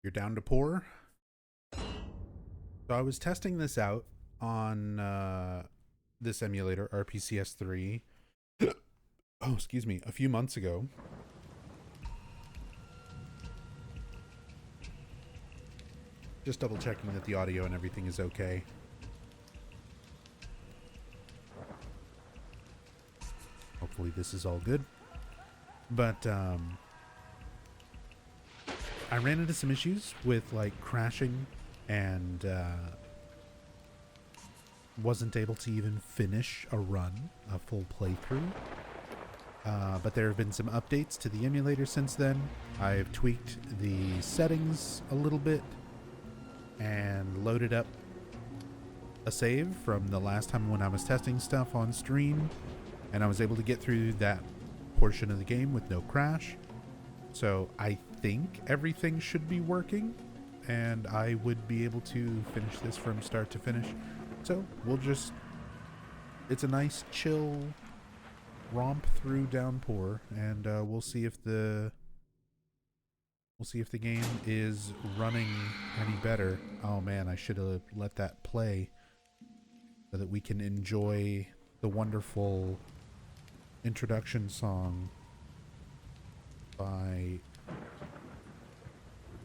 You're down to pour. So I was testing this out on this emulator, RPCS3. Oh, excuse me, a few months ago. Just double checking that the audio and everything is okay. Hopefully this is all good. But I ran into some issues with like crashing and wasn't able to even finish a run, a full playthrough. But there have been some updates to the emulator since then. I've tweaked the settings a little bit and loaded up a save from the last time when I was testing stuff on stream, and I was able to get through that portion of the game with no crash. So I think everything should be working, and I would be able to finish this from start to finish. So we'll just, it's a nice chill romp through Downpour, and we'll see if the game is running any better. Oh man, I should have let that play so that we can enjoy the wonderful introduction song by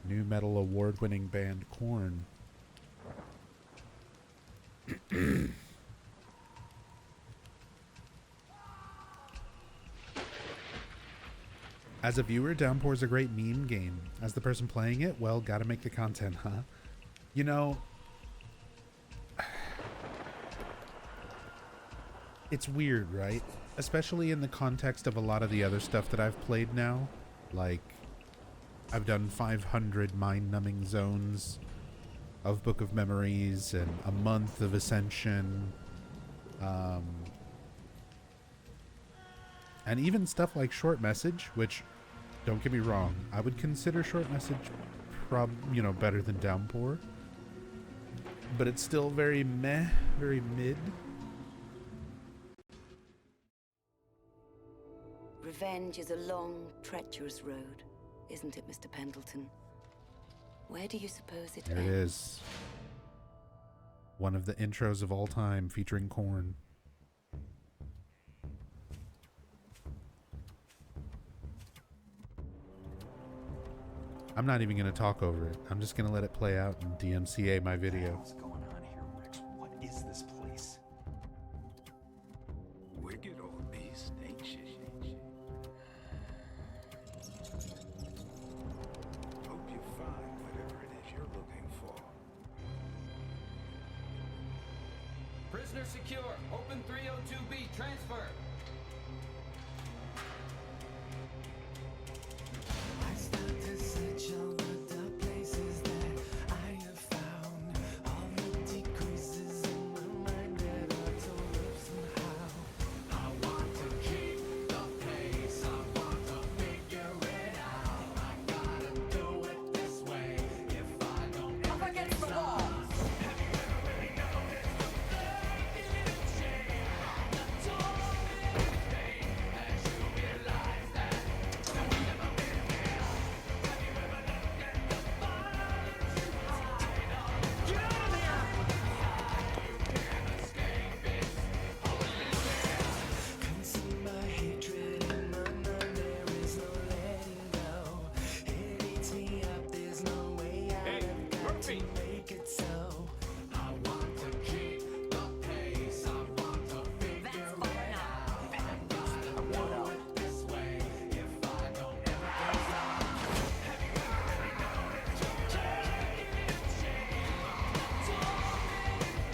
new metal award-winning band Korn. As a viewer, Downpour is a great meme game. As the person playing it, well, gotta make the content, huh? You know, it's weird, right? Especially in the context of a lot of the other stuff that I've played now. Like, I've done 500 mind-numbing zones of Book of Memories and a month of Ascension. And even stuff like Short Message, which, don't get me wrong, I would consider Short Message better than Downpour. But it's still very meh, very mid. Revenge is a long, treacherous road, isn't it, Mr. Pendleton? Where do you suppose it There it is. One of the intros of all time featuring Korn. I'm not even going to talk over it. I'm just going to let it play out and DMCA my video. What's going on here, Rex? What is this place? Wicked old beast, ain't she? Hope you find whatever it is you're looking for. Prisoner secure. Open 302B. Transfer.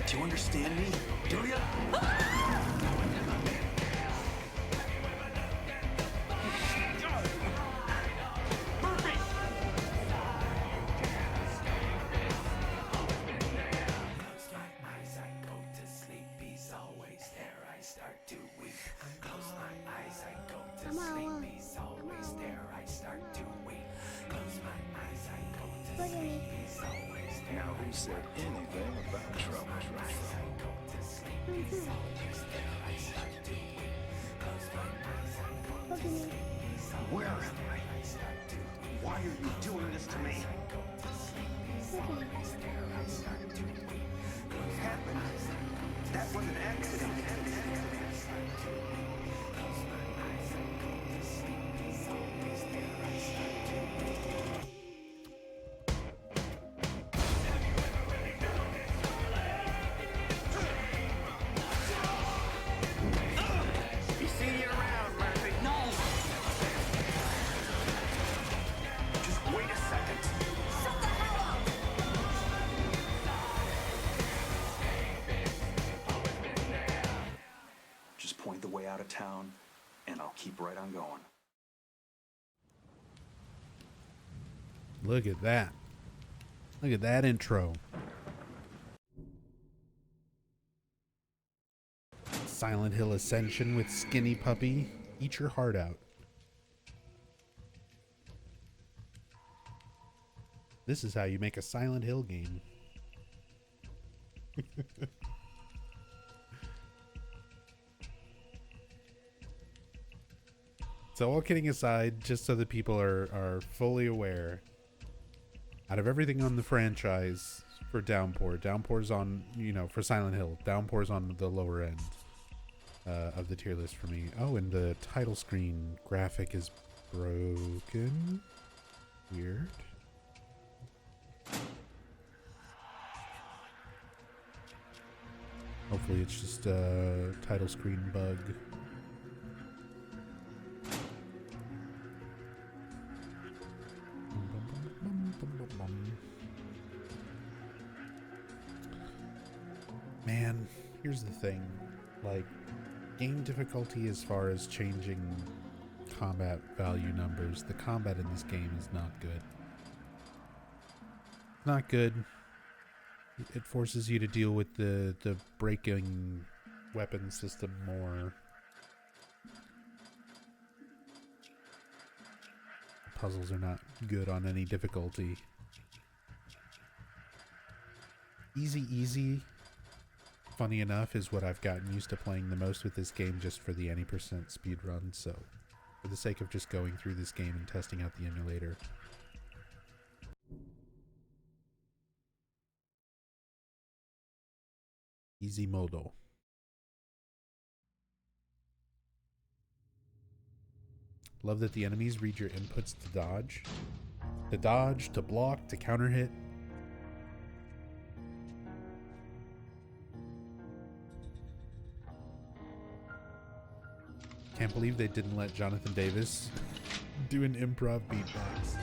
Do you understand me? Do you? Now who said anything about trouble? Where am I? Why are you doing this to me? happened? That was an accident. You see you around, Murphy. No! Just wait a second. Shut the hell up! Just point the way out of town, and I'll keep right on going. Look at that. Look at that intro. Silent Hill Ascension with Skinny Puppy. Eat your heart out. This is how you make a Silent Hill game. So all kidding aside, just so that people are fully aware, out of everything on the franchise for Downpour's on, for Silent Hill, Downpour's on the lower end of the tier list for me. Oh, and the title screen graphic is broken. Weird. Hopefully it's just a title screen bug. Man, here's the thing. Like, game difficulty as far as changing combat value numbers, the combat in this game is not good. Not good. It forces you to deal with the breaking weapon system more. The puzzles are not good on any difficulty. Easy, funny enough, is what I've gotten used to playing the most with this game, just for the any percent speed run. So for the sake of just going through this game and testing out the emulator, easy modo. Love that the enemies read your inputs to dodge, to block, to counter hit. Can't believe they didn't let Jonathan Davis do an improv beatbox.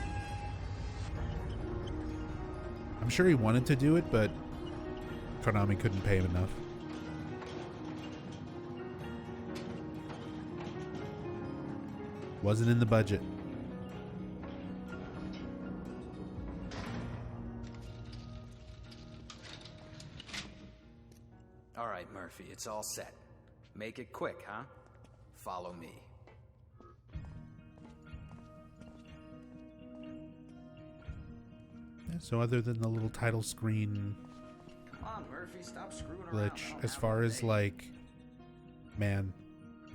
I'm sure he wanted to do it, but Konami couldn't pay him enough. Wasn't in the budget. All right, Murphy, it's all set. Make it quick, huh? Follow me. Yeah, so other than the little title screen Come on, Murphy, stop screwing around. glitch, as far as like, man,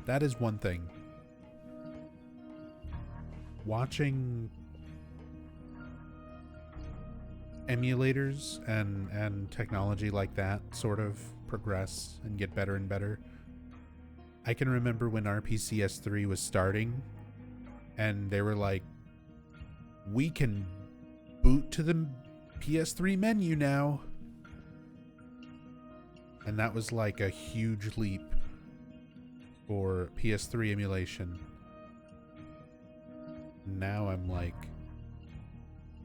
that is one thing. Watching emulators and technology like that sort of progress and get better and better. I can remember when RPCS3 was starting and they were like, we can boot to the PS3 menu now. And that was like a huge leap for PS3 emulation. Now I'm like,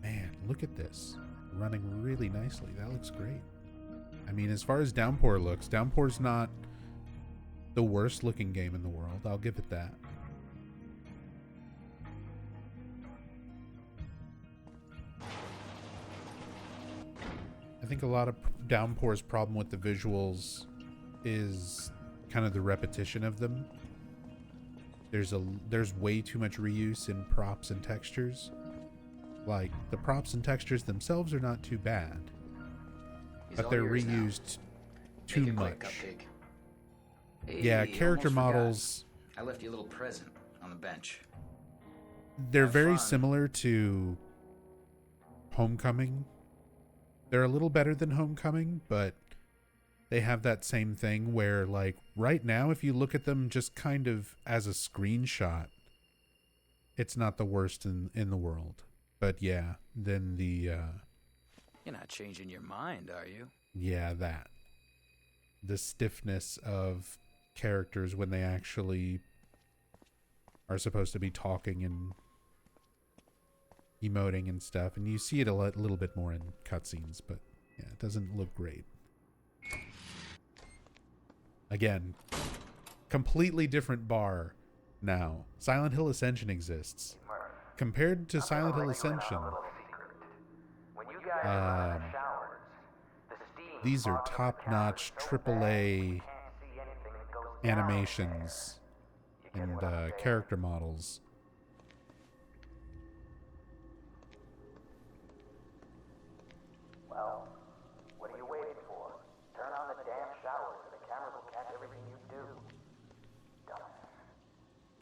man, look at this. Running really nicely. That looks great. I mean, as far as Downpour looks, Downpour's not the worst looking game in the world. I'll give it that. I think a lot of Downpour's problem with the visuals is kind of the repetition of them. There's way too much reuse in props and textures. Like, the props and textures themselves are not too bad, but they're reused too much. Yeah, character models. I left you a little present on the bench. They're Have very fun. similar to Homecoming They're a little better than Homecoming, but they have that same thing where, like, right now, if you look at them just kind of as a screenshot, it's not the worst in the world. But yeah, then the... You're not changing your mind, are you? yeah, that. The stiffness of characters when they actually are supposed to be talking and emoting and stuff. And you see it a little bit more in cutscenes, but yeah, it doesn't look great. Again, completely different bar now. Silent Hill Ascension exists. Compared to Silent Hill Ascension, these are top-notch AAA animations and character models. Well, what are you waiting for? Turn on the damn shower so the cameras will catch everything you do.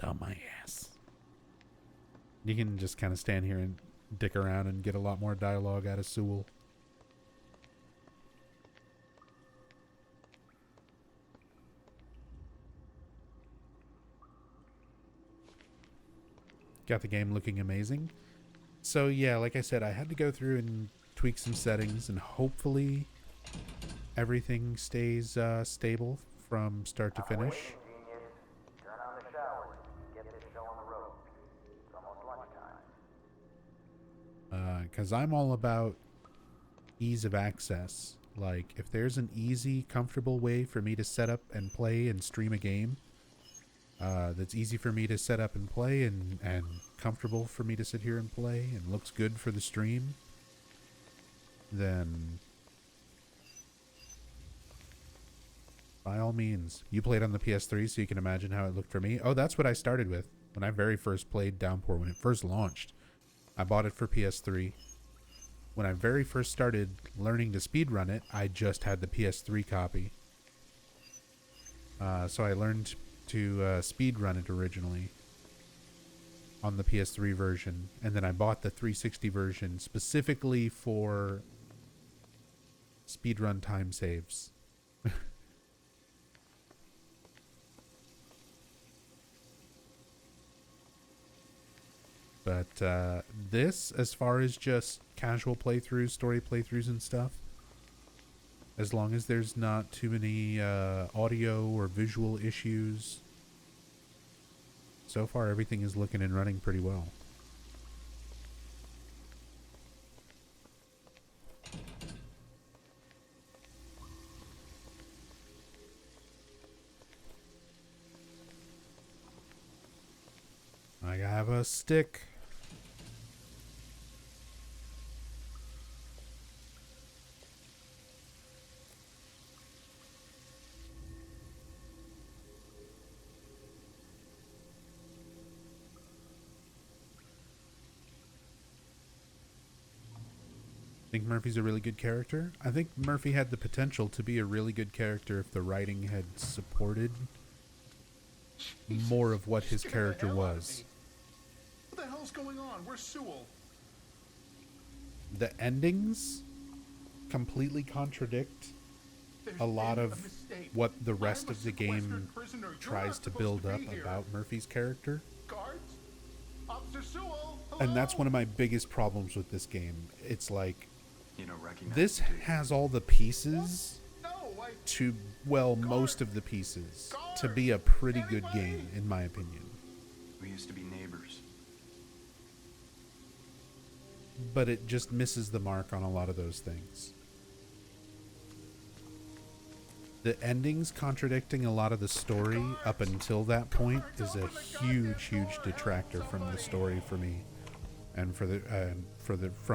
Dumbass. You can just kind of stand here and dick around and get a lot more dialogue out of Sewell. Got the game looking amazing. So yeah, like I said, I had to go through and tweak some settings, and hopefully everything stays stable from start to finish. Turn on the shower. Get this show on the road. It's almost lunchtime. Because I'm all about ease of access. Like, if there's an easy, comfortable way for me to set up and play and stream a game, that's easy for me to set up and play and comfortable for me to sit here and play and looks good for the stream, then by all means. You played on the PS3, so you can imagine how it looked for me. Oh, that's what I started with when I very first played Downpour, when it first launched. I bought it for PS3. When I very first started learning to speedrun it, I just had the PS3 copy. So I learned to speedrun it originally on the PS3 version, and then I bought the 360 version specifically for speedrun time saves. But this, as far as just casual playthroughs, story playthroughs and stuff, as long as there's not too many audio or visual issues, so far everything is looking and running pretty well. I have a stick. I think Murphy's a really good character. I think Murphy had the potential to be a really good character if the writing had supported more of what his character was. What the hell's going on? Where's Sewell? The endings completely contradict a lot of what the rest of the game tries to build up about Murphy's character. Guards? Officer Sewell? And that's one of my biggest problems with this game. It's like, You don't recognize this him, do you? has all the pieces No, to, well, most of the pieces to be a pretty good game, in my opinion. We used to be neighbors. But it just misses the mark on a lot of those things. The endings contradicting a lot of the story up until that point is a huge, huge detractor from the story for me, and from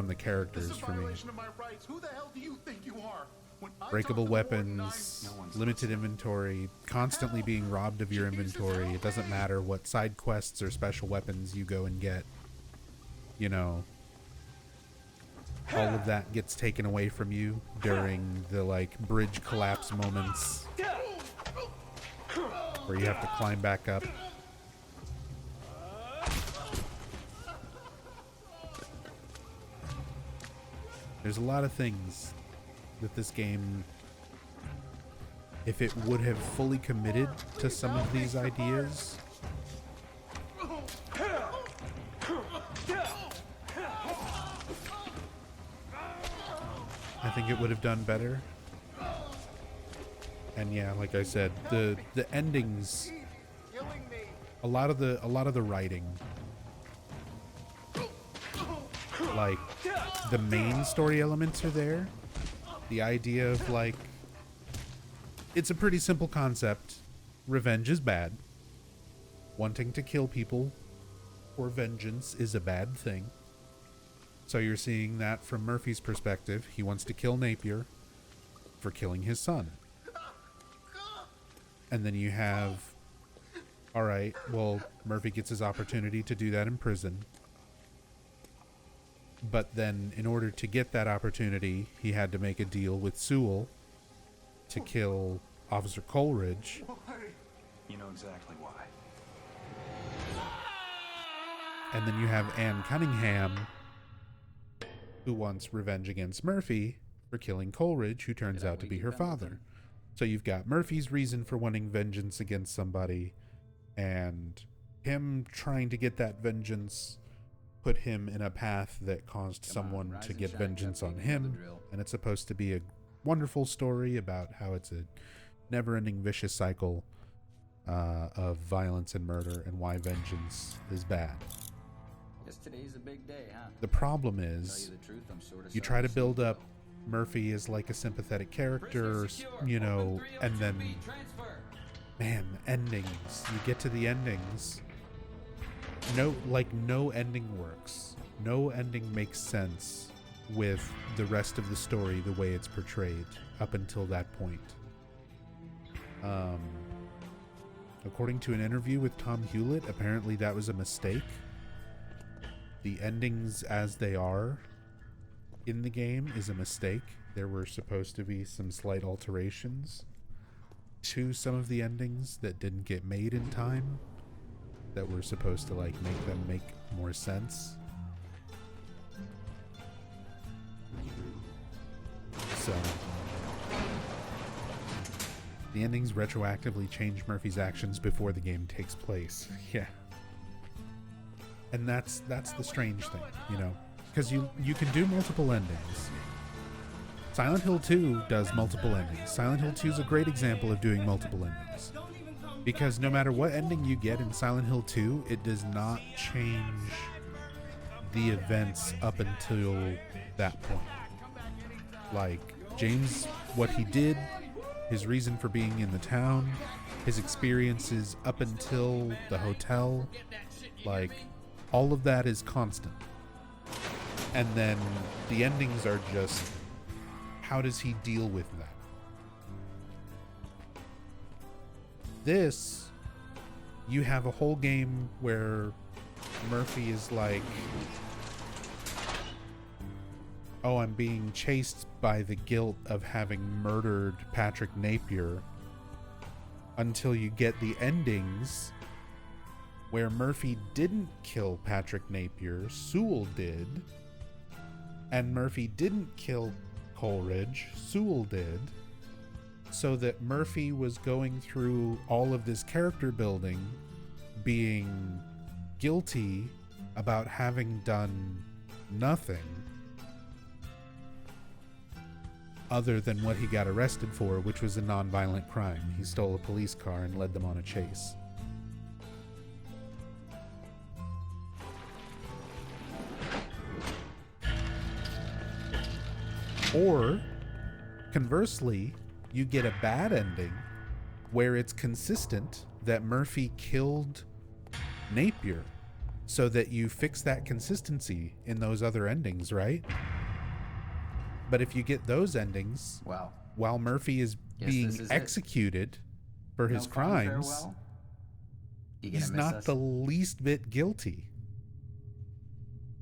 the characters for me. Of my rights. Who the hell do you think you are? When I Breakable talk to the warden, weapons, No one's limited inventory, constantly being robbed of your inventory. It doesn't matter what side quests or special weapons you go and get. You know, all of that gets taken away from you during the, like, bridge collapse moments where you have to climb back up. There's a lot of things that this game, if it would have fully committed to some of these ideas, I think it would have done better. And yeah, like I said, the endings, a lot of the writing, like the main story elements are there. The idea of like, it's a pretty simple concept. Revenge is bad. Wanting to kill people for vengeance is a bad thing. So you're seeing that from Murphy's perspective. He wants to kill Napier for killing his son. And then you have, all right, well, Murphy gets his opportunity to do that in prison. But then in order to get that opportunity, he had to make a deal with Sewell to kill Officer Coleridge. You know exactly why. And then you have Anne Cunningham, who wants revenge against Murphy for killing Coleridge, who turns out to be her father. So you've got Murphy's reason for wanting vengeance against somebody, and him trying to get that vengeance put him in a path that caused someone to get vengeance on him. And it's supposed to be a wonderful story about how it's a never-ending vicious cycle of violence and murder, and why vengeance is bad. Guess today's a big day, huh? The problem is, you try to build up Murphy as like a sympathetic character, you know, and then, man, the endings. You get to the endings. No ending works. No ending makes sense with the rest of the story the way it's portrayed up until that point. According to an interview with Tom Hewlett, apparently that was a mistake. The endings as they are in the game is a mistake. There were supposed to be some slight alterations to some of the endings that didn't get made in time, that were supposed to like make them make more sense. So the endings retroactively change Murphy's actions before the game takes place. Yeah. And that's the strange thing, you know, because you can do multiple endings. Silent Hill 2 does multiple endings. Silent Hill 2 is a great example of doing multiple endings, because no matter what ending you get in Silent Hill 2, it does not change the events up until that point. Like, James, what he did, his reason for being in the town, his experiences up until the hotel, like, all of that is constant. And then the endings are just, how does he deal with that? This, you have a whole game where Murphy is like, oh, I'm being chased by the guilt of having murdered Patrick Napier, until you get the endings where Murphy didn't kill Patrick Napier, Sewell did, and Murphy didn't kill Coleridge, Sewell did, so that Murphy was going through all of this character building, being guilty about having done nothing other than what he got arrested for, which was a non-violent crime. He stole a police car and led them on a chase. Or, conversely, you get a bad ending where it's consistent that Murphy killed Napier, so that you fix that consistency in those other endings, right? But if you get those endings, Wow. while Murphy is being executed for his crimes, he's not the least bit guilty.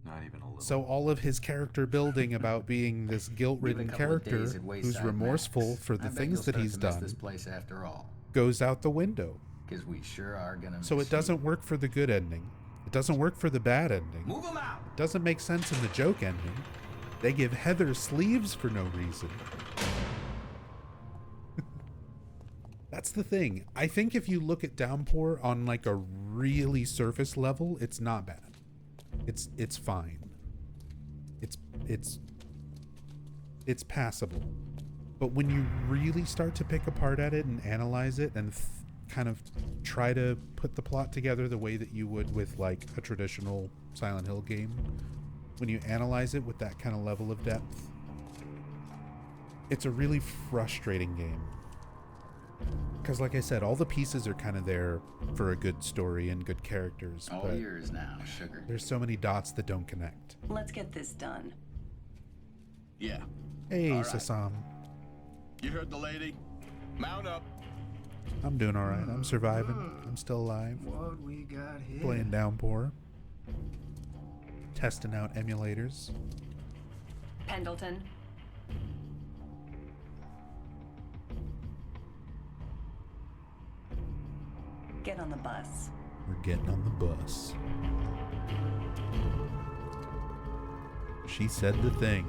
Not even a little. So all of his character building about being this guilt-ridden character who's remorseful for the things that he's done this place after all, goes out the window. because we sure are gonna. So it doesn't work for the good ending. It doesn't work for the bad ending. Move them out. It doesn't make sense in the joke ending. They give Heather sleeves for no reason. That's the thing. I think if you look at Downpour on like a really surface level, it's not bad. It's fine. It's passable. But when you really start to pick apart at it and analyze it and kind of try to put the plot together the way that you would with like a traditional Silent Hill game, when you analyze it with that kind of level of depth, it's a really frustrating game. Because like I said, all the pieces are kind of there for a good story and good characters. All but yours now, sugar. there's so many dots that don't connect. Let's get this done. Yeah. Hey, All right. Sasam. You heard the lady? Mount up. I'm doing all right. I'm surviving. I'm still alive. What we got here? Playing Downpour. Testing out emulators. Pendleton. Get on the bus. We're getting on the bus. She said the thing.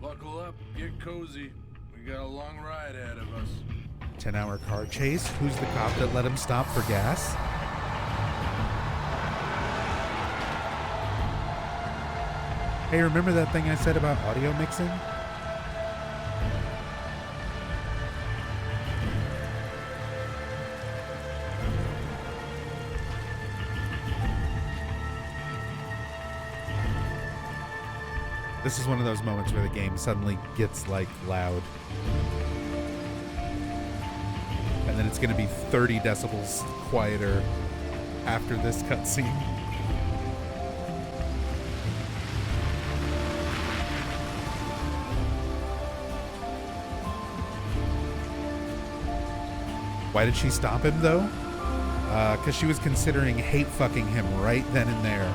Buckle up, get cozy. We got a long ride ahead of us. 10-hour car chase. Who's the cop that let him stop for gas? Hey, remember that thing I said about audio mixing? This is one of those moments where the game suddenly gets like loud. And then it's going to be 30 decibels quieter after this cutscene. Why did she stop him though? Because she was considering hate fucking him right then and there.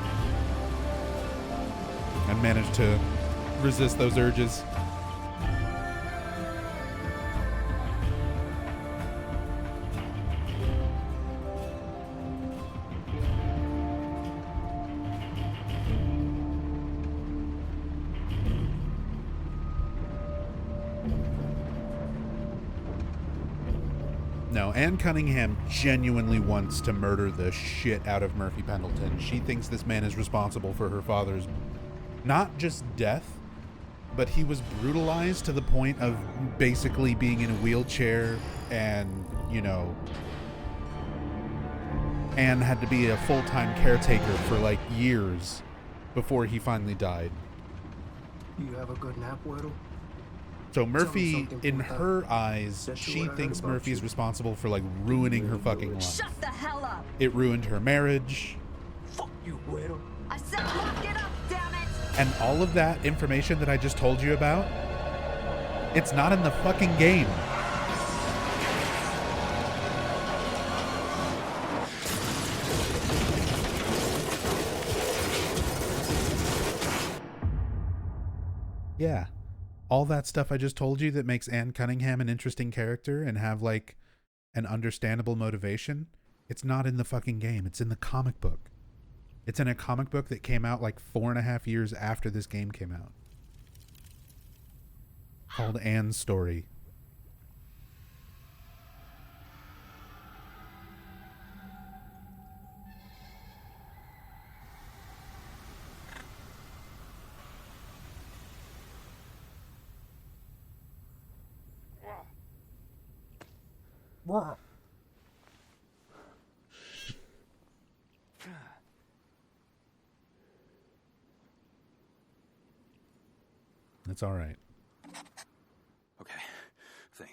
And managed to resist those urges. No, Anne Cunningham genuinely wants to murder the shit out of Murphy Pendleton. She thinks this man is responsible for her father's not just death, but he was brutalized to the point of basically being in a wheelchair, and, you know, Anne had to be a full-time caretaker for like years before he finally died. You have a good nap, Whittle? So Murphy, in her eyes, she thinks Murphy's responsible for like ruining her fucking life. Shut the hell up! It ruined her marriage. Fuck you, Whittle. I said lock it up, damn it! And all of that information that I just told you about, it's not in the fucking game. Yeah. All that stuff I just told you that makes Anne Cunningham an interesting character and have like an understandable motivation, it's not in the fucking game. It's in the comic book. It's in a comic book that came out like 4.5 years after this game came out. Called Anne's Story. That's all right. Okay, think.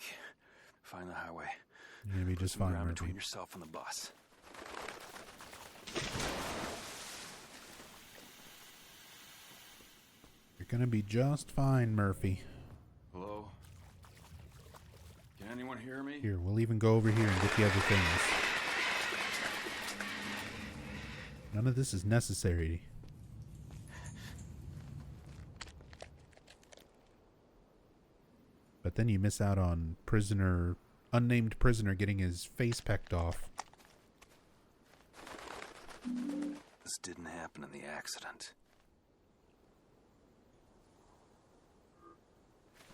Find the highway. You're gonna be Put just some fine, ground Murphy. between yourself and the bus. You're gonna be just fine, Murphy. Hello? Can anyone hear me? Here, we'll even go over here and get the other things. None of this is necessary. But then you miss out on unnamed prisoner getting his face pecked off. This didn't happen in the accident.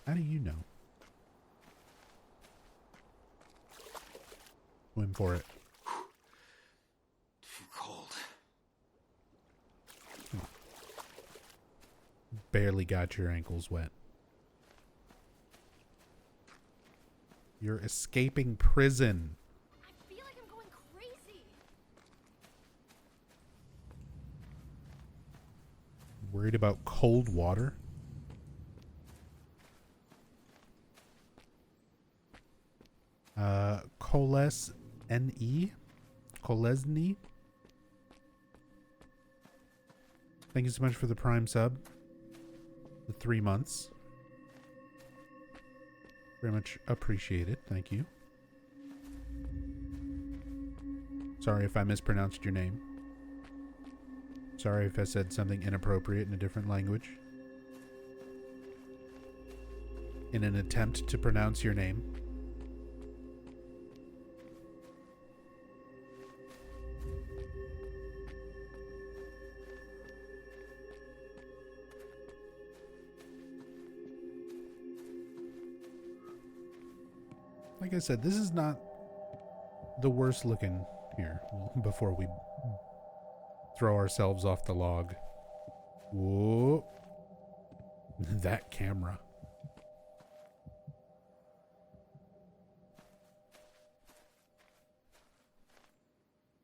How do you know? Swim for it. Too cold. Barely got your ankles wet. You're escaping prison. I feel like I'm going crazy. Worried about cold water? Coles N-E? Kolesny? Thank you so much for the Prime sub. The 3 months. Very much appreciated. Thank you. Sorry if I mispronounced your name. Sorry if I said something inappropriate in a different language. In an attempt to pronounce your name. Like I said, this is not the worst looking here. Before we throw ourselves off the log. Whoa. That camera.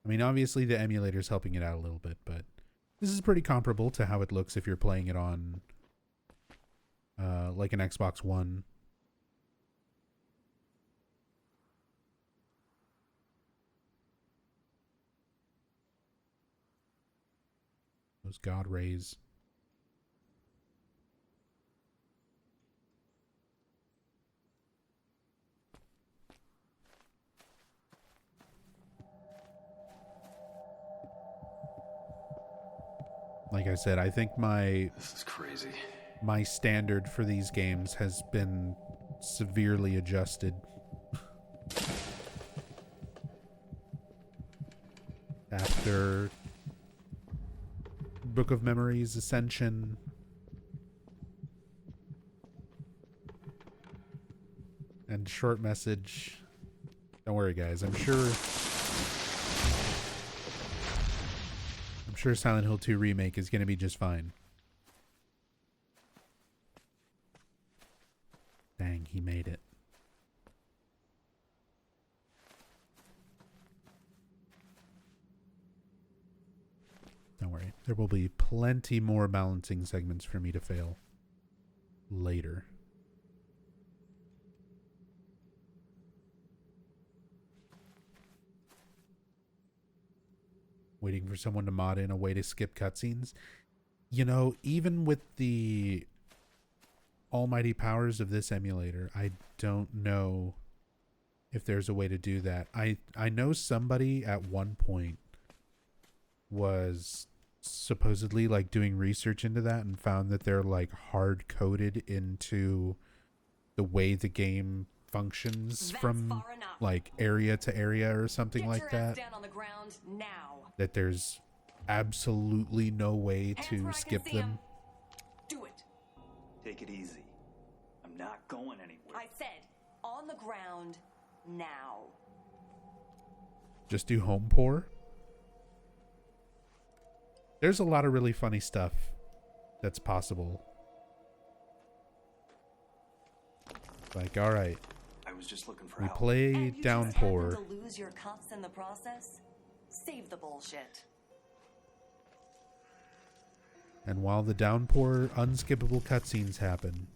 I mean, obviously the emulator's helping it out a little bit, but this is pretty comparable to how it looks if you're playing it on like an Xbox One. Those God rays. Like I said, I think This is crazy. my standard for these games has been severely adjusted. After Book of Memories, Ascension, and Short Message. Don't worry, guys. I'm sure Silent Hill 2 Remake is going to be just fine. Dang, he made it. Don't worry. There will be plenty more balancing segments for me to fail later. Waiting for someone to mod in a way to skip cutscenes. You know, even with the almighty powers of this emulator, I don't know if there's a way to do that. I know somebody at one point was supposedly like doing research into that and found that they're like hard coded into the way the game functions. That's from like area to area or something like that. Down on the ground now. That there's absolutely no way to skip them. Do it. Take it easy. I'm not going anywhere. I said on the ground now. Just do home pour. There's a lot of really funny stuff that's possible. Like, all right, I was just looking for we help. play Downpour. To lose your cuffs in the process? Save the bullshit. And while the Downpour unskippable cutscenes happen,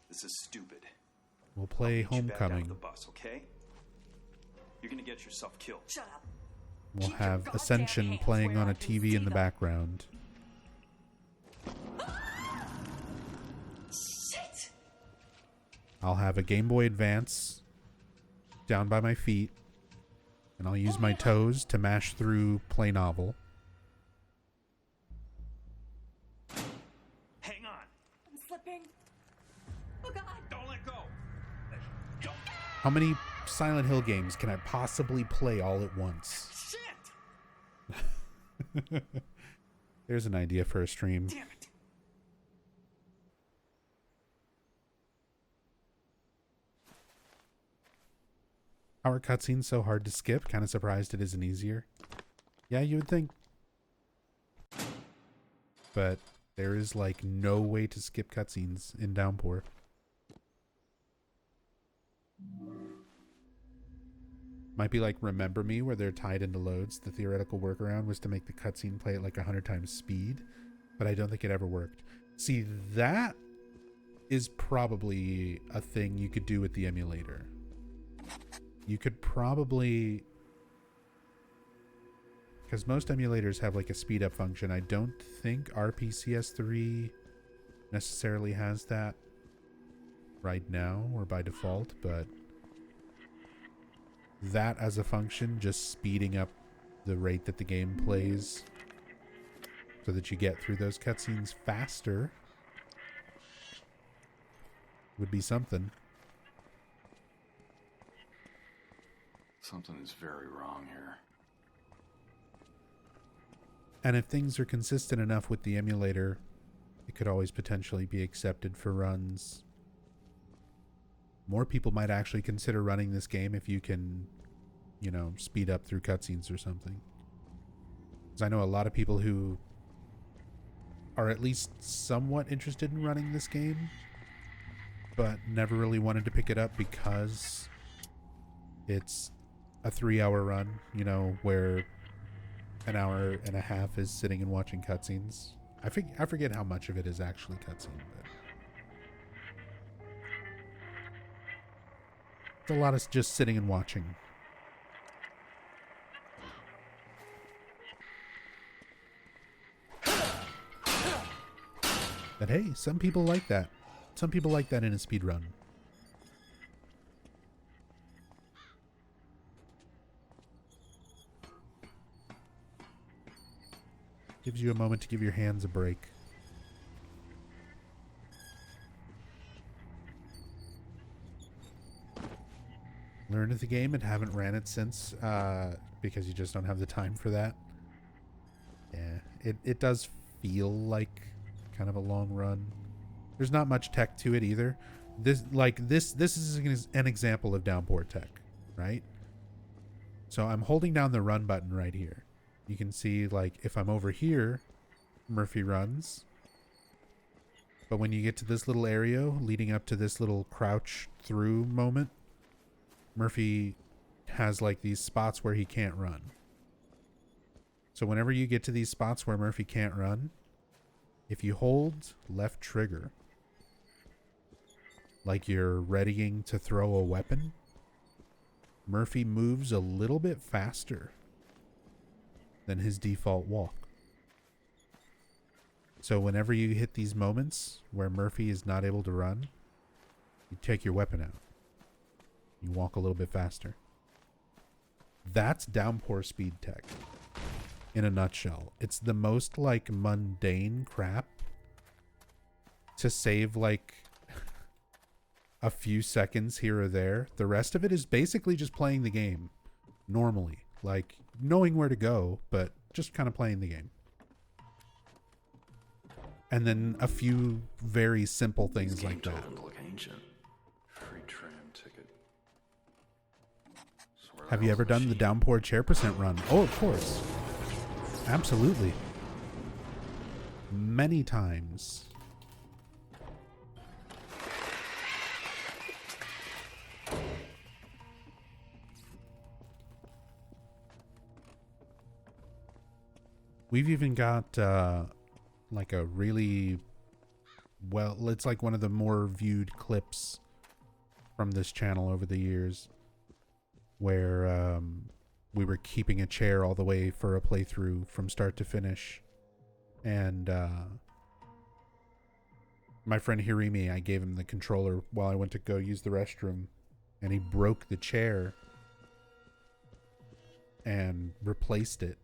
This is stupid. we'll play I'll meet you back down Homecoming. at the bus, okay? You're gonna get yourself killed. Shut up. We'll Keep your have goddamn Ascension hands playing where on I a can TV see in the them. background. Shit! I'll have a Game Boy Advance down by my feet, and I'll use my toes to mash through Play Novel. Hang on. I'm slipping. Oh god. Don't let go. How many Silent Hill games can I possibly play all at once? Shit! There's an idea for a stream. Damn it. How are cutscenes so hard to skip? Kind of surprised it isn't easier. Yeah, you would think. But there is like no way to skip cutscenes in Downpour. Might be like Remember Me, where they're tied into loads. The theoretical workaround was to make the cutscene play at like 100 times speed, but I don't think it ever worked. See, that is probably a thing you could do with the emulator. You could probably, because most emulators have like a speed up function. I don't think RPCS3 necessarily has that right now or by default, but that as a function, just speeding up the rate that the game plays so that you get through those cutscenes faster, would be something. Something is very wrong here. And if things are consistent enough with the emulator, it could always potentially be accepted for runs. More people might actually consider running this game if you can, you know, speed up through cutscenes or something. Because I know a lot of people who are at least somewhat interested in running this game, but never really wanted to pick it up because it's a 3-hour run, you know, where an hour and a half is sitting and watching cutscenes. I forget how much of it is actually cutscene, but it's a lot of just sitting and watching. But hey, some people like that. Some people like that in a speed run. Gives you a moment to give your hands a break. Learned the game and haven't ran it since because you just don't have the time for that. Yeah, it does feel like kind of a long run. There's not much tech to it either. This is an example of Downpour tech, right? So I'm holding down the run button right here. You can see, like, if I'm over here, Murphy runs. But when you get to this little area leading up to this little crouch through moment, Murphy has like these spots where he can't run. So whenever you get to these spots where Murphy can't run, if you hold left trigger, like you're readying to throw a weapon, Murphy moves a little bit faster than his default walk. So whenever you hit these moments where Murphy is not able to run, you take your weapon out. You walk a little bit faster. That's Downpour speed tech in a nutshell. It's the most like mundane crap to save like a few seconds here or there. The rest of it is basically just playing the game normally, like knowing where to go, but just kind of playing the game. And then a few very simple things like that. Look ancient. Free tram ticket. Have you ever done the Downpour chair percent run? Oh, of course. Absolutely. Many times. We've even got like a really well, it's like one of the more viewed clips from this channel over the years where we were keeping a chair all the way for a playthrough from start to finish. And my friend Hirimi, I gave him the controller while I went to go use the restroom, and he broke the chair and replaced it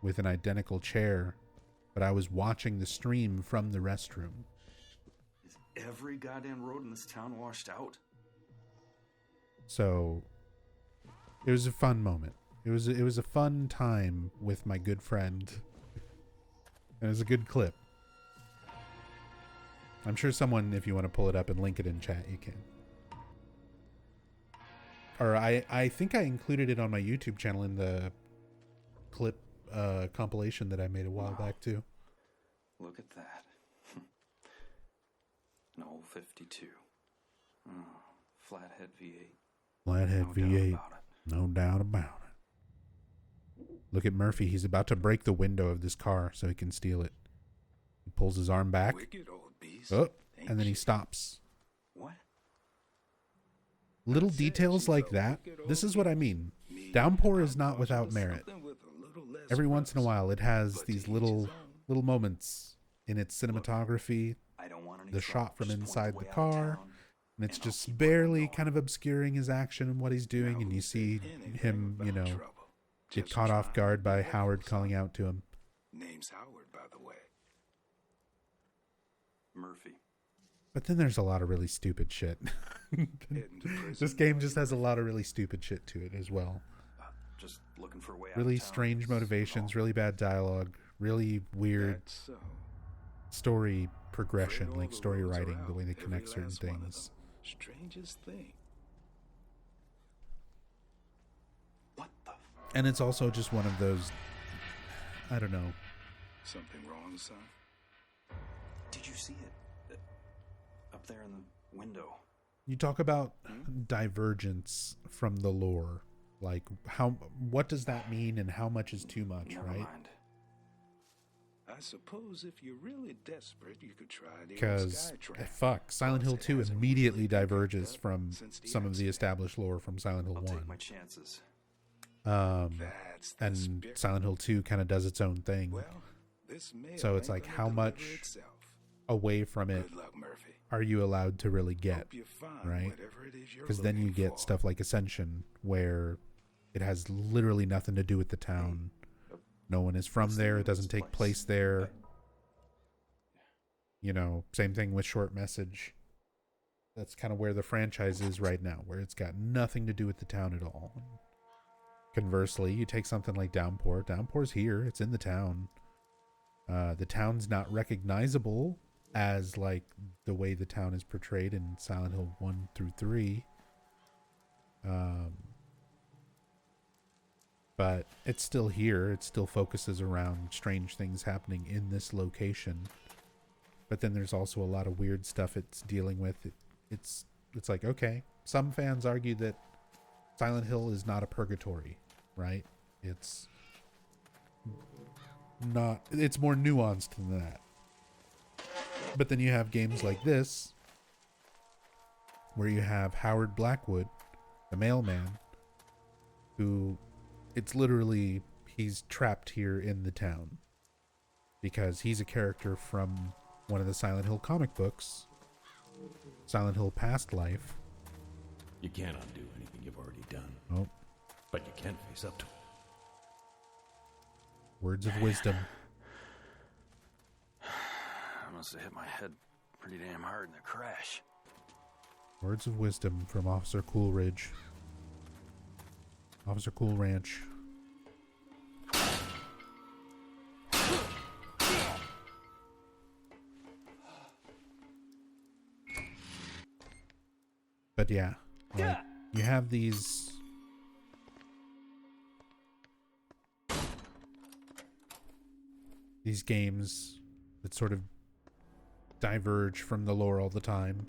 with an identical chair, but I was watching the stream from the restroom. Is every goddamn road in this town washed out? So it was a fun moment. It was a fun time with my good friend. And it was a good clip. I'm sure someone, if you want to pull it up and link it in chat, you can. or I think I included it on my YouTube channel in the clip compilation that I made a while back too. Look at that. An old 52. Oh, flathead V8. Flathead V8. No doubt about it. Look at Murphy. He's about to break the window of this car so he can steal it. He pulls his arm back. Oh, and then he stops. What? Little details like that. This is what I mean. Downpour is not without merit. Every once in a while, it has these little moments in its cinematography. The shot from inside the car, and it's just barely kind of obscuring his action and what he's doing, and you see him, you know, get caught off guard by Howard calling out to him. Name's Howard, by the way. Murphy. But then there's a lot of really stupid shit. This game just has a lot of really stupid shit to it as well. Just looking for a way out really of town. Strange motivations, really bad dialogue, really weird story progression, like story writing, the way they connect certain things. Strangest thing. What the? And it's also just one of those, I don't know. Something wrong, son? Did you see it? Up there in the window. You talk about divergence from the lore. Like, what does that mean and how much is too much, Never right? mind. I suppose if you're really desperate, you could try the Because, Silent Hill 2 immediately diverges from some of the established lore from Silent Hill 1. Take my chances. And Silent Hill 2 kind of does its own thing. So it's like, how much away from it are you allowed to really get, right? Because then you get stuff like Ascension, where it has literally nothing to do with the town. No one is from there. It doesn't take place there. You know, same thing with Short Message. That's kind of where the franchise is right now, where it's got nothing to do with the town at all. Conversely, you take something like Downpour. Downpour's here. It's in the town. The town's not recognizable as like the way the town is portrayed in Silent Hill 1 through 3. But it's still here. It still focuses around strange things happening in this location. But then there's also a lot of weird stuff it's dealing with. It's like, okay, some fans argue that Silent Hill is not a purgatory, right? It's not, it's more nuanced than that. But then you have games like this, where you have Howard Blackwood, the mailman, who, it's literally, he's trapped here in the town because he's a character from one of the Silent Hill comic books, Silent Hill Past Life. You can't undo anything you've already done. Oh. But you can face up to it. Words of wisdom. I must have hit my head pretty damn hard in the crash. Words of wisdom from Officer Coolridge. Officer Cool Ranch. But yeah, like, you have these games that sort of diverge from the lore all the time.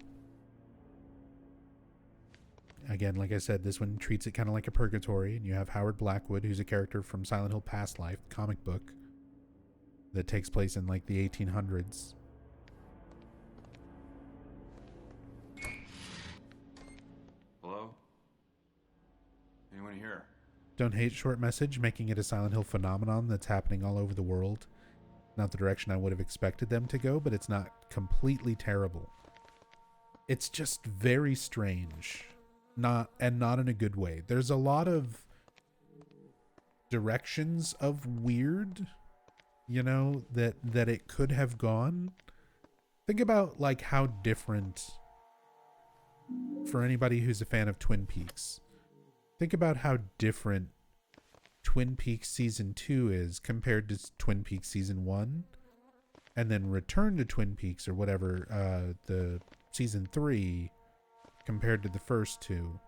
Again, like I said, this one treats it kind of like a purgatory, and you have Howard Blackwood, who's a character from Silent Hill Past Life comic book that takes place in like the 1800s. Hello? Anyone here? Don't hate Short Message, making it a Silent Hill phenomenon that's happening all over the world. Not the direction I would have expected them to go, but it's not completely terrible. It's just very strange. Not in a good way. There's a lot of directions of weird, you know, that it could have gone. Think about like how different, for anybody who's a fan of Twin Peaks, think about how different Twin Peaks Season 2 is compared to Twin Peaks Season 1, and then Return to Twin Peaks or whatever, the Season 3 compared to the first two.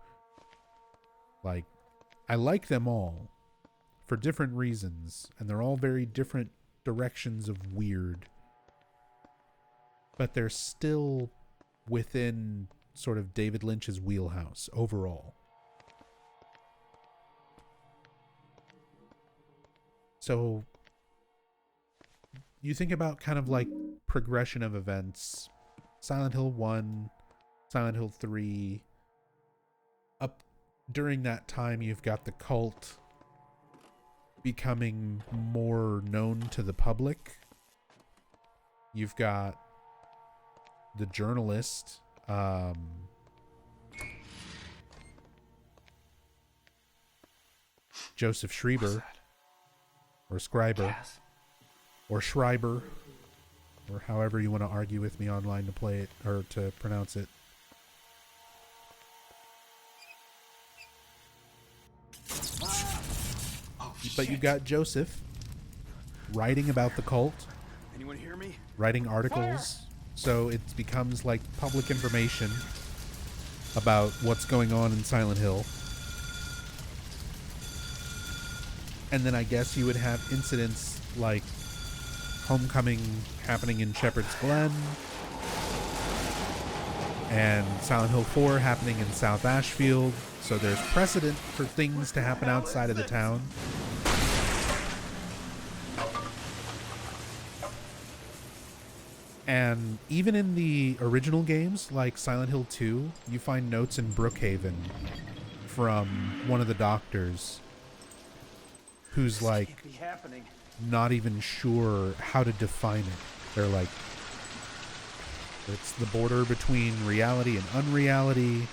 Like, I like them all for different reasons, and they're all very different directions of weird. But they're still within sort of David Lynch's wheelhouse overall. So you think about kind of like progression of events. Silent Hill 1, Silent Hill 3. Up during that time, you've got the cult becoming more known to the public. You've got the journalist, Joseph Schreiber, or Scriber, or Schreiber, or however you want to argue with me online to play it, or to pronounce it. But you got Joseph writing about the cult. Anyone hear me? Writing articles. So it becomes like public information about what's going on in Silent Hill. And then I guess you would have incidents like Homecoming happening in Shepherd's Glen, and Silent Hill 4 happening in South Ashfield. So there's precedent for things to happen outside of the town. And even in the original games, like Silent Hill 2, you find notes in Brookhaven from one of the doctors who's like not even sure how to define it. They're like, it's the border between reality and unreality.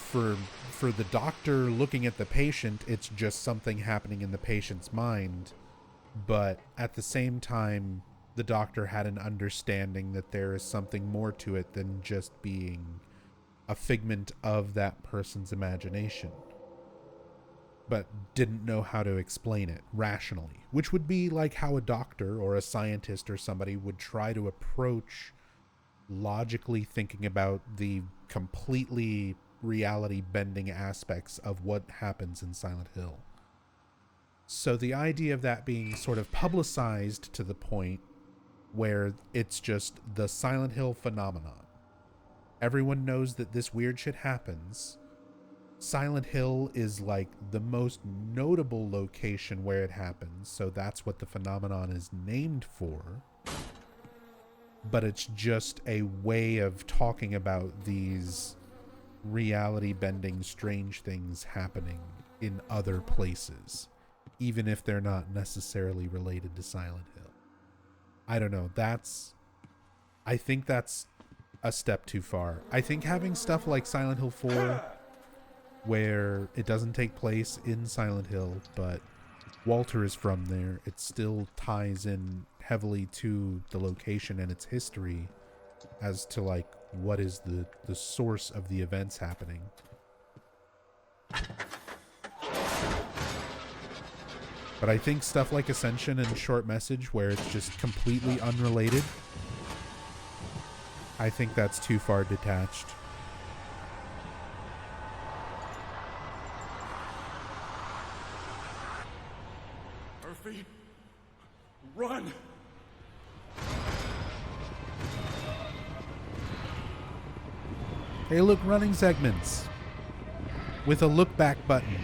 For the doctor looking at the patient, it's just something happening in the patient's mind. But at the same time, the doctor had an understanding that there is something more to it than just being a figment of that person's imagination, but didn't know how to explain it rationally, which would be like how a doctor or a scientist or somebody would try to approach logically thinking about the completely reality bending aspects of what happens in Silent Hill. So the idea of that being sort of publicized to the point where it's just the Silent Hill phenomenon. Everyone knows that this weird shit happens. Silent Hill is like the most notable location where it happens, so that's what the phenomenon is named for. But it's just a way of talking about these reality-bending, strange things happening in other places, even if they're not necessarily related to Silent Hill. I don't know. I think that's a step too far. I think having stuff like Silent Hill 4, where it doesn't take place in Silent Hill, but Walter is from there, it still ties in heavily to the location and its history as to like what is the source of the events happening. But I think stuff like Ascension and Short Message, where it's just completely unrelated, I think that's too far detached. Murphy, run! Hey, look, running segments with a look back button.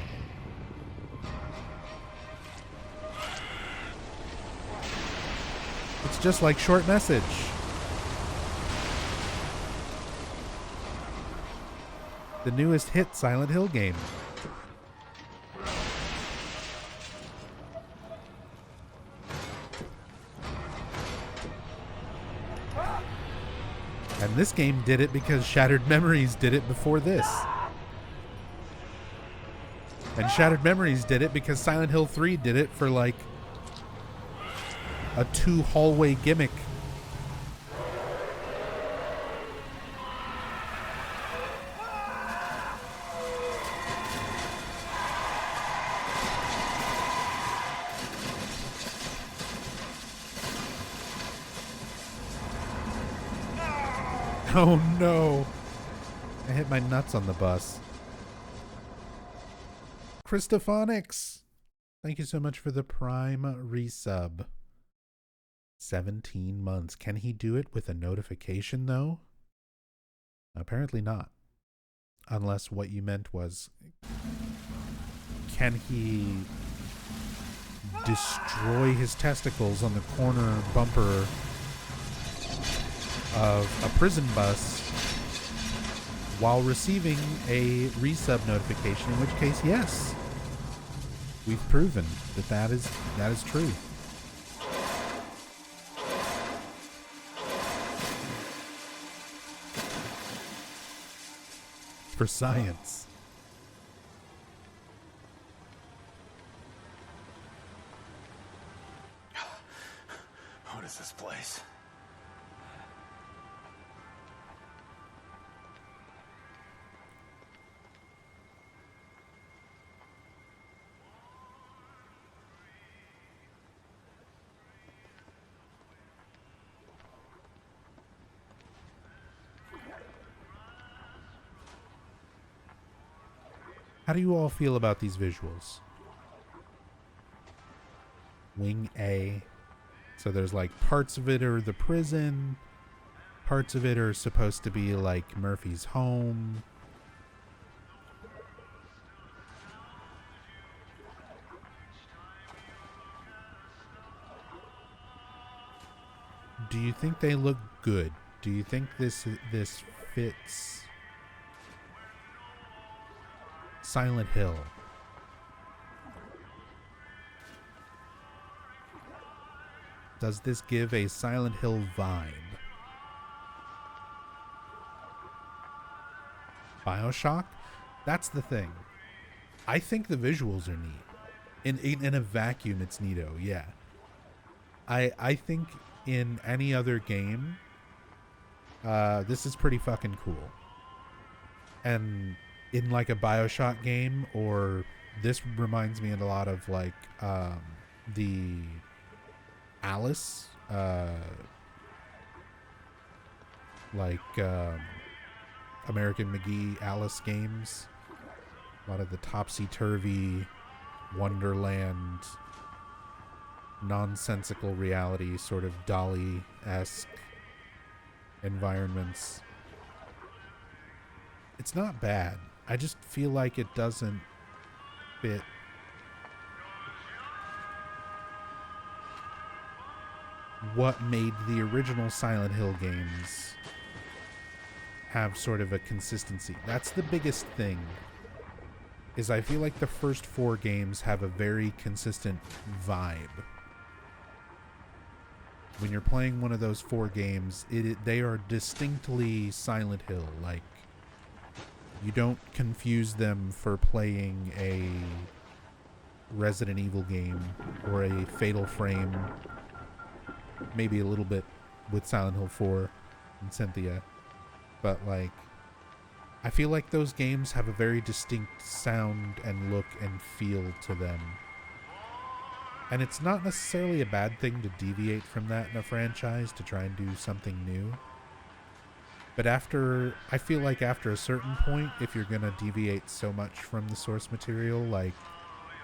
It's just like Short Message. The newest hit Silent Hill game. And this game did it because Shattered Memories did it before this. And Shattered Memories did it because Silent Hill 3 did it for like a 2-hallway gimmick. Oh no! I hit my nuts on the bus. Christophonics. Thank you so much for the Prime resub. 17 months. Can he do it with a notification, though? Apparently not. Unless what you meant was, can he destroy his testicles on the corner bumper of a prison bus while receiving a resub notification, in which case, yes, we've proven that is true. For science. What is this place? How do you all feel about these visuals? Wing A. So there's like parts of it are the prison. Parts of it are supposed to be like Murphy's home. Do you think they look good? Do you think this fits Silent Hill? Does this give a Silent Hill vibe? BioShock? That's the thing. I think the visuals are neat. In a vacuum, it's neato, yeah. I think in any other game, this is pretty fucking cool. And in like a BioShock game, or this reminds me a lot of like the Alice, American McGee Alice games. A lot of the topsy-turvy Wonderland nonsensical reality, sort of Dolly-esque environments. It's not bad. I just feel like it doesn't fit what made the original Silent Hill games have sort of a consistency. That's the biggest thing, is I feel like the first 4 games have a very consistent vibe. When you're playing one of those 4 games, they are distinctly Silent Hill. Like, you don't confuse them for playing a Resident Evil game or a Fatal Frame. Maybe a little bit with Silent Hill 4 and Cynthia. But, like, I feel like those games have a very distinct sound and look and feel to them. And it's not necessarily a bad thing to deviate from that in a franchise to try and do something new. But I feel like after a certain point, if you're gonna deviate so much from the source material, like,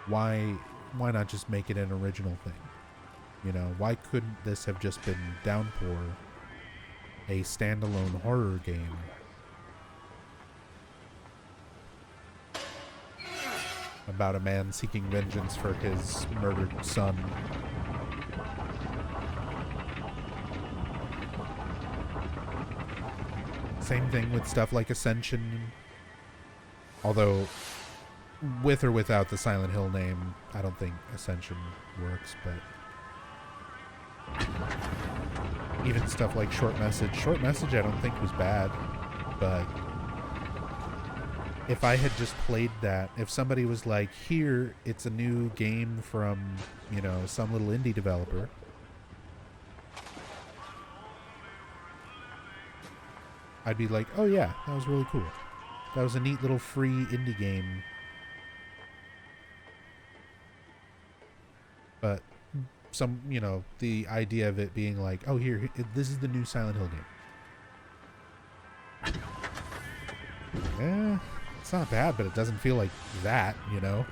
why not just make it an original thing? You know, why couldn't this have just been Downpour, a standalone horror game? About a man seeking vengeance for his murdered son. Same thing with stuff like Ascension. Although, with or without the Silent Hill name, I don't think Ascension works, but even stuff like Short Message. Short Message I don't think was bad, but if I had just played that, if somebody was like, here, it's a new game from, you know, some little indie developer, I'd be like, oh yeah, that was really cool. That was a neat little free indie game. But some, you know, the idea of it being like, oh, here, this is the new Silent Hill game. It's not bad, but it doesn't feel like that, you know?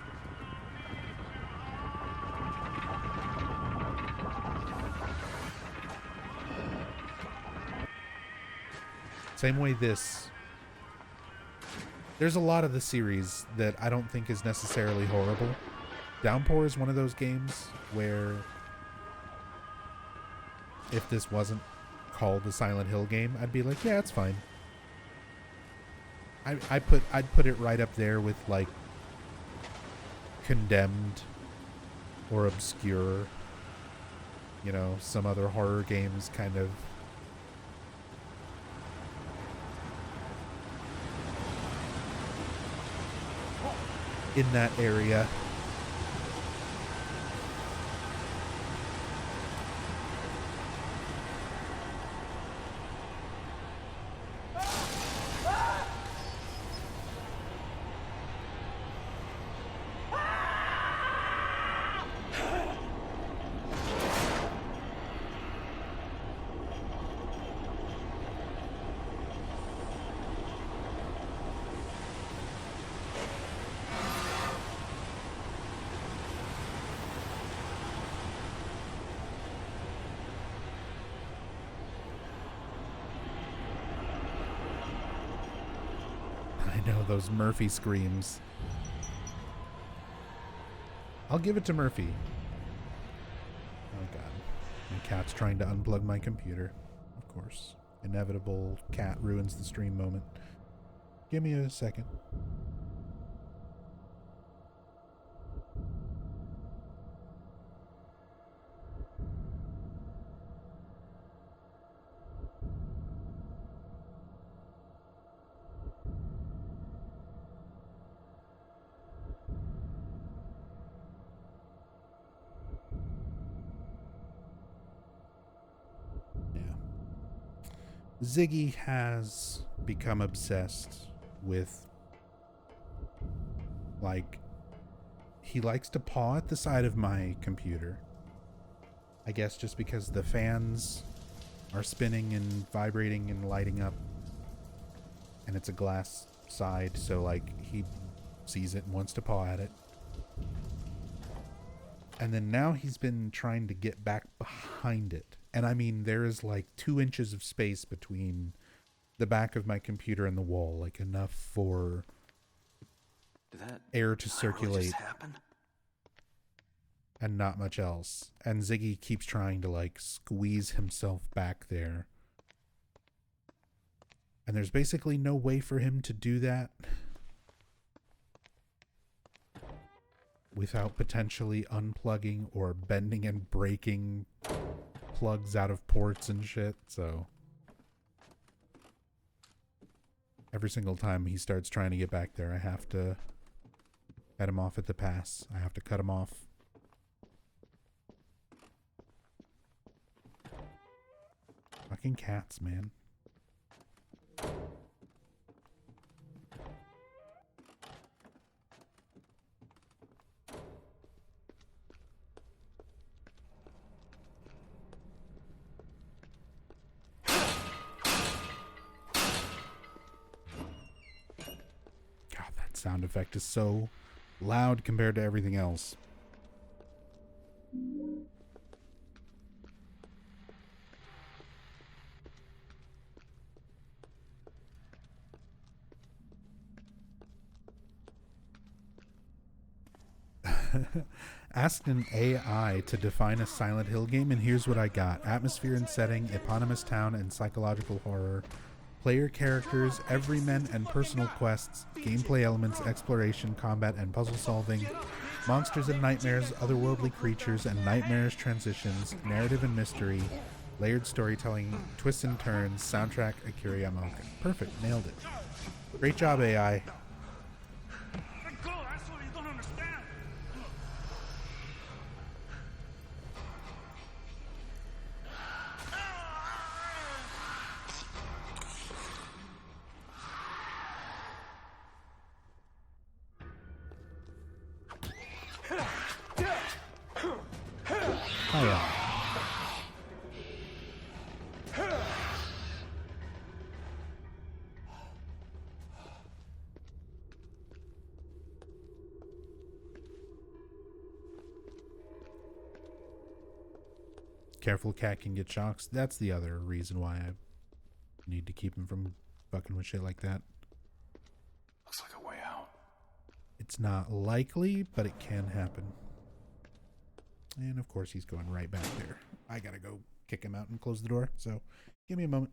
Same way this. There's a lot of the series that I don't think is necessarily horrible. Downpour is one of those games where if this wasn't called a Silent Hill game, I'd be like, yeah, it's fine. I'd put it right up there with like Condemned or Obscure, you know, some other horror games kind of in that area. Those Murphy screams. I'll give it to Murphy. Oh god. My cat's trying to unplug my computer. Of course. Inevitable cat ruins the stream moment. Give me a second. Ziggy has become obsessed with, like, he likes to paw at the side of my computer. I guess just because the fans are spinning and vibrating and lighting up. And it's a glass side, so, like, he sees it and wants to paw at it. And then now he's been trying to get back behind it. And I mean, there is like 2 inches of space between the back of my computer and the wall, like enough for air to circulate and not much else. And Ziggy keeps trying to like squeeze himself back there. And there's basically no way for him to do that without potentially unplugging or bending and breaking plugs out of ports and shit. So every single time he starts trying to get back there, I have to cut him off at the pass. I have to cut him off. Fucking cats, man. Sound effect is so loud compared to everything else. Asked an AI to define a Silent Hill game, and here's what I got. Atmosphere and setting, eponymous town, and psychological horror. Player characters, everymen and personal quests, gameplay elements, exploration, combat, and puzzle solving, monsters and nightmares, otherworldly creatures, and nightmarish transitions, narrative and mystery, layered storytelling, twists and turns, soundtrack, Akira Yamaoka. Perfect, nailed it. Great job, AI. Careful cat can get shocks. That's the other reason why I need to keep him from fucking with shit like that. Looks like a way out. It's not likely, but it can happen. And of course, he's going right back there. I gotta go kick him out and close the door, so give me a moment.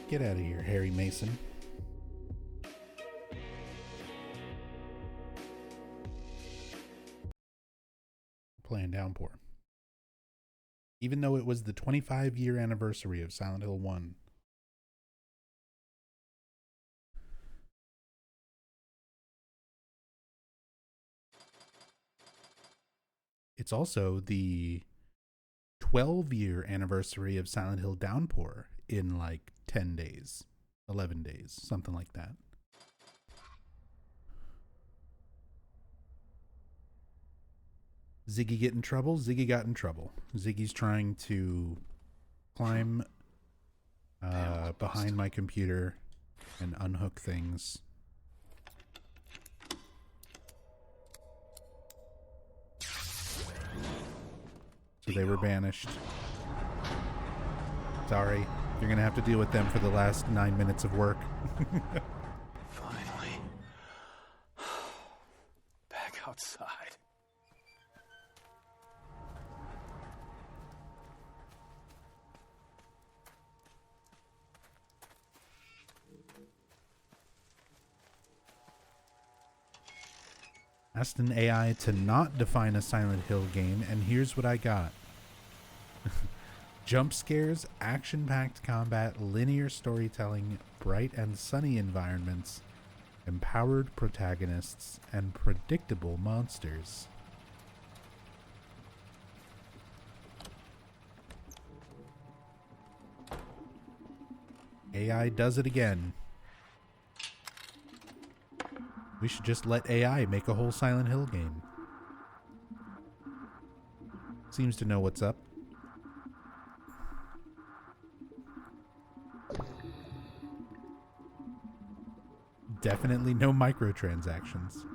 Get out of here, Harry Mason. Playing Downpour. Even though it was the 25-year anniversary of Silent Hill 1. It's also the 12-year anniversary of Silent Hill Downpour in like 10 days, 11 days, something like that. Ziggy get in trouble? Ziggy got in trouble. Ziggy's trying to climb behind my computer and unhook things. So they were banished. Sorry, you're gonna have to deal with them for the last 9 minutes of work. Finally. Back outside. Asked an AI to not define a Silent Hill game, and here's what I got. Jump scares, action-packed combat, linear storytelling, bright and sunny environments, empowered protagonists, and predictable monsters. AI does it again. We should just let AI make a whole Silent Hill game. Seems to know what's up. Definitely no microtransactions.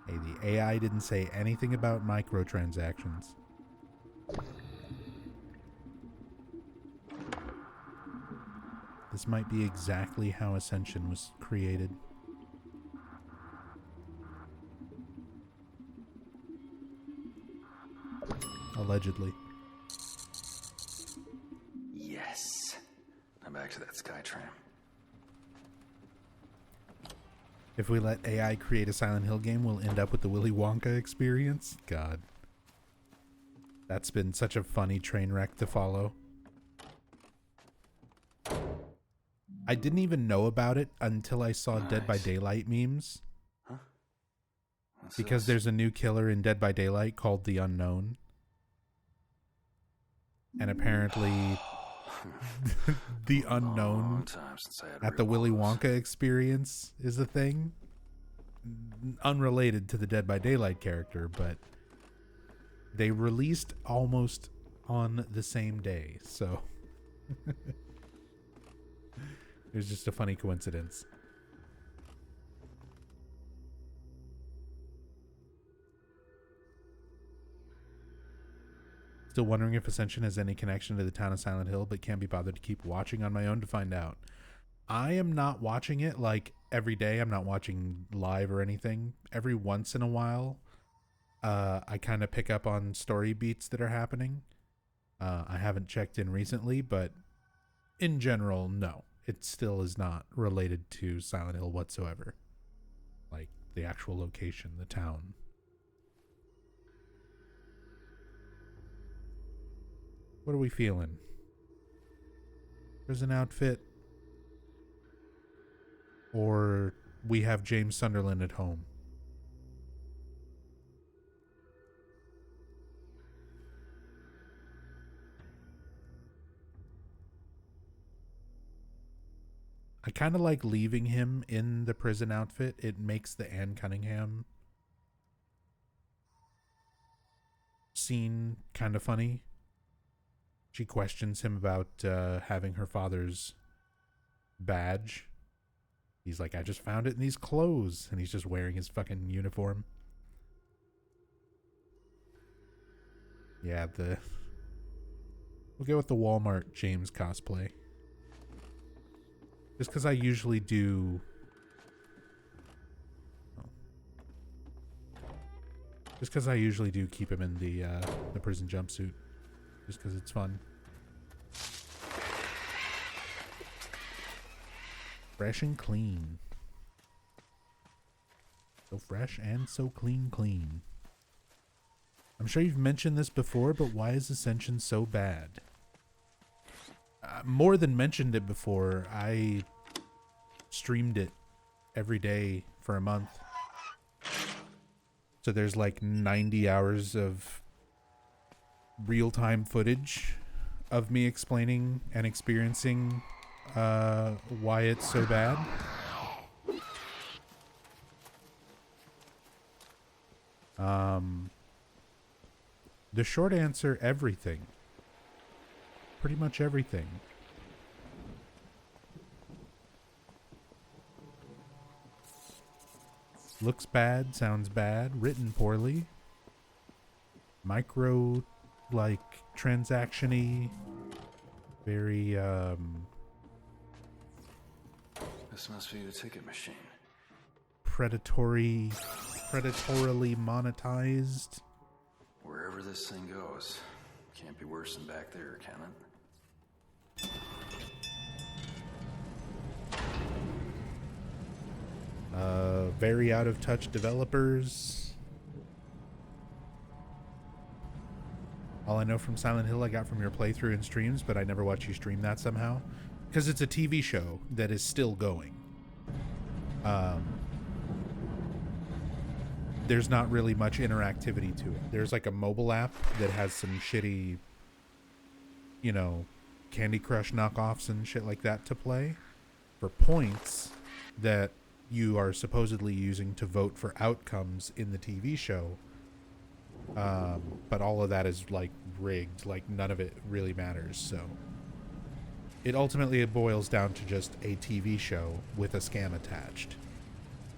Hey, the AI didn't say anything about microtransactions. This might be exactly how Ascension was created. Allegedly. Yes. Now back to that Skytram. If we let AI create a Silent Hill game, we'll end up with the Willy Wonka experience. God. That's been such a funny train wreck to follow. I didn't even know about it until I saw Dead by Daylight memes. Huh? Because there's a new killer in Dead by Daylight called The Unknown. And apparently the unknown at the Willy Wonka experience is a thing. Unrelated to the Dead by Daylight character, but they released almost on the same day, so it was just a funny coincidence. Still wondering if Ascension has any connection to the town of Silent Hill, but can't be bothered to keep watching on my own to find out. I am not watching it like every day. I'm not watching live or anything. Every once in a while, I kind of pick up on story beats that are happening. I haven't checked in recently, but in general, no. It still is not related to Silent Hill whatsoever. Like the actual location, the town. What are we feeling? Prison outfit? Or we have James Sunderland at home? I kind of like leaving him in the prison outfit. It makes the Anne Cunningham scene kind of funny. She questions him about having her father's badge. He's like, I just found it in these clothes. And he's just wearing his fucking uniform. Yeah, we'll go with the Walmart James cosplay. Just because I usually do... Just because I usually do keep him in the prison jumpsuit. Just because it's fun. Fresh and clean. So fresh and so clean. I'm sure you've mentioned this before, but why is Ascension so bad? More than mentioned it before. I streamed it every day for a month. So there's like 90 hours of real-time footage of me explaining and experiencing why it's so bad. The short answer, everything. Pretty much everything. Looks bad, sounds bad, written poorly. Micro, like, transaction-y. Very, This must be the ticket machine. predatorily monetized. Wherever this thing goes, can't be worse than back there, can it? Very out of touch developers. All I know from Silent Hill I got from your playthrough and streams, but I never watch you stream that somehow. Because it's a TV show that is still going. There's not really much interactivity to it. There's like a mobile app that has some shitty, you know, Candy Crush knockoffs and shit like that to play for points that you are supposedly using to vote for outcomes in the TV show. But all of that is like rigged, like none of it really matters. So it ultimately boils down to just a TV show with a scam attached.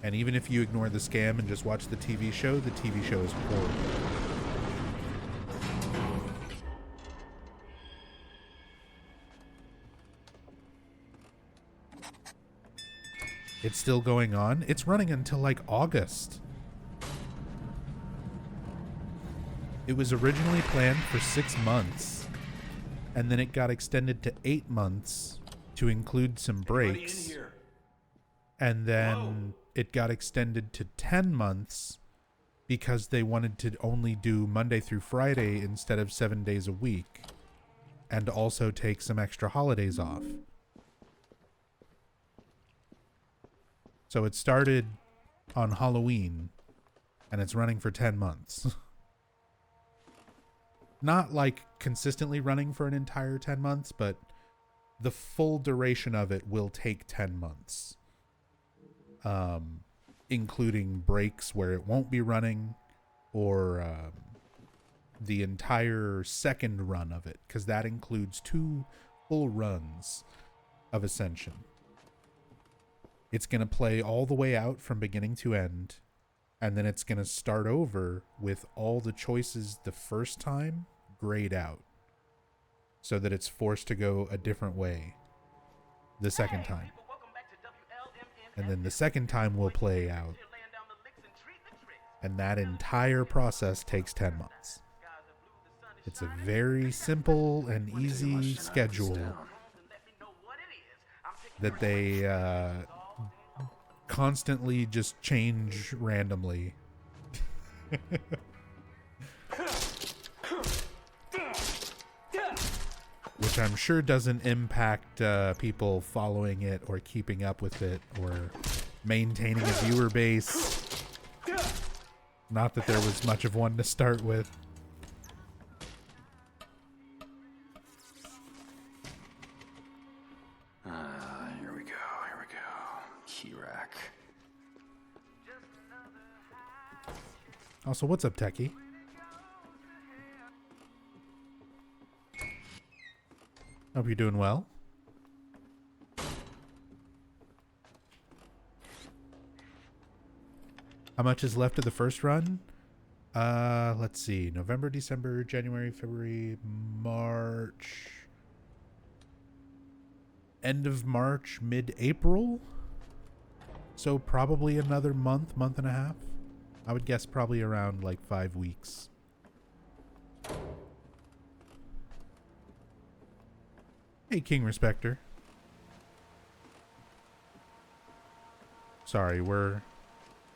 And even if you ignore the scam and just watch the TV show is horrible. It's still going on. It's running until like August. It was originally planned for 6 months, and then it got extended to 8 months to include some breaks. And then it got extended to 10 months because they wanted to only do Monday through Friday instead of 7 days a week, and also take some extra holidays off. So it started on Halloween, and it's running for 10 months. Not like consistently running for an entire 10 months, but the full duration of it will take 10 months. Including breaks where it won't be running, or the entire second run of it, because that includes 2 full runs of Ascension. It's going to play all the way out from beginning to end, and then it's going to start over with all the choices the first time grayed out, so that it's forced to go a different way the second time. And then the second time will play out. And that entire process takes 10 months. It's a very simple and easy schedule that they constantly just change randomly. Which I'm sure doesn't impact people following it or keeping up with it or maintaining a viewer base. Not that there was much of one to start with. Here we go. Key rack. Also, what's up, Techie? Hope you're doing well. How much is left of the first run? Let's see. November, December, January, February, March. End of March, mid-April. So probably another month and a half. I would guess probably around like 5 weeks. Hey, King Respector. Sorry, we're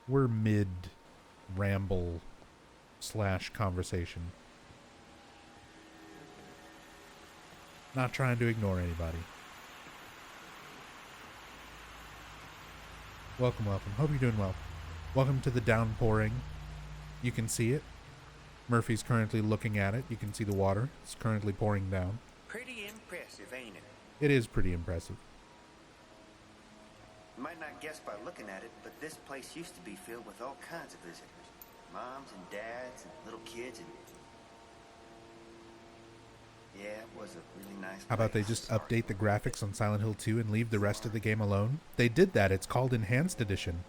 mid ramble / conversation. Not trying to ignore anybody. Welcome. Hope you're doing well. Welcome to the downpouring. You can see it. Murphy's currently looking at it. You can see the water. It's currently pouring down. Pretty impressive, ain't it? It is pretty impressive. You might not guess by looking at it, but this place used to be filled with all kinds of visitors. Moms and dads and little kids and... Yeah, it was a really nice place. How about they just update the graphics on Silent Hill 2 and leave the rest of the game alone? They did that. It's called Enhanced Edition.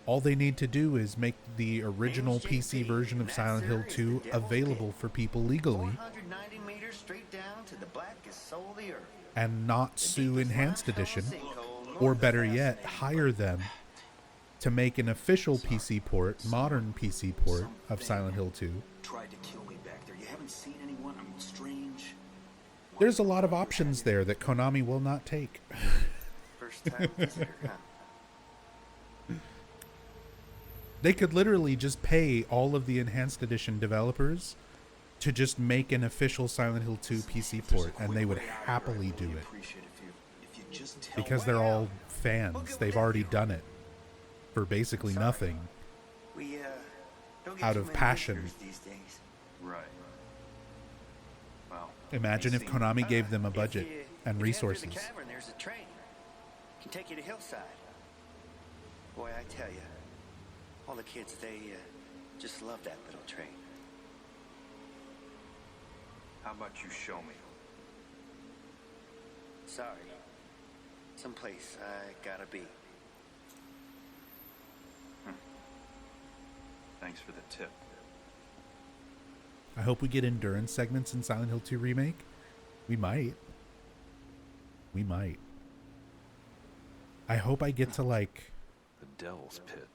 All they need to do is make the original PC version of Silent Hill 2 available for people legally. 490 meters straight down to the blackest soul of the earth. And not sue Enhanced Edition, or better yet, hire them to make an official PC port, modern PC port of Silent Hill 2. Tried to kill me back there. You haven't seen anyone? I'm strange. There's a lot of options there that Konami will not take. First time visitor, huh? They could literally just pay all of the Enhanced Edition developers to just make an official Silent Hill 2 PC port, and they would happily do it. Because they're all fans. They've already done it for basically nothing. We, don't get out too of many passion. visitors these days. Right. Well, Imagine if Konami gave them a budget and resources. If you head through the cavern, there's a train. Can take you to Hillside. Boy, I tell you, all the kids, they just love that little train. how about you show me? Sorry. Someplace I gotta be. Thanks for the tip. I hope we get endurance segments in Silent Hill 2 Remake. We might. We might. I hope I get to, like... The Devil's Pit.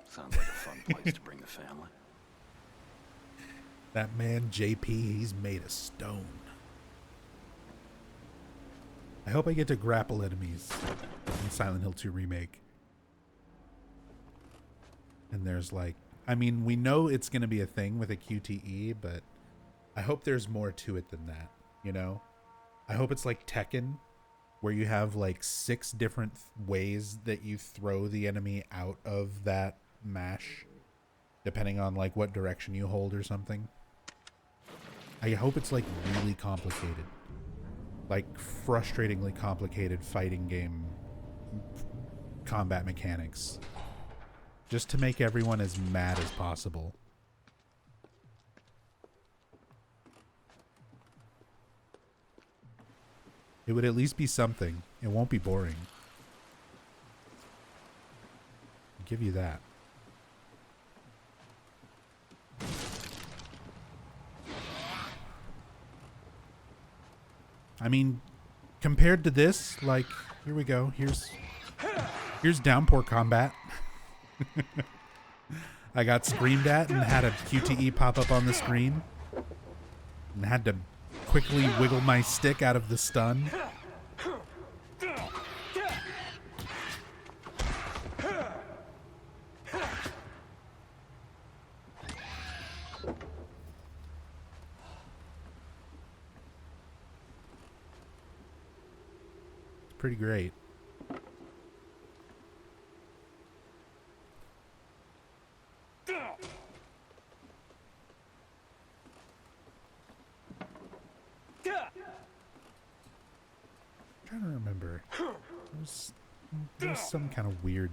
Sounds like a fun place to bring the family. That man, JP, he's made of stone. I hope I get to grapple enemies in Silent Hill 2 Remake. And there's like... I mean, we know it's going to be a thing with a QTE, but I hope there's more to it than that, you know? I hope it's like Tekken, where you have like 6 different ways that you throw the enemy out of that mash, depending on like what direction you hold or something. I hope it's like really complicated. Like frustratingly complicated fighting game combat mechanics. Just to make everyone as mad as possible. It would at least be something. It won't be boring. I'll give you that. I mean, compared to this, like, here we go. Here's Downpour combat. I got screamed at and had a QTE pop up on the screen and had to quickly wiggle my stick out of the stun. It's pretty great. I'm trying to remember. There's some kind of weird...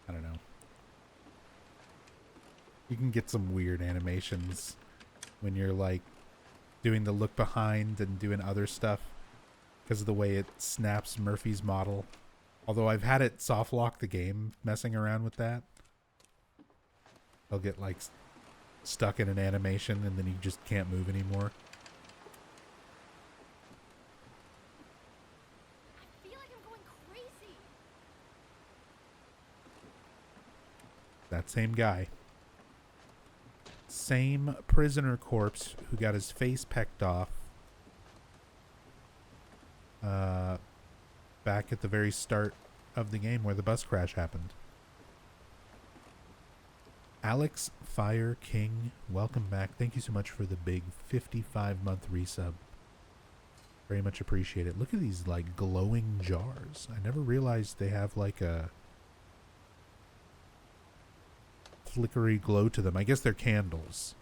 I don't know. You can get some weird animations when you're like doing the look behind and doing other stuff because of the way it snaps Murphy's model. Although I've had it soft lock the game messing around with that. I'll get like stuck in an animation and then you just can't move anymore. I feel like I'm going crazy. That same guy. Same prisoner corpse who got his face pecked off. Back at the very start of the game where the bus crash happened. Alex Fire King, welcome back. Thank you so much for the big 55-month resub. Very much appreciate it. Look at these like glowing jars. I never realized they have like a flickery glow to them. I guess they're candles.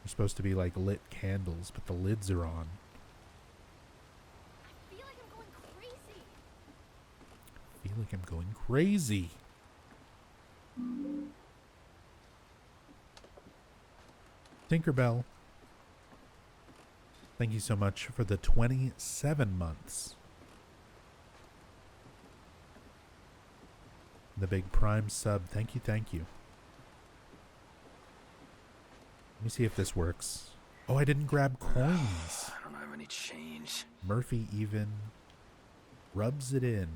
They're supposed to be like lit candles, but the lids are on. I feel like I'm going crazy. Feel like I'm going crazy. Tinkerbell, thank you so much for the 27 months. The big Prime sub, thank you, thank you. Let me see if this works. Oh, I didn't grab coins. I don't have any change. Murphy even rubs it in.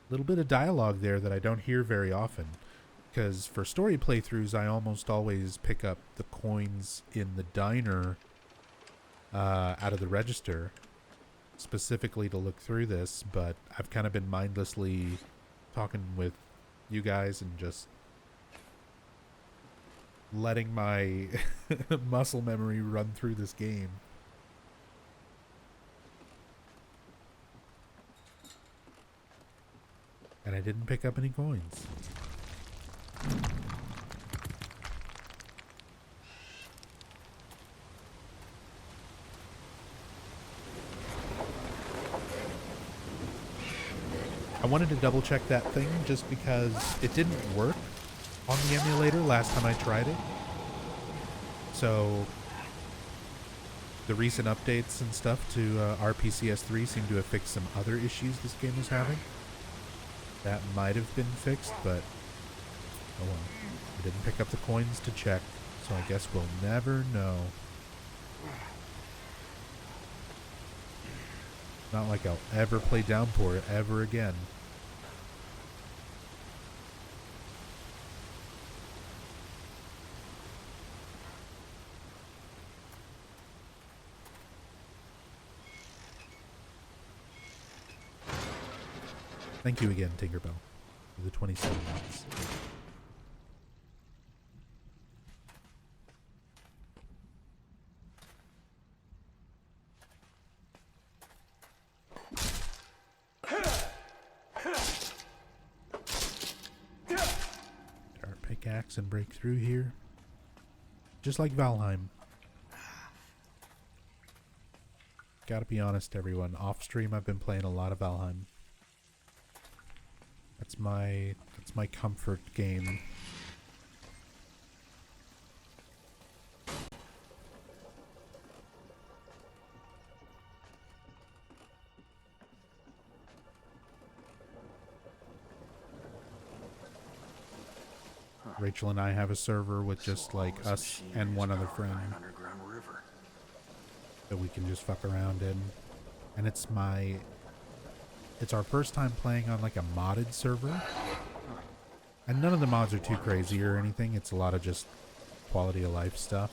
Little bit of dialogue there that I don't hear very often, because for story playthroughs I almost always pick up the coins in the diner out of the register specifically to look through this, but I've kind of been mindlessly talking with you guys and just letting my muscle memory run through this game. And I didn't pick up any coins. I wanted to double check that thing just because it didn't work on the emulator last time I tried it. So the recent updates and stuff to RPCS3 seem to have fixed some other issues this game was having. That might have been fixed, but oh well. I didn't pick up the coins to check, so I guess we'll never know. Not like I'll ever play Downpour ever again. Thank you again, Tinkerbell, for the 27 months. Our pickaxe and break through here. Just like Valheim. Gotta be honest, everyone. Off stream, I've been playing a lot of Valheim. That's my comfort game. Rachel and I have a server with just like us and one other friend that we can just fuck around in, and it's our first time playing on like a modded server, and none of the mods are too crazy or anything. It's a lot of just quality of life stuff.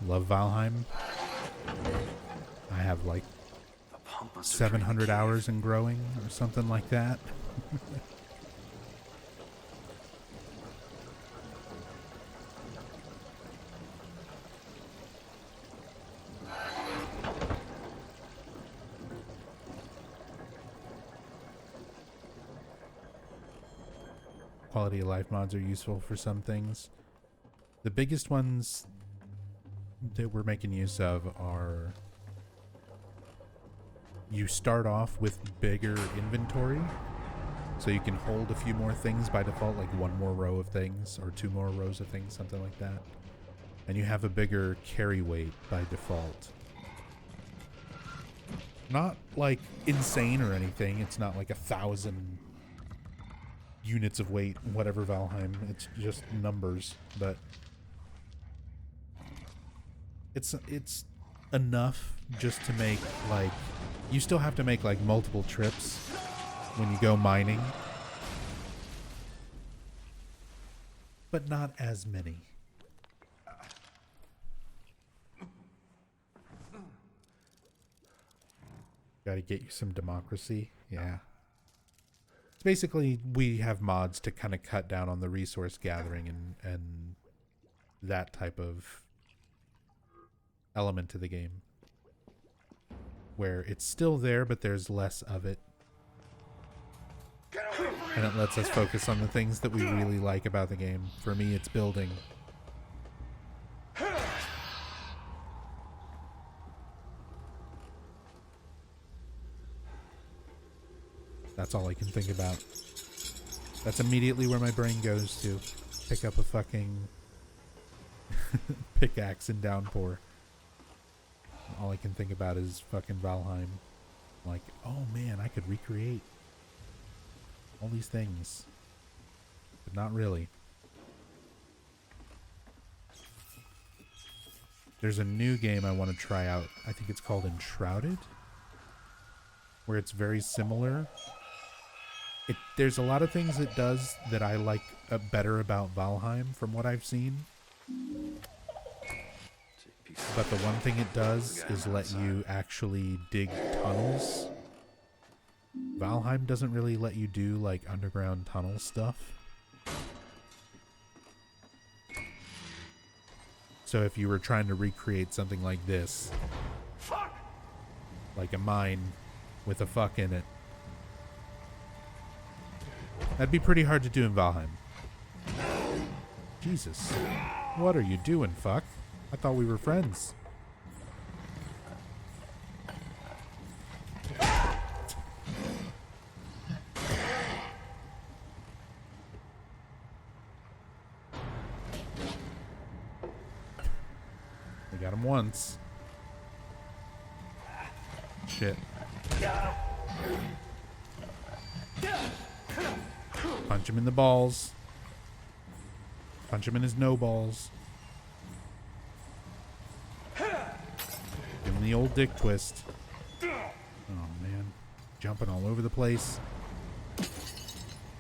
Love Valheim. I have like 700 hours and growing or something like that. Quality of life mods are useful for some things. The biggest ones that we're making use of are, you start off with bigger inventory, so you can hold a few more things by default, like one more row of things or two more rows of things, something like that. And you have a bigger carry weight by default. Not like insane or anything. It's not like 1,000 units of weight, whatever Valheim. It's just numbers, but it's enough just to make, like, you still have to make like multiple trips when you go mining, but not as many. Gotta get you some democracy. Yeah. It's basically, we have mods to kind of cut down on the resource gathering and that type of element to the game, where it's still there, but there's less of it. And it lets us focus on the things that we really like about the game. For me, it's building. That's all I can think about. That's immediately where my brain goes to. Pick up a fucking pickaxe in Downpour. All I can think about is fucking Valheim. Like, oh man, I could recreate all these things. But not really. There's a new game I want to try out. I think it's called Enshrouded, where it's very similar. There's a lot of things it does that I like better about Valheim from what I've seen. But the one thing it does is let you actually dig tunnels. Valheim doesn't really let you do like underground tunnel stuff. So if you were trying to recreate something like this, like a mine with a fuck in it, that'd be pretty hard to do in Valheim. Jesus. What are you doing, fuck? I thought we were friends. We got him once. Shit. Punch him in the balls. Punch him in his no balls. Give him the old dick twist. Oh man. Jumping all over the place.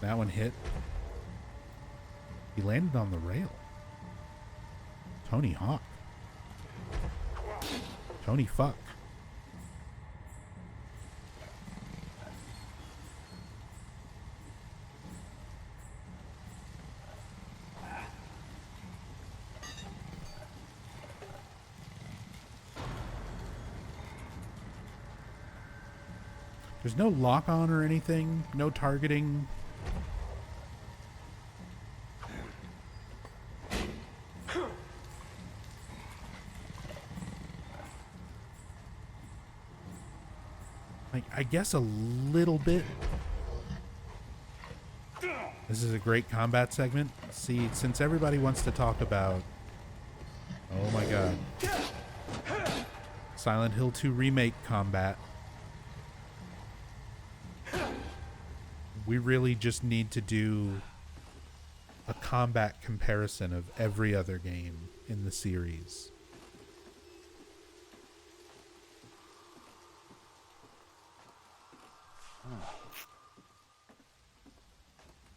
That one hit. He landed on the rail. Tony Hawk. Tony Fuck. There's no lock on or anything, no targeting. Like, I guess a little bit. This is a great combat segment. See, since everybody wants to talk about, oh my god, Silent Hill 2 Remake combat, we really just need to do a combat comparison of every other game in the series.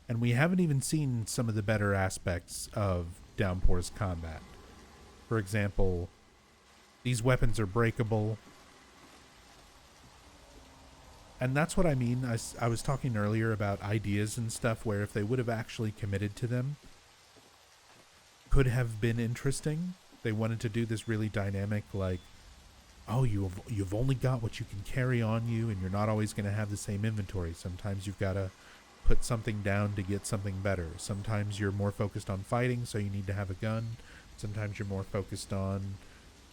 And we haven't even seen some of the better aspects of Downpour's combat. For example, these weapons are breakable. And that's what I mean. I was talking earlier about ideas and stuff where if they would have actually committed to them, could have been interesting. They wanted to do this really dynamic, like, oh, you've only got what you can carry on you, and you're not always going to have the same inventory. Sometimes you've got to put something down to get something better. Sometimes you're more focused on fighting, so you need to have a gun. Sometimes you're more focused on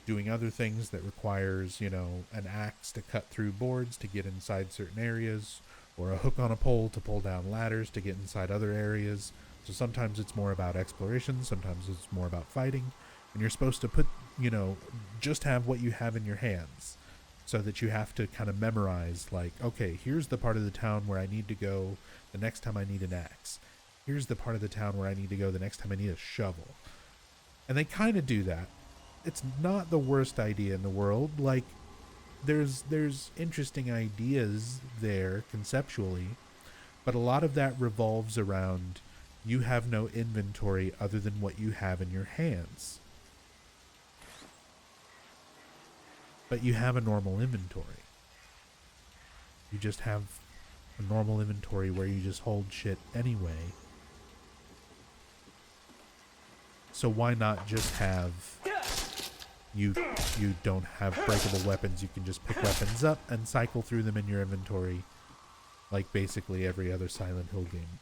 doing other things that requires, you know, an axe to cut through boards to get inside certain areas, or a hook on a pole to pull down ladders to get inside other areas. So sometimes it's more about exploration, sometimes it's more about fighting, and you're supposed to put, you know, just have what you have in your hands, so that you have to kind of memorize, like, okay, here's the part of the town where I need to go the next time I need an axe. Here's the part of the town where I need to go the next time I need a shovel. And they kind of do that. It's not the worst idea in the world. Like, there's interesting ideas there conceptually, but a lot of that revolves around you have no inventory other than what you have in your hands. But you have a normal inventory. You just have a normal inventory where you just hold shit anyway. So why not just have you don't have breakable weapons, you can just pick weapons up and cycle through them in your inventory like basically every other Silent Hill game.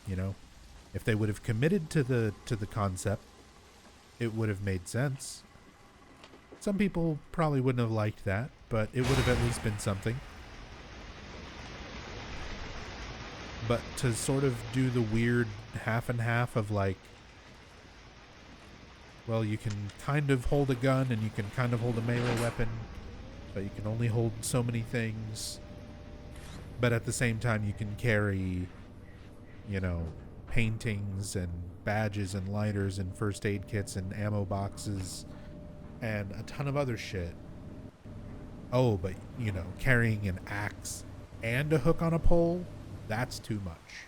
You know, if they would have committed to the concept, it would have made sense. Some people probably wouldn't have liked that, but it would have at least been something. But to sort of do the weird half and half of like, well, you can kind of hold a gun and you can kind of hold a melee weapon, but you can only hold so many things. But at the same time, you can carry, you know, paintings and badges and lighters and first aid kits and ammo boxes and a ton of other shit. Oh, but, you know, carrying an axe and a hook on a pole, that's too much.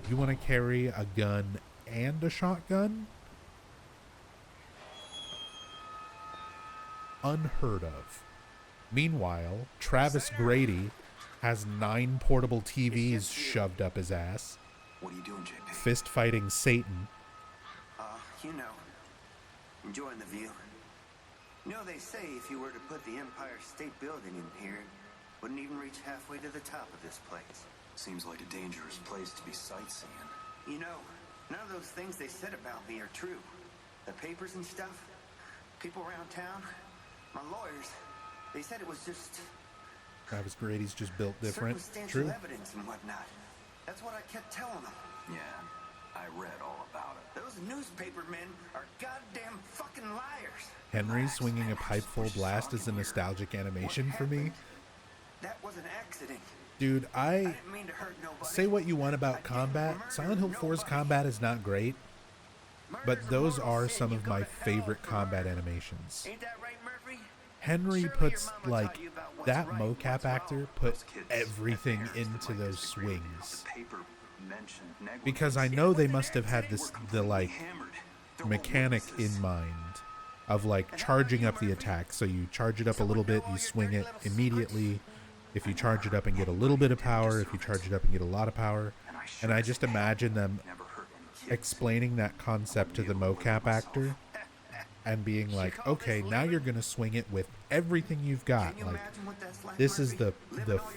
You want to carry a gun and a shotgun? Unheard of. Meanwhile, Travis Grady has 9 portable TVs shoved up his ass. What are you doing, JP? Fist fighting Satan. You know, enjoying the view. You know, they say if you were to put the Empire State Building in here, Wouldn't even reach halfway to the top of this place. Seems like a dangerous place to be sightseeing. You know, none of those things they said about me are true. The papers and stuff, people around town, my lawyers, they said it was just Travis Grady's just built different. circumstantial True. evidence and whatnot. That's what I kept telling them. Yeah, I read all about it. Those newspaper men are goddamn fucking liars. Henry swinging a pipe full blast is a nostalgic animation for me. That was an accident. Dude, I didn't mean to hurt nobody. say what you want about combat. Silent Hill 4's combat is not great, but those are some of my favorite combat animations. Ain't that right, Murphy? Henry puts, like, that mocap actor put everything into those swings. Because I know they must have had the like, mechanic in mind of, like, charging up the attack. So you charge it up a little bit, you swing it immediately. If you charge it up and get a little bit of power, if you charge it up and get a lot of power. And I just imagine them explaining that concept to the mocap actor and being like, okay, now you're going to swing it with everything you've got. Like, this is the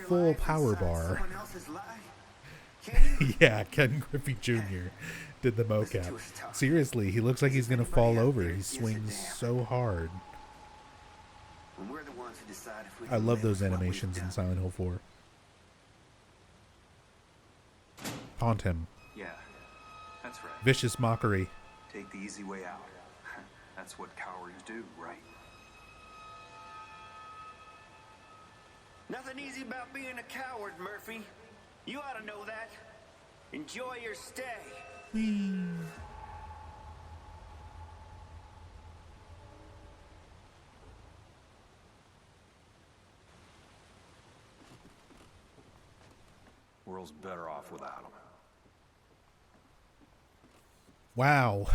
full power bar. Yeah, Ken Griffey Jr. did the mocap. Seriously, he looks like he's going to fall over. He swings so hard. I love those animations in Silent Hill 4. Taunt him. Yeah, that's right. Vicious mockery. Take the easy way out. That's what cowards do, right? Nothing easy about being a coward, Murphy. You ought to know that. Enjoy your stay. World's better off without them. Wow.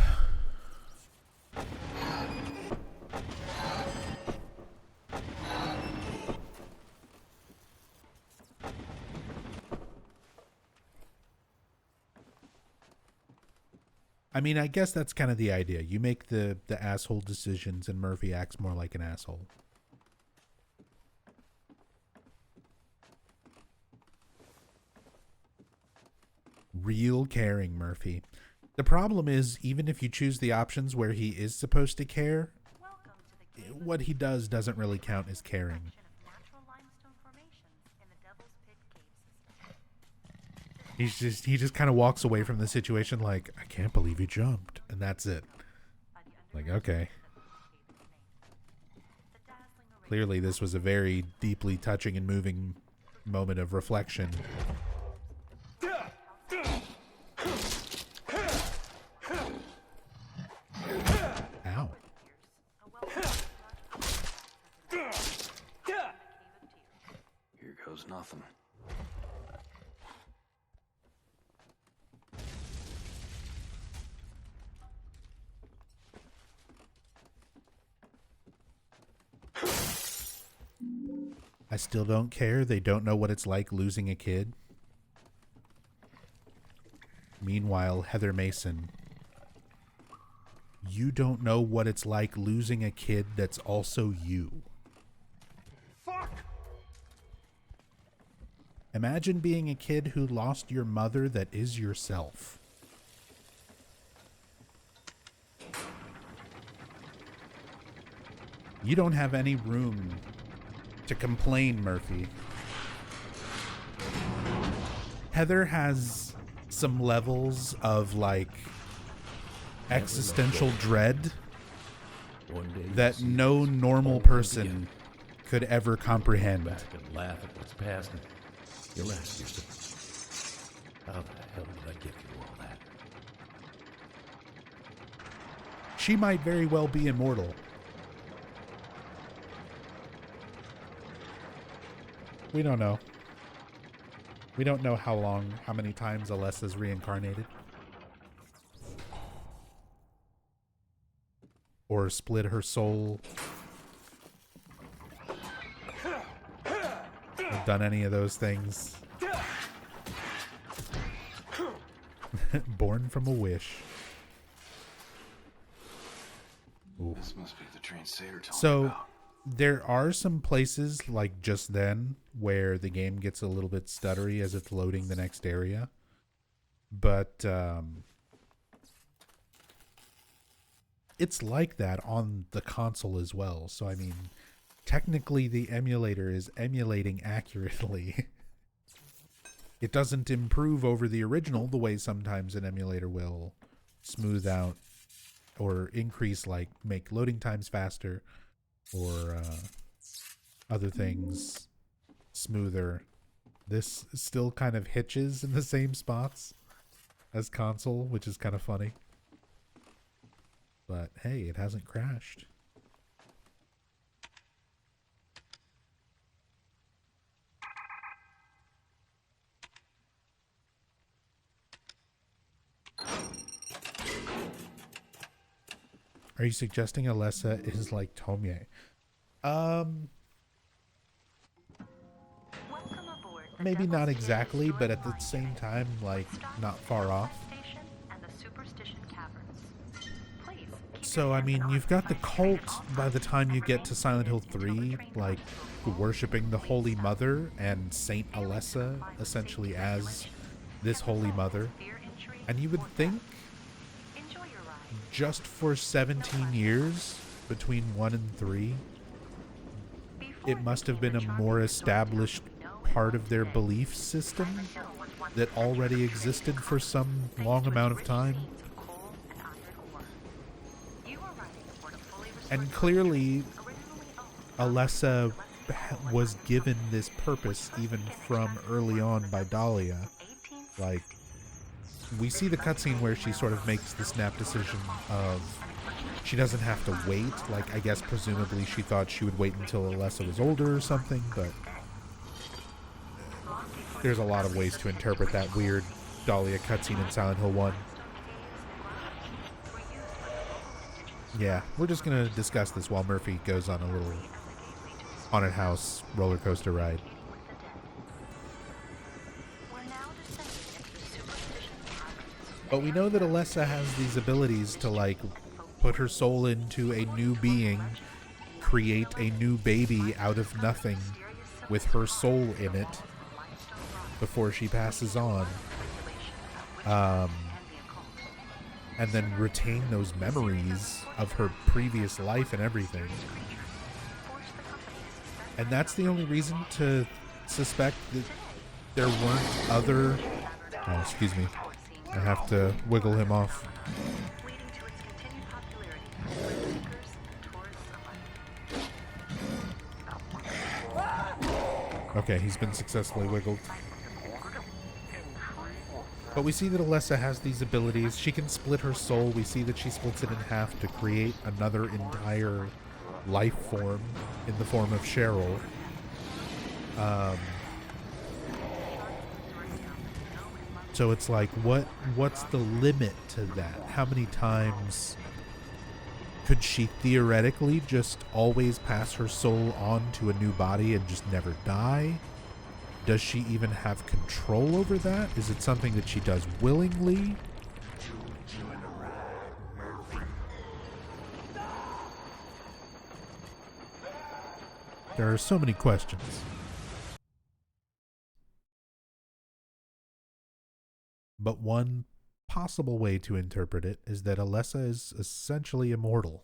I mean, I guess that's kind of the idea. You make the asshole decisions and Murphy acts more like an asshole. Real caring, Murphy. The problem is, even if you choose the options where he is supposed to care, what he does doesn't really count as caring. He just kind of walks away from the situation like, I can't believe you jumped, and that's it. Like, okay. Clearly this was a very deeply touching and moving moment of reflection. Ow. Here goes nothing. I still don't care. They don't know what it's like losing a kid. Meanwhile, Heather Mason, you don't know what it's like losing a kid that's also you. Fuck! Imagine being a kid who lost your mother that is yourself. You don't have any room to complain, Murphy. Heather has some levels of, like, existential dread that no normal person could ever comprehend. Back and laugh at what's past, and you'll ask yourself, how the hell did I get through all that? She might very well be immortal. We don't know. We don't know how many times Alessa's reincarnated. Or split her soul. Or done any of those things. Born from a wish. Ooh. This must be the train Sator told me So, about. There are some places, like just then, where the game gets a little bit stuttery as it's loading the next area. But it's like that on the console as well. So, I mean, technically the emulator is emulating accurately. It doesn't improve over the original the way sometimes an emulator will smooth out or increase, like make loading times faster or other things smoother. This still kind of hitches in the same spots as console, which is kind of funny. But hey, it hasn't crashed. Are you suggesting Alessa is like Tomie? Maybe not exactly, but at the same time, like, not far off. So, I mean, you've got the cult by the time you get to Silent Hill 3, like, worshipping the Holy Mother and Saint Alessa, essentially as this Holy Mother. And you would think, just for 17 years between 1 and 3, it must have been a more established part of their belief system that already existed for some long amount of time. And clearly, Alessa was given this purpose even from early on by Dahlia. Like, we see the cutscene where she sort of makes the snap decision of she doesn't have to wait. Like, I guess presumably she thought she would wait until Alessa was older or something, but there's a lot of ways to interpret that weird Dahlia cutscene in Silent Hill 1. Yeah, we're just going to discuss this while Murphy goes on a little haunted house roller coaster ride. But we know that Alessa has these abilities to, like, put her soul into a new being, create a new baby out of nothing with her soul in it before she passes on. And then retain those memories of her previous life and everything. And that's the only reason to suspect that there weren't other... Oh, excuse me. I have to wiggle him off. Okay, he's been successfully wiggled. But we see that Alessa has these abilities. She can split her soul. We see that she splits it in half to create another entire life form in the form of Cheryl. So it's like, what's the limit to that? How many times could she theoretically just always pass her soul on to a new body and just never die? Does she even have control over that? Is it something that she does willingly? There are so many questions. But one possible way to interpret it is that Alessa is essentially immortal.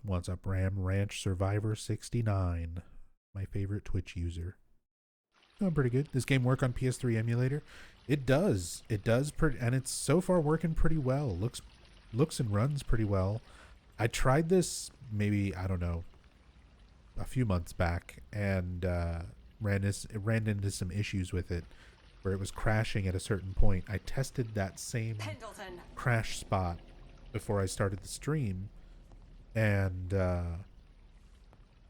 What's up, Ram Ranch Survivor 69? My favorite Twitch user. Doing pretty good. This game work on PS3 emulator? It does. It does, and it's so far working pretty well. Looks and runs pretty well. I tried this maybe, I don't know, a few months back, and ran into some issues with it where it was crashing at a certain point. I tested that same crash spot before I started the stream, and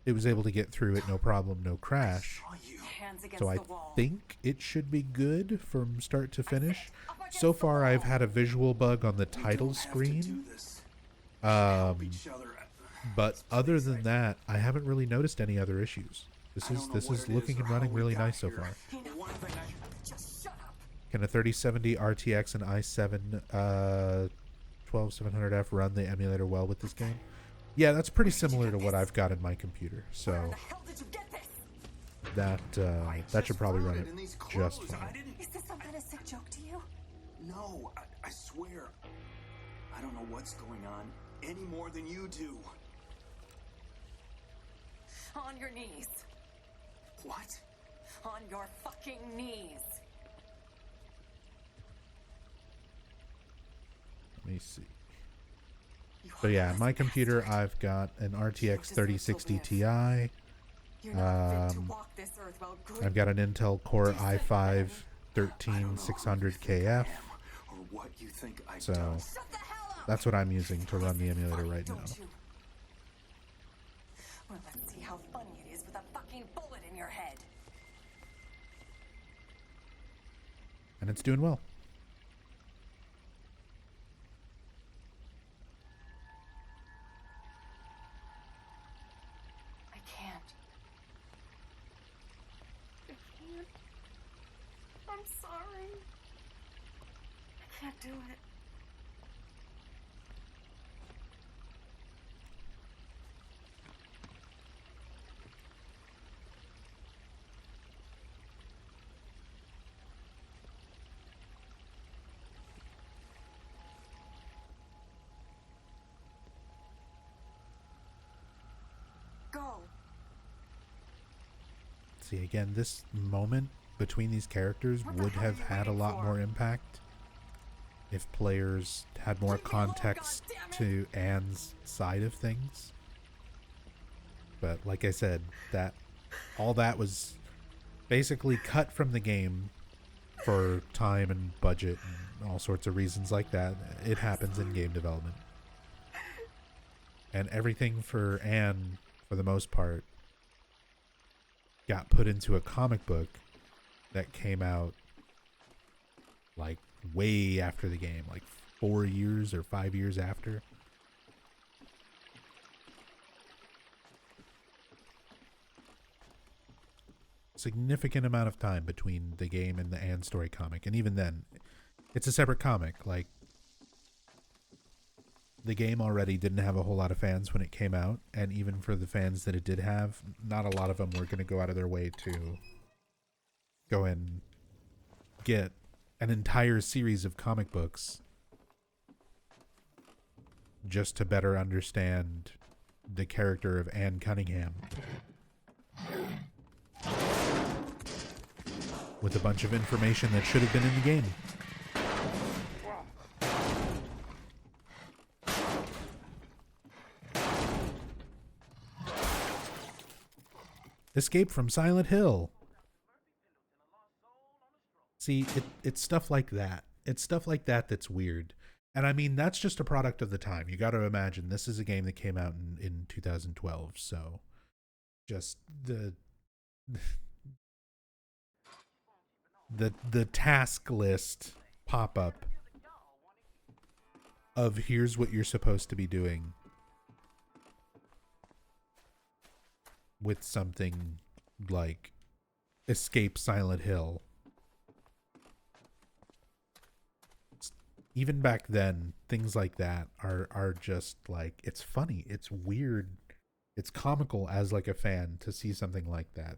it was able to get through it no problem, no crash. So I think it should be good from start to finish. So far I've had a visual bug on the title screen, but other than that I haven't really noticed any other issues. This is looking and running really nice so far. Can a 3070 RTX and i7 12700F run the emulator well with this game? Yeah, that's pretty similar to what I've got in my computer. So that should probably run it just fine. Is this some kind of sick joke to you? No, I swear. I don't know what's going on any more than you do. On your knees. What? On your fucking knees. Let me see. So yeah, my computer, I've got an RTX 3060 Ti. I've got an Intel Core i5 13600KF. So that's what I'm using to run the emulator right now. Well, let's see how funny it is with a fucking bullet in your head. And it's doing well. I can't. I'm sorry. I can't do it. Go. See, again, this moment between these characters would have had a lot more impact if players had more context to Anne's side of things. But like I said, that all that was basically cut from the game for time and budget and all sorts of reasons like that. It happens in game development. And everything for Anne, for the most part, got put into a comic book that came out like way after the game, like 4 years or 5 years after. Significant amount of time between the game and the Anne story comic, and even then, it's a separate comic. Like, the game already didn't have a whole lot of fans when it came out, and even for the fans that it did have, not a lot of them were going to go out of their way to go and get an entire series of comic books just to better understand the character of Anne Cunningham, with a bunch of information that should have been in the game. Escape from Silent Hill. See, it's stuff like that. It's stuff like that that's weird. And I mean, that's just a product of the time. You got to imagine this is a game that came out in 2012. So just the task list pop-up of here's what you're supposed to be doing with something like Escape Silent Hill. Even back then, things like that are just like, it's funny, it's weird, it's comical as like a fan to see something like that.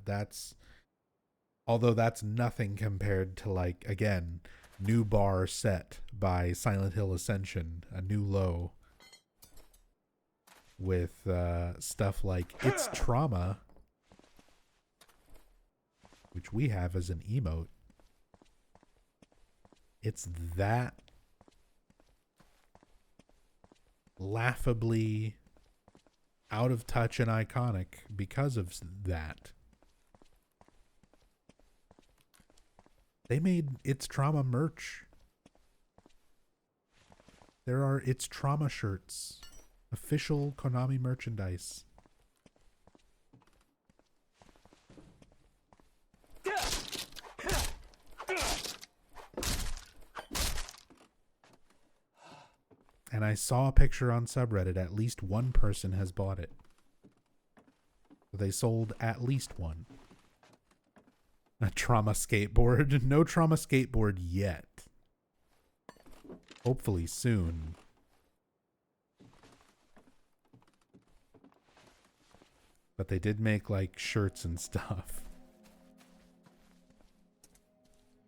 Although that's nothing compared to, like, again, new bar set by Silent Hill Ascension, a new low, with stuff like It's Trauma, which we have as an emote. It's that laughably out of touch and iconic because of that. They made It's Trauma merch. There are It's Trauma shirts. Official Konami merchandise. And I saw a picture on subreddit. At least one person has bought it. They sold at least one. A trauma skateboard. No trauma skateboard yet. Hopefully soon. But they did make like shirts and stuff.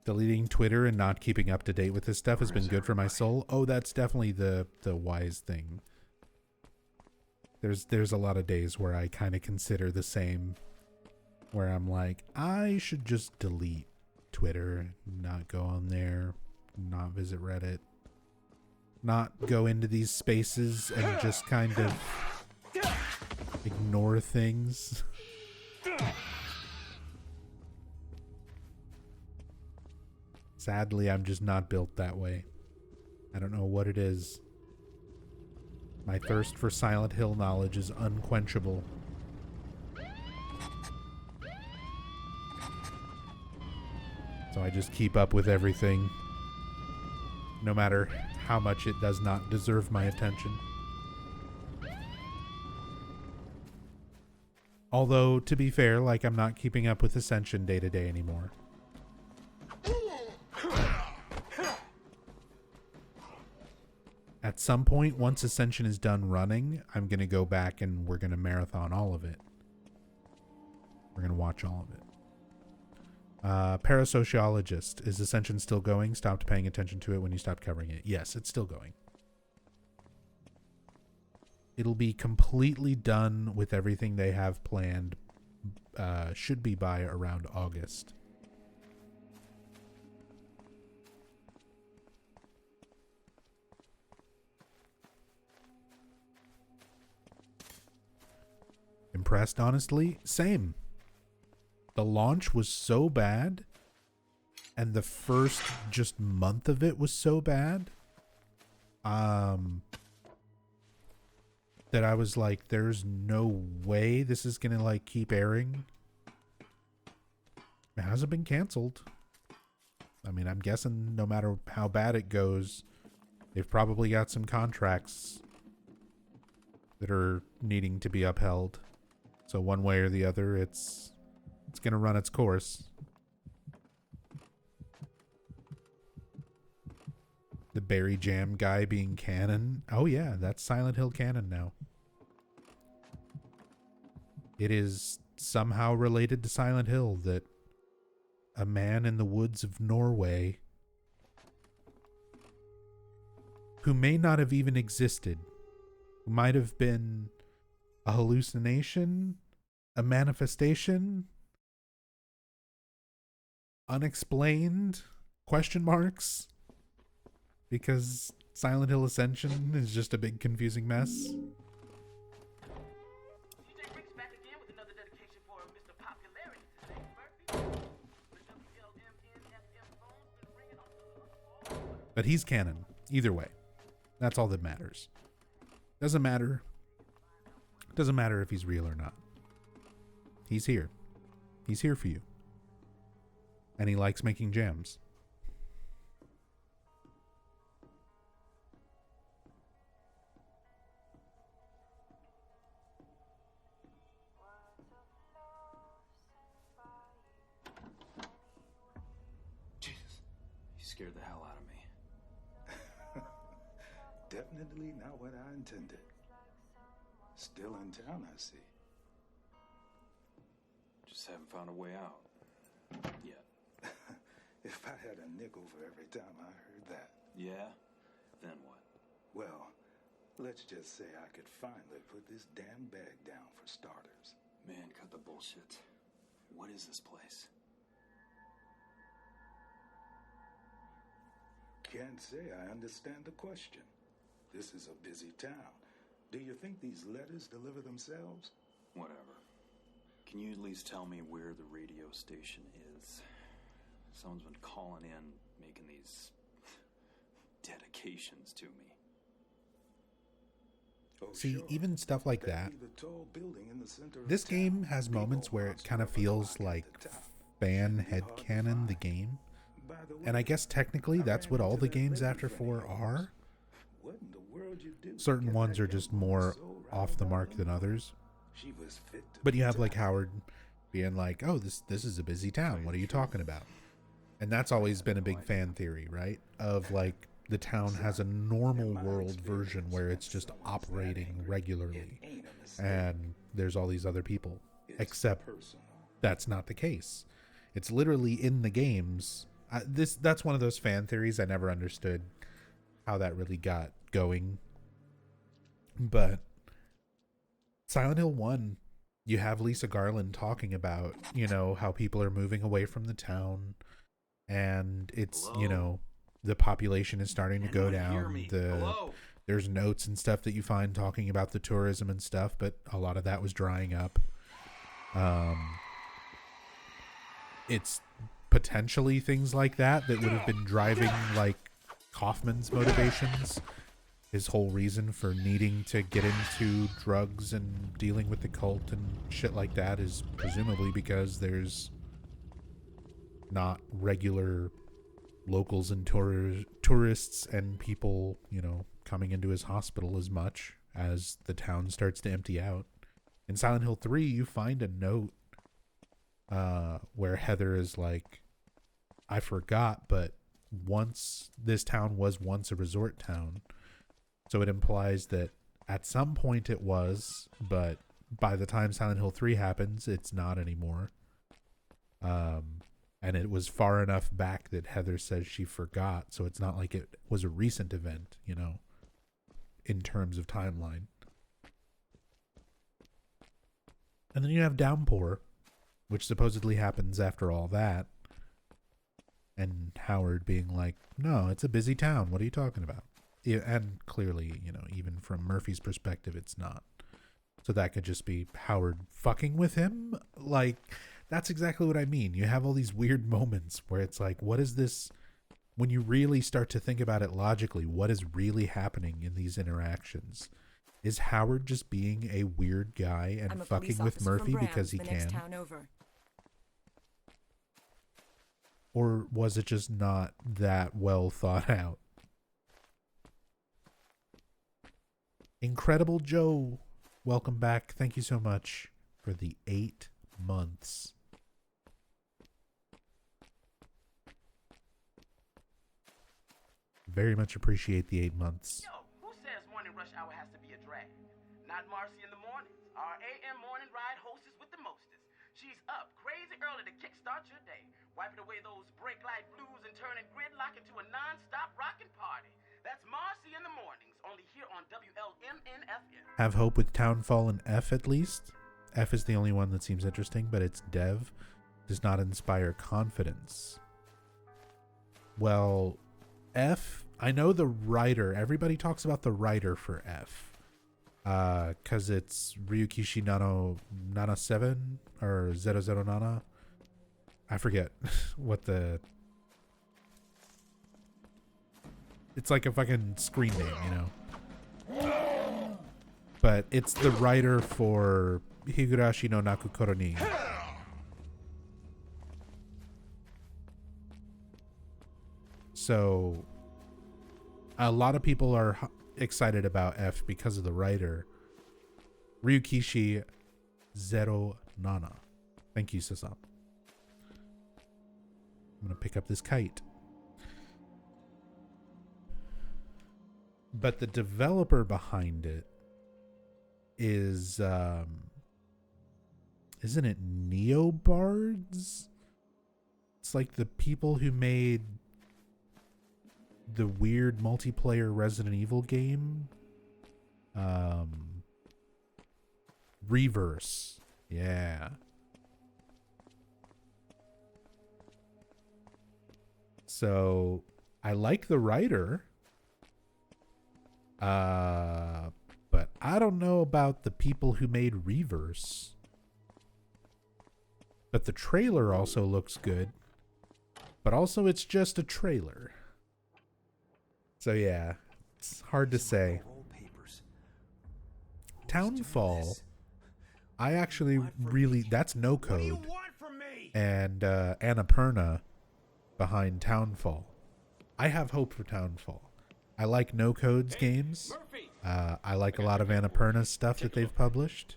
Deleting Twitter and not keeping up to date with this stuff has been good for my soul. Oh, that's definitely the wise thing. There's a lot of days where I kind of consider the same, where I'm like, I should just delete Twitter, not go on there, not visit Reddit, not go into these spaces and just kind of ignore things. Sadly, I'm just not built that way. I don't know what it is. My thirst for Silent Hill knowledge is unquenchable. So I just keep up with everything, no matter how much it does not deserve my attention. Although, to be fair, like, I'm not keeping up with Ascension day to day anymore. At some point, once Ascension is done running, I'm going to go back and we're going to marathon all of it. We're going to watch all of it. Parasociologist. Is Ascension still going? Stopped paying attention to it when you stopped covering it. Yes, it's still going. It'll be completely done with everything they have planned. Should be by around August. Impressed, honestly? Same. The launch was so bad, and the first just month of it was so bad, that I was like, there's no way this is gonna like keep airing. It hasn't been canceled. I mean, I'm guessing no matter how bad it goes, they've probably got some contracts that are needing to be upheld. So one way or the other, it's going to run its course. The Berry Jam guy being canon. Oh yeah, that's Silent Hill canon now. It is somehow related to Silent Hill that a man in the woods of Norway, who may not have even existed, who might have been a hallucination, a manifestation, unexplained, question marks, because Silent Hill Ascension is just a big confusing mess. But he's canon, either way. That's all that matters. Doesn't matter if he's real or not. He's here. He's here for you. And he likes making jams. Jesus, you scared the hell out of me. Definitely not what I intended. Still in town, I see. Just haven't found a way out. Yet. If I had a nickel for every time I heard that. Yeah? Then what? Well, let's just say I could finally put this damn bag down for starters. Man, cut the bullshit. What is this place? Can't say I understand the question. This is a busy town. Do you think these letters deliver themselves? Whatever. Can you at least tell me where the radio station is? Someone's been calling in, making these dedications to me. Oh, See, sure. even stuff like that. The tall building in the center of This town. game has moments where it kind of feels like fan headcanon the game. And I guess technically that's what all the games after 4 are. What in the world you do? Certain ones are just more off the mark than others. She was fit to But you have like Howard being like, oh, this is a busy town. What are you talking about? And that's always been a big fan theory, right? Of like the town has a normal world version where it's just operating regularly. And there's all these other people. It's Except personal. that's not the case. It's literally in the games. That's one of those fan theories I never understood how that really got going. But Silent Hill 1, you have Lisa Garland talking about, you know, how people are moving away from the town, and it's, you know, the population is starting to go down. There's notes and stuff that you find talking about the tourism and stuff, but a lot of that was drying up. It's potentially things like that would have been driving, like, Kaufman's motivations. His whole reason for needing to get into drugs and dealing with the cult and shit like that is presumably because there's not regular locals and tourists and people, you know, coming into his hospital as much as the town starts to empty out. In Silent Hill 3, you find a note where Heather is like, I forgot, but this town was once a resort town. So it implies that at some point it was, but by the time Silent Hill 3 happens, it's not anymore. And it was far enough back that Heather says she forgot, so it's not like it was a recent event, you know, in terms of timeline. And then you have Downpour, which supposedly happens after all that. And Howard being like, no, it's a busy town. What are you talking about? Yeah, and clearly, you know, even from Murphy's perspective, it's not. So that could just be Howard fucking with him. Like, that's exactly what I mean. You have all these weird moments where it's like, what is this? When you really start to think about it logically, what is really happening in these interactions? Is Howard just being a weird guy and fucking with Murphy because he can? Or was it just not that well thought out? Incredible Joe, welcome back. Thank you so much for the 8 months. Very much appreciate the 8 months. Yo, who says morning rush hour has to be a drag? Not Marcy in the mornings. Our AM morning ride hostess with the mostest. She's up crazy early to kickstart your day, wiping away those brake light blues and turning gridlock into a non-stop rockin' party. That's Marcy in the mornings, only here on WLMN-FM. Have hope with Townfall and F at least. F is the only one that seems interesting, but its dev does not inspire confidence. Well, F, I know the writer. Everybody talks about the writer for F. Because it's Ryukishi Nana 7 or 00 Nana. I forget what the... It's like a fucking screen name, you know? But it's the writer for Higurashi no Nakukoro ni. So, a lot of people are excited about F because of the writer. Ryukishi 09. Thank you, Sasam. I'm going to pick up this kite. But the developer behind it is, isn't it Neobards? It's like the people who made the weird multiplayer Resident Evil game. Reverse. Yeah. So, I like the writer. But I don't know about the people who made Reverse. But the trailer also looks good. But also it's just a trailer. So yeah, it's hard to say. Townfall, I actually really, that's no code. And Annapurna behind Townfall. I have hope for Townfall. I like no codes games. I like a lot of Annapurna's stuff that they've published.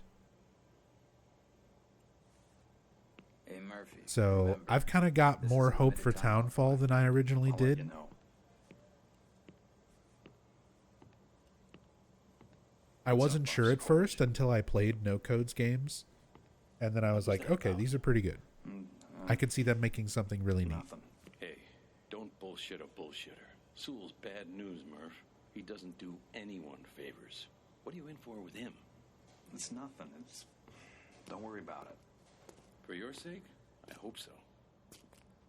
So I've kind of got more hope for Townfall than I originally did. I wasn't sure at first until I played No Code's games. And then I was like, okay, these are pretty good. I could see them making something really neat. Hey, don't bullshit a bullshitter. Sewell's bad news, Murph. He doesn't do anyone favors. What are you in for with him? It's nothing. Don't worry about it. For your sake? I hope so.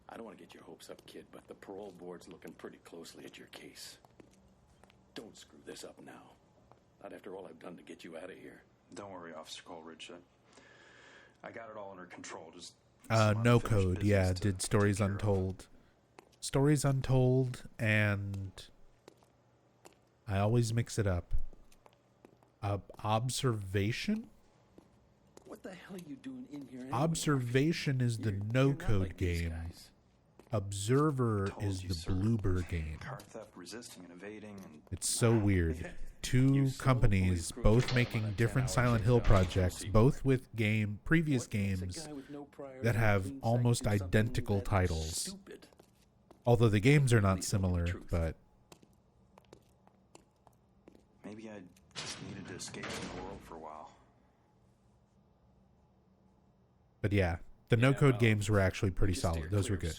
I don't want to get your hopes up, kid, but the parole board's looking pretty closely at your case. Don't screw this up now. Not after all I've done to get you out of here. Don't worry, Officer Coleridge. I got it all under control. Just No Code, yeah, did Stories Untold. Stories Untold, and I always mix it up. Observation? What the hell are you doing in here anyway? Observation is the No Code like these game. guys. Observer is the Bloober game. Car theft, resisting and evading, and It's so weird. Two companies, both making different Silent Hill projects, both with previous games that have almost identical titles. Although the games are not similar, but maybe I just needed to escape from the world for a while. yeah, the No Code games were actually pretty solid. Those were good.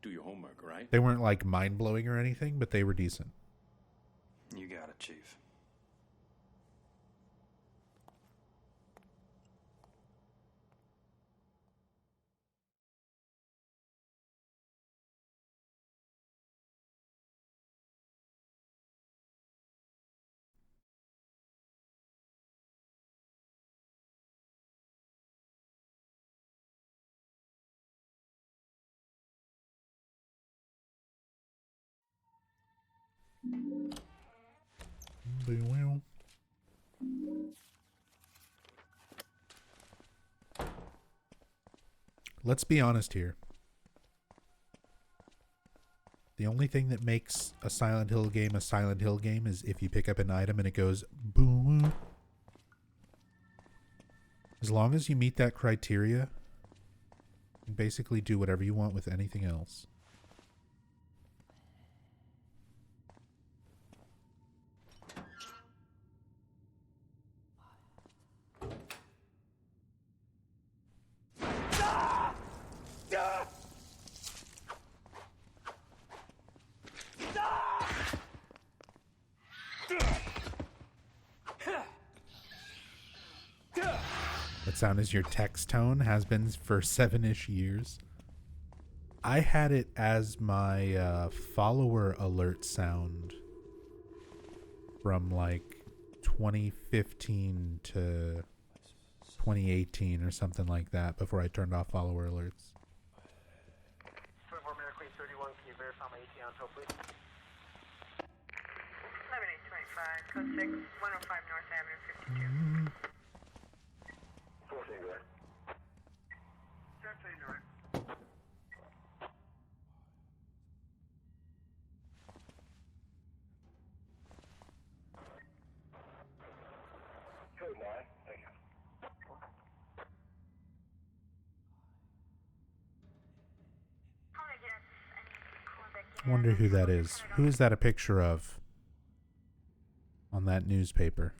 Do your homework, right? They weren't like mind blowing or anything, but they were decent. You got it, Chief. Let's be honest here. The only thing that makes a Silent Hill game is if you pick up an item and it goes boom. As long as you meet that criteria, you can basically do whatever you want with anything else. That sound is your text tone, has been for 7-ish years. I had it as my follower alert sound from like 2015 to 2018 or something like that before I turned off follower alerts. 24 Queen 31, can you verify my ETA on tow, please? 11825, code 6, 105 North Avenue, 52. 14 direct. 13 direct. Code 9, thank you. I wonder who that is. Who is that a picture of on that newspaper?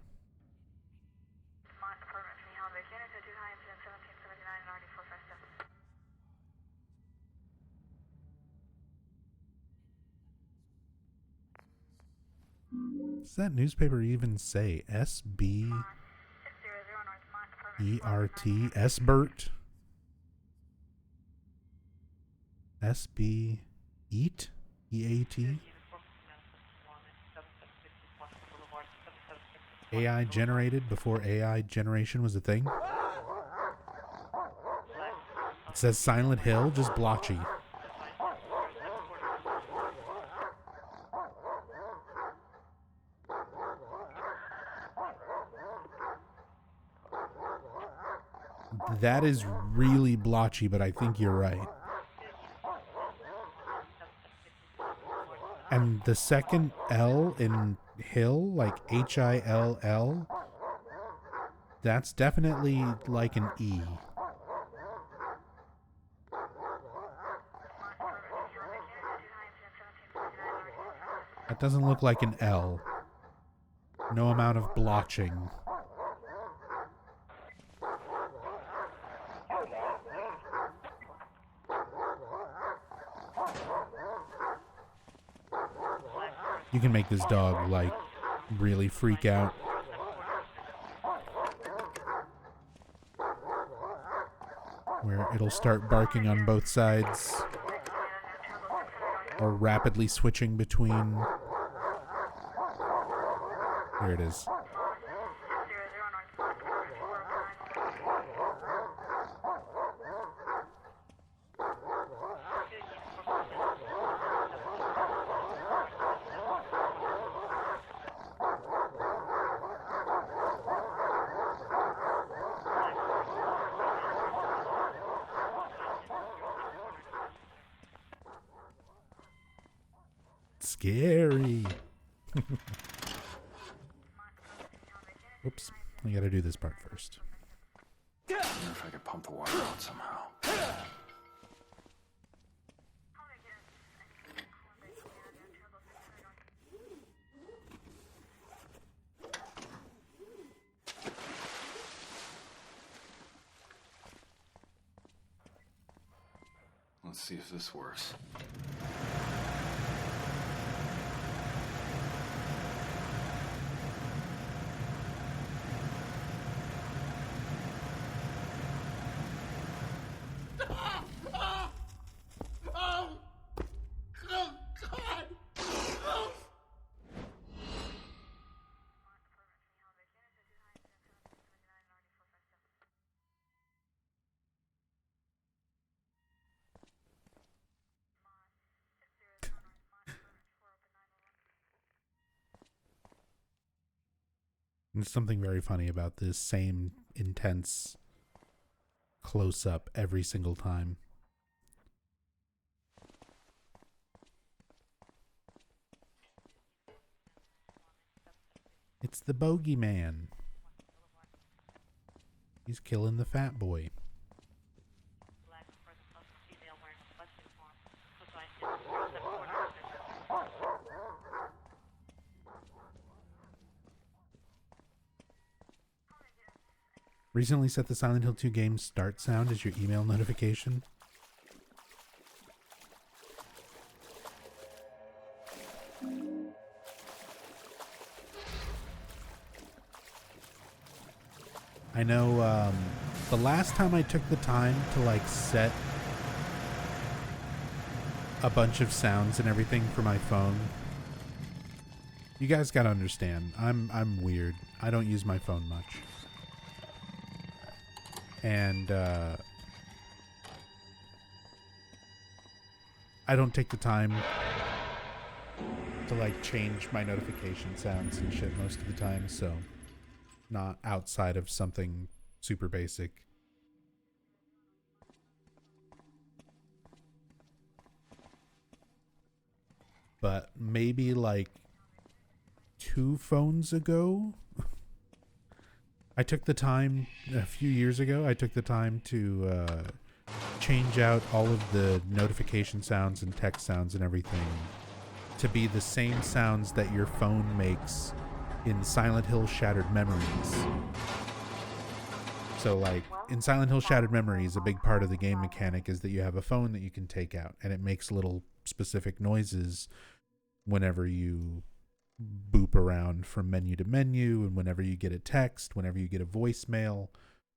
Does that newspaper even say SBERT? Sbert? SB EAT? EAT? AI generated before AI generation was a thing? It says Silent Hill, just blotchy. That is really blotchy, but I think you're right. And the second L in Hill, like Hill, that's definitely like an E. That doesn't look like an L. No amount of blotching. You can make this dog, like, really freak out. Where it'll start barking on both sides. Or rapidly switching between. Here it is. Scary. Oops. I gotta do this part first. I wonder if I could pump the water out somehow. Let's see if this works. There's something very funny about this same intense close-up every single time. It's the bogeyman. He's killing the fat boy. Recently set the Silent Hill 2 game start sound as your email notification. I know the last time I took the time to like set a bunch of sounds and everything for my phone. You guys gotta understand, I'm weird. I don't use my phone much. And I don't take the time to like change my notification sounds and shit most of the time, so not outside of something super basic. But maybe like 2 phones ago, I took the time, a few years ago, I took the time to change out all of the notification sounds and text sounds and everything to be the same sounds that your phone makes in Silent Hill Shattered Memories. So like in Silent Hill Shattered Memories, a big part of the game mechanic is that you have a phone that you can take out and it makes little specific noises whenever you boop around from menu to menu, and whenever you get a text, whenever you get a voicemail.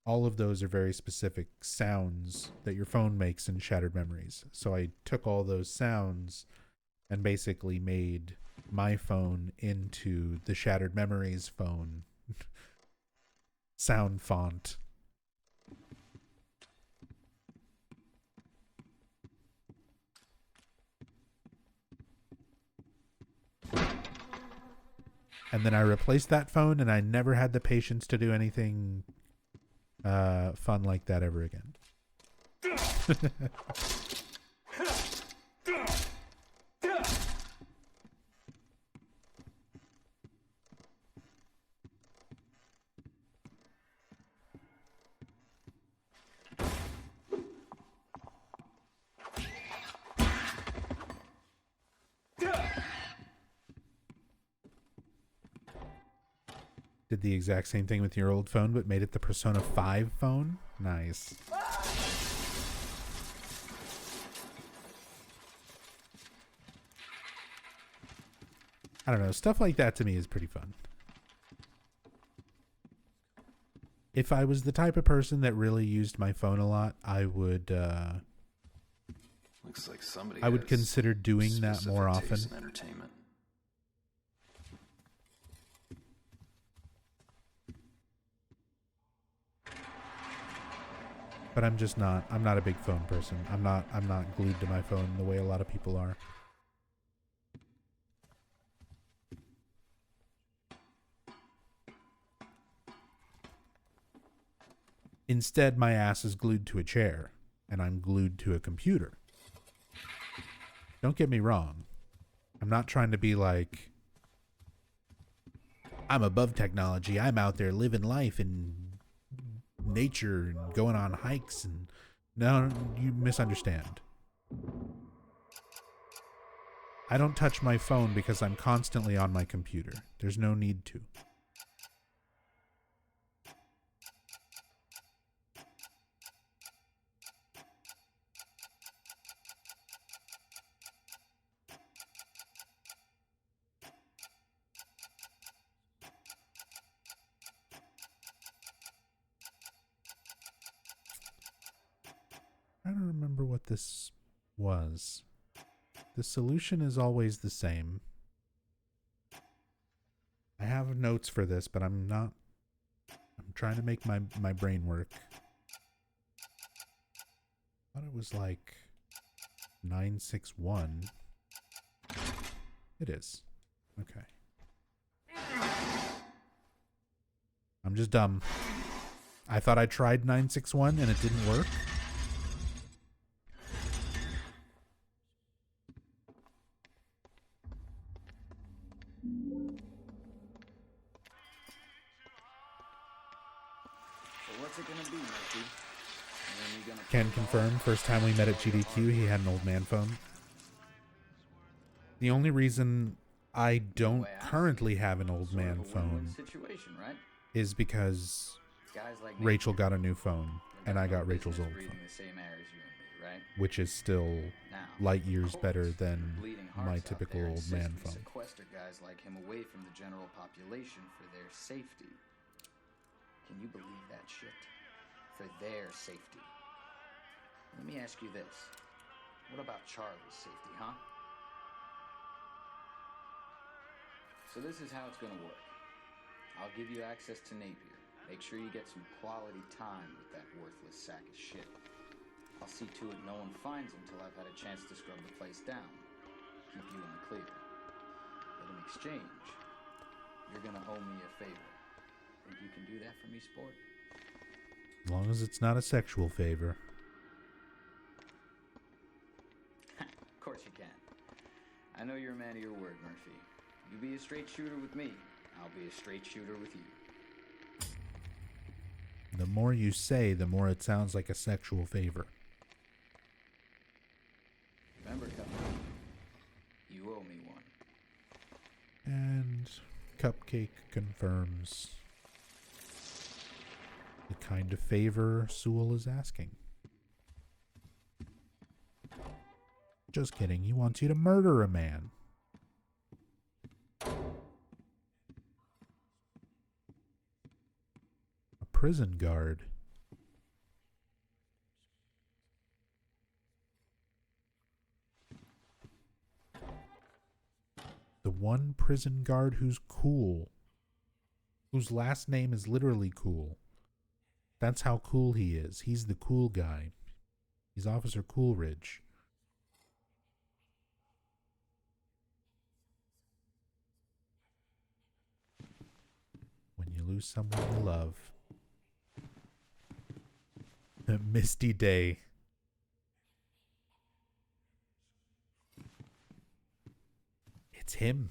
All of those are very specific sounds that your phone makes in Shattered Memories. So I took all those sounds and basically made my phone into the Shattered Memories phone sound font. And then I replaced that phone, and I never had the patience to do anything fun like that ever again. Did the exact same thing with your old phone, but made it the Persona 5 phone? Nice. I don't know. Stuff like that to me is pretty fun. If I was the type of person that really used my phone a lot, I would Looks like somebody I would consider doing that more often. Entertainment. But I'm just not. I'm not a big phone person. I'm not glued to my phone the way a lot of people are. Instead, my ass is glued to a chair, and I'm glued to a computer. Don't get me wrong. I'm not trying to be like, I'm above technology. I'm out there living life in nature and going on hikes. And no, you misunderstand. I don't touch my phone because I'm constantly on my computer. There's no need to. I don't remember what this was. The solution is always the same. I have notes for this, but I'm trying to make my brain work. I thought it was like 961. It is. Okay. I'm just dumb. I thought I tried 961 and it didn't work. Can confirm, first time we met at GDQ, he had an old man phone. The only reason I don't currently have an old man phone is because Rachel got a new phone, and I got Rachel's old phone, which is still light years better than my typical old man phone. Sequester guys like him away from the general population for their safety. Can you believe that shit? For their safety. Let me ask you this. What about Charlie's safety, huh? So this is how it's gonna work. I'll give you access to Napier. Make sure you get some quality time with that worthless sack of shit. I'll see to it no one finds him till I've had a chance to scrub the place down. Keep you in the clear. But in exchange, you're gonna owe me a favor. Think you can do that for me, sport? As long as it's not a sexual favor. Of course you can. I know you're a man of your word, Murphy. You be a straight shooter with me, I'll be a straight shooter with you. The more you say, the more it sounds like a sexual favor. Remember, Cupcake, you owe me one. And Cupcake confirms the kind of favor Sewell is asking. Just kidding, he wants you to murder a man. A prison guard. The one prison guard who's cool. Whose last name is literally Cool. That's how cool he is. He's the cool guy. He's Officer Coolridge. When you lose someone you love. A misty day. It's him.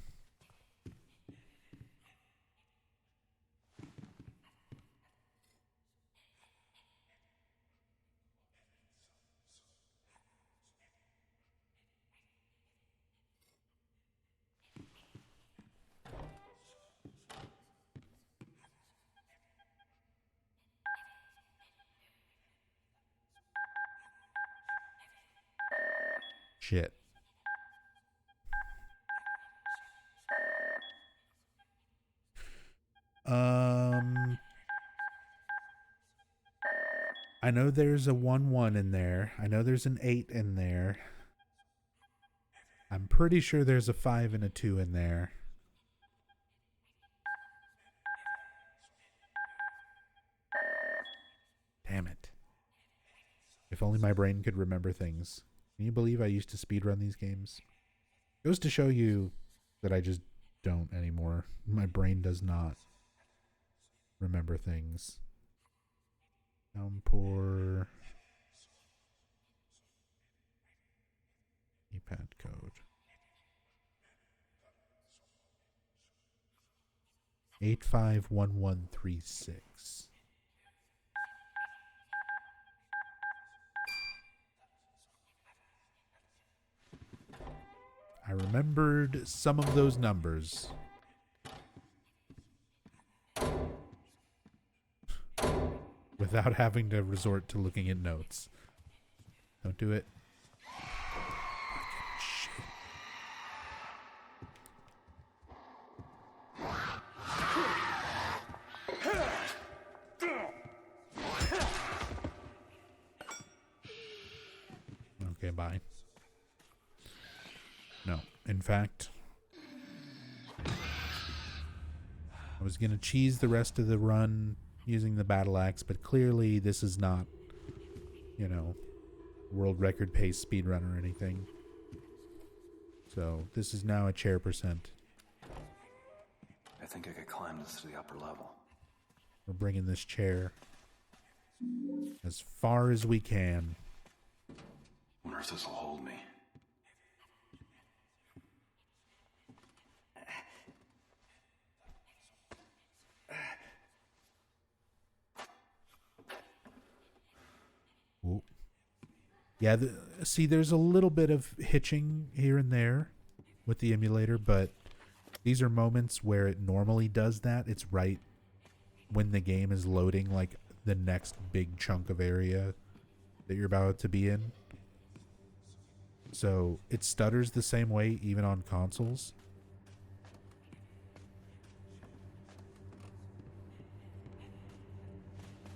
Shit. I know there's a 1-1 in there. I know there's an 8 in there. I'm pretty sure there's a 5 and a 2 in there. Damn it. If only my brain could remember things. Can you believe I used to speedrun these games? Goes to show you that I just don't anymore. My brain does not remember things. Downpour. Keypad code. 851136. I remembered some of those numbers. Without having to resort to looking at notes. Don't do it. Okay, bye. No, in fact, I was going to cheese the rest of the run using the battle axe, but clearly this is not, you know, world record pace speedrun or anything. So this is now a chair percent. I think I could climb this to the upper level. We're bringing this chair as far as we can. Wonder if this will hold me. Ooh. Yeah, see, there's a little bit of hitching here and there with the emulator, but these are moments where it normally does that. It's right when the game is loading, like, the next big chunk of area that you're about to be in. So it stutters the same way even on consoles.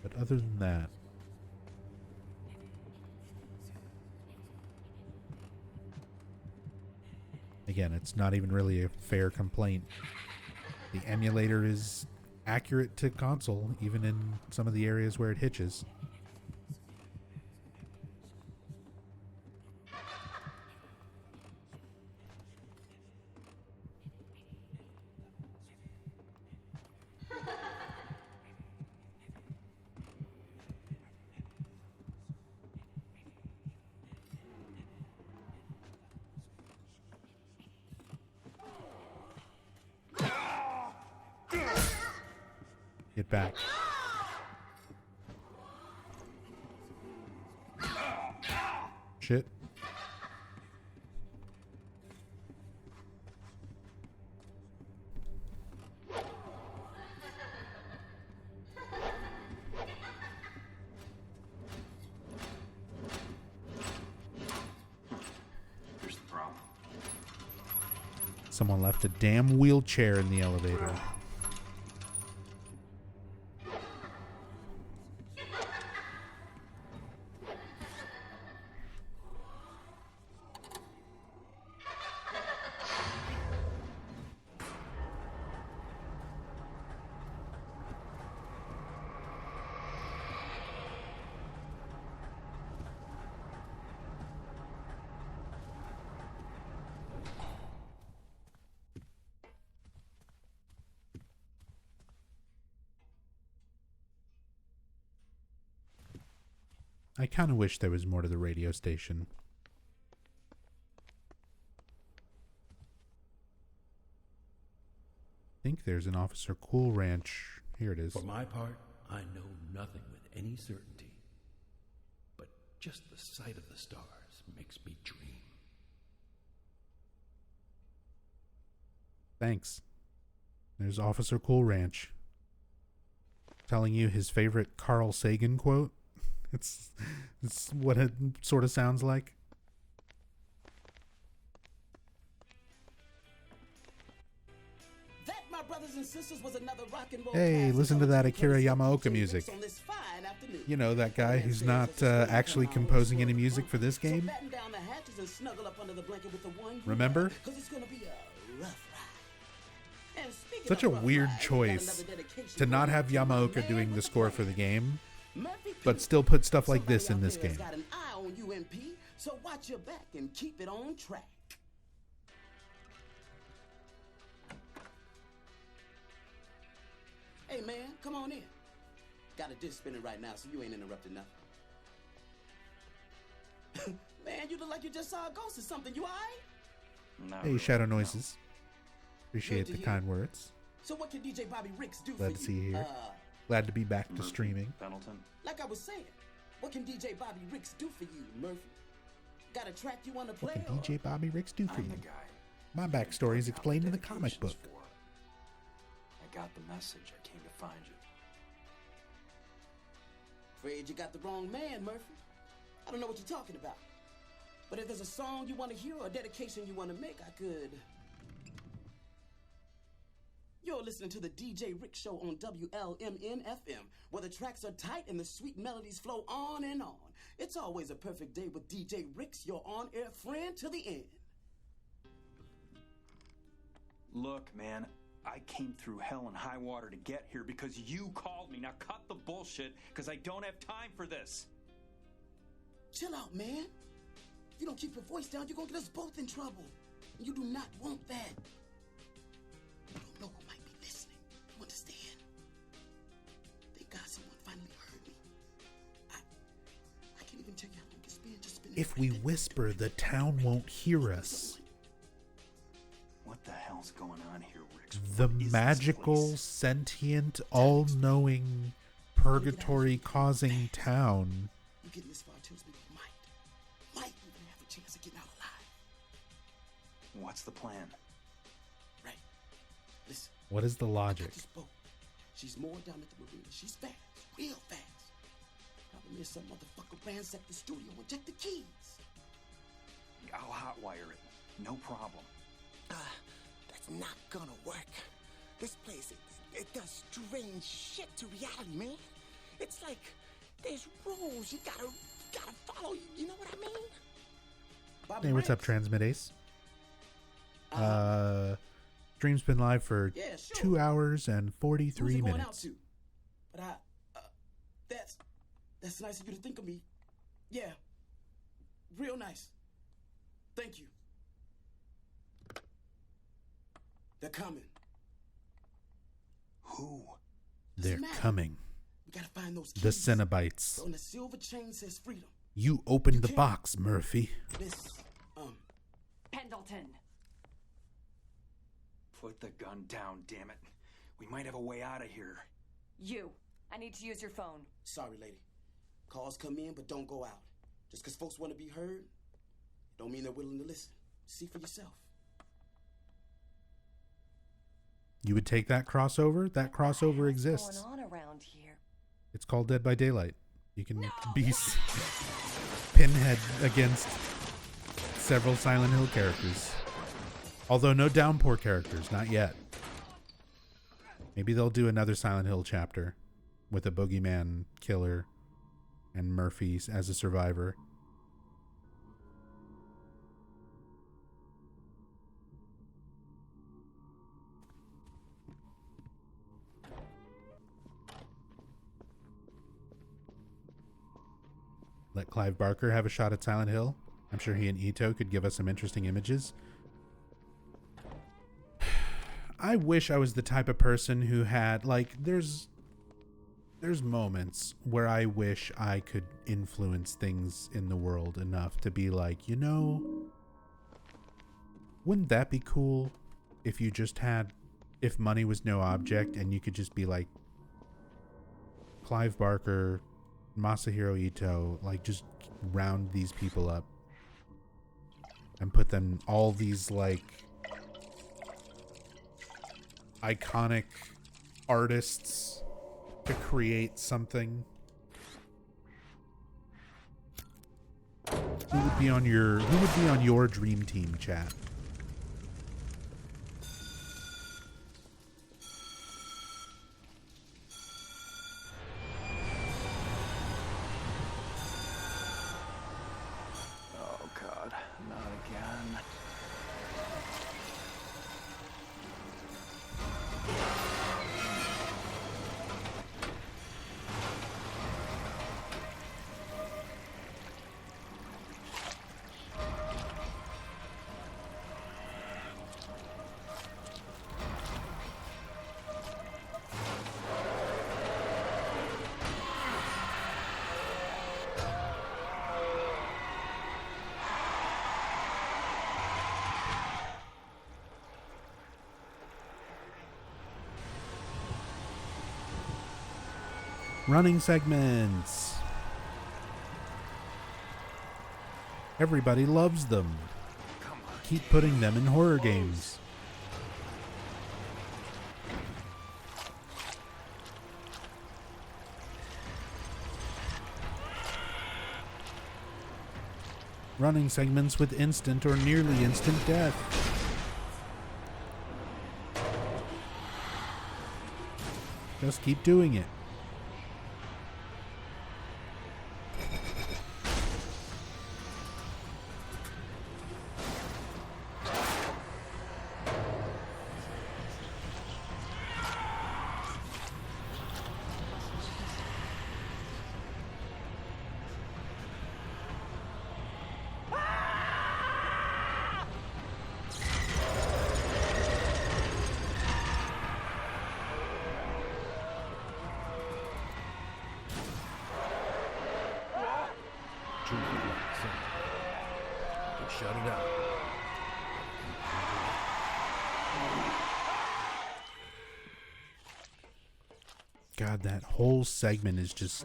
But other than that, again, it's not even really a fair complaint. The emulator is accurate to console, even in some of the areas where it hitches. Get back. Shit. Here's the problem. Someone left a damn wheelchair in the elevator. I kind of wish there was more to the radio station. I think there's an Officer Cool Ranch. Here it is. For my part, I know nothing with any certainty. But just the sight of the stars makes me dream. Thanks. There's Officer Cool Ranch. Telling you his favorite Carl Sagan quote. It's what it sort of sounds like. sisters was another rock and roll. Hey, listen to that Akira Yamaoka music. On this fine afternoon. You know, that guy who's not actually composing any music for this game. Batten down the hatches and snuggle up under the blanket with the one. Remember? 'Cause it's gonna be a rough ride. And speaking Such of a rough weird ride, choice we got another dedication to not for have you, Yamaoka man doing the with score plan. for the game, Murphy but P. still put stuff like Somebody this in out this there has game. got an eye on you, MP, so watch your back and keep it on track. Hey man, come on in. Got a disc spinning right now, so you ain't interrupting nothing. Man, you look like you just saw a ghost or something. You alright? Hey, Shadow Noises. Appreciate Good to the hear. kind words. So what can DJ Bobby Ricks do Glad for to see you? you here. Glad to be back to streaming. Pendleton. Like I was saying, what can DJ Bobby Ricks do for you, Murphy? Got a track you want to play? What can DJ Bobby Ricks do for I'm you? the guy. My backstory is explained in the comic book. I got the message. I came to find you. Afraid you got the wrong man, Murphy. I don't know what you're talking about. But if there's a song you want to hear or a dedication you want to make, I could. You're listening to the DJ Rick Show on WLMN-FM, where the tracks are tight and the sweet melodies flow on and on. It's always a perfect day with DJ Ricks, your on-air friend to the end. Look, man, I came through hell and high water to get here because you called me. Now cut the bullshit, because I don't have time for this. Chill out, man. If you don't keep your voice down, you're gonna get us both in trouble. And you do not want that. You don't know who might be listening. You understand? Thank God someone finally heard me. I can't even tell you how long it's been just spinning. If we whisper, the town won't hear us. What the hell's going on here, Ricks? The What is this magical, place? sentient, all-knowing, purgatory-causing town. You getting this far tells me we might even have a chance of getting out alive. What's the plan? Right. Listen. What is the logic? This boat. She's moored down at the marina. She's fast, real fast. Problem is, some motherfucker ransacked the studio and checked the keys. I'll hotwire it. No problem. That's not gonna work. This place, it does strange shit to reality, man. It's like there's rules you gotta follow. You know what I mean? Bobby Hey, what's up, Ricks. Transmit Ace? Stream's been live for Yeah, sure. 2 hours and 43 Who's it going out minutes. to? But that's nice of you to think of me. Yeah. Real nice. Thank you. They're coming. Who? They're matter. coming. We gotta find those keys. The Cenobites. On the silver chain says freedom. You opened the box, Murphy. Miss, Pendleton. Put the gun down, damn it. We might have a way out of here. You. I need to use your phone. Sorry, lady. Calls come in, but don't go out. Just because folks want to be heard, don't mean they're willing to listen. See for yourself. You would take that crossover? That crossover What's exists. going on around here? It's called Dead by Daylight. You can be Pinhead against several Silent Hill characters. Although no Downpour characters, not yet. Maybe they'll do another Silent Hill chapter with a boogeyman killer and Murphy as a survivor. Let Clive Barker have a shot at Silent Hill. I'm sure he and Ito could give us some interesting images. I wish I was the type of person who had, like, there's moments where I wish I could influence things in the world enough to be like, you know, wouldn't that be cool if you just had, if money was no object and you could just be like Clive Barker, Masahiro Ito, like just round these people up and put them, all these like iconic artists, to create something. Who would be on your dream team, chat? Running segments. Everybody loves them. Keep putting them in horror games. Running segments with instant or nearly instant death. Just keep doing it. Shut it out. God, that whole segment is just...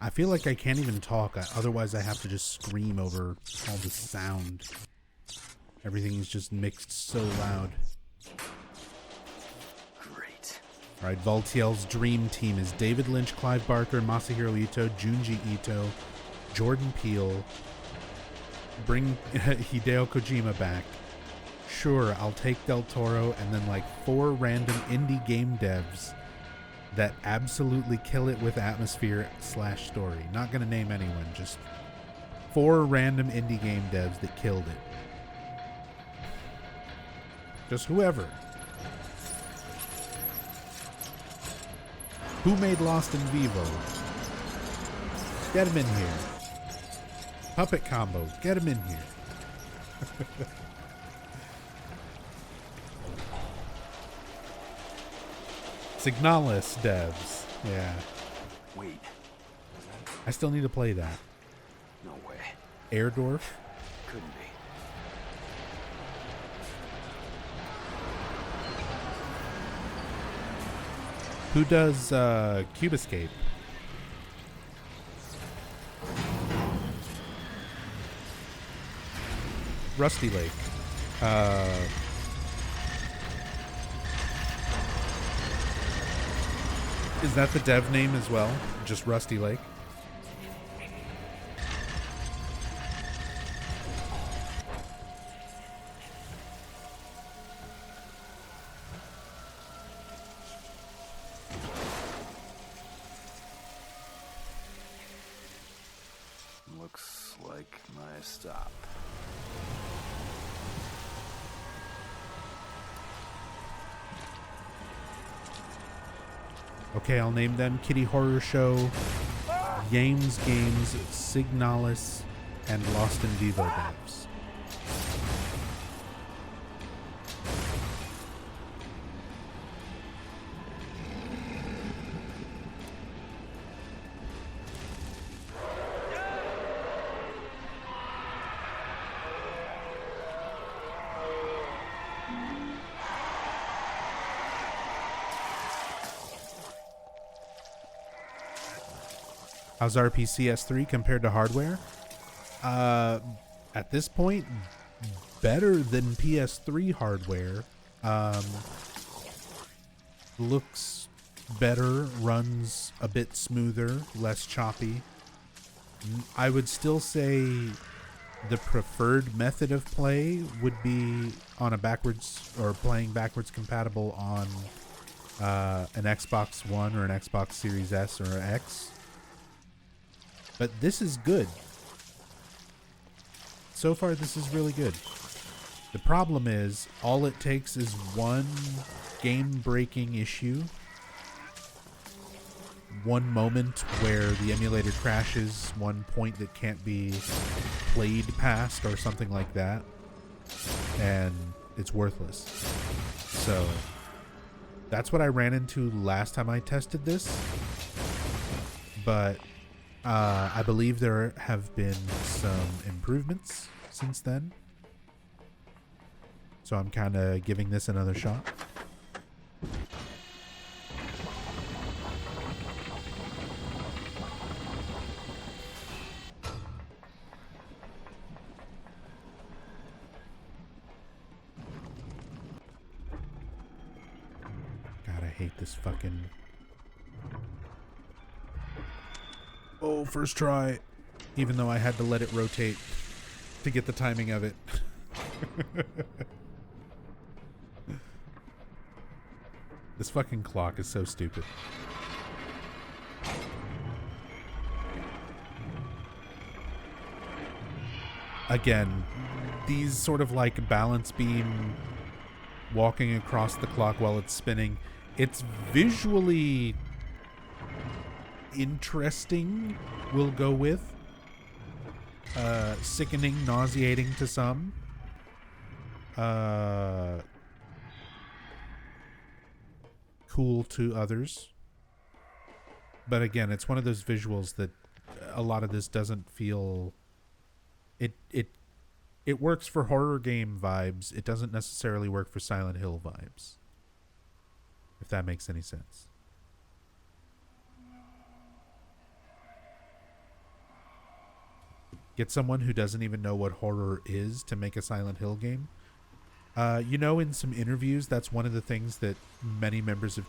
I feel like I can't even talk. Otherwise, I have to just scream over all the sound. Everything is just mixed so loud. Great. All right, Voltiel's dream team is David Lynch, Clive Barker, Masahiro Ito, Junji Ito, Jordan Peele. Bring Hideo Kojima back. Sure, I'll take Del Toro, and then like 4 random indie game devs that absolutely kill it with atmosphere / story. Not gonna name anyone, just 4 random indie game devs that killed it. Just whoever. Who made Lost in Vivo? Get him in here. Puppet Combo, get him in here. Signalis devs. Yeah. Wait. I still need to play that. No way. Airdorf. Couldn't be. Who does Cube Escape? Rusty Lake. Is that the dev name as well? Just Rusty Lake? Looks like my stop. Okay, I'll name them Kitty Horror Show, Games, Signalis, and Lost in Vivo devs. How's RPCS3 compared to hardware? At this point, better than PS3 hardware. Looks better, runs a bit smoother, less choppy. I would still say the preferred method of play would be on a backwards or playing backwards compatible on an Xbox One or an Xbox Series S or X. But this is good. So far, this is really good. The problem is, all it takes is one game-breaking issue, one moment where the emulator crashes, one point that can't be played past or something like that, and it's worthless. So, that's what I ran into last time I tested this, but I believe there have been some improvements since then. So I'm kind of giving this another shot. hate this fucking... Oh, first try. Even though I had to let it rotate to get the timing of it. This fucking clock is so stupid. Again, these sort of like balance beam walking across the clock while it's spinning, it's visually interesting, we'll go with. Sickening, nauseating to some. Cool to others. But again, it's one of those visuals that a lot of this doesn't feel... It works for horror game vibes. It doesn't necessarily work for Silent Hill vibes. If that makes any sense. Get someone who doesn't even know what horror is to make a Silent Hill game. You know, in some interviews, that's one of the things that many members of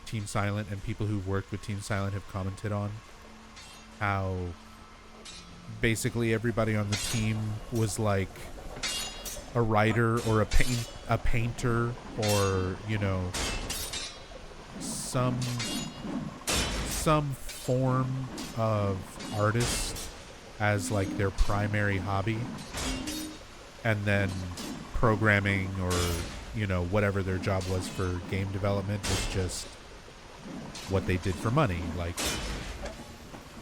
Team Silent and people who've worked with Team Silent have commented on. How basically everybody on the team was like a writer or a painter or, you know, some form of artist as like their primary hobby, and then programming or, you know, whatever their job was for game development was just what they did for money. Like,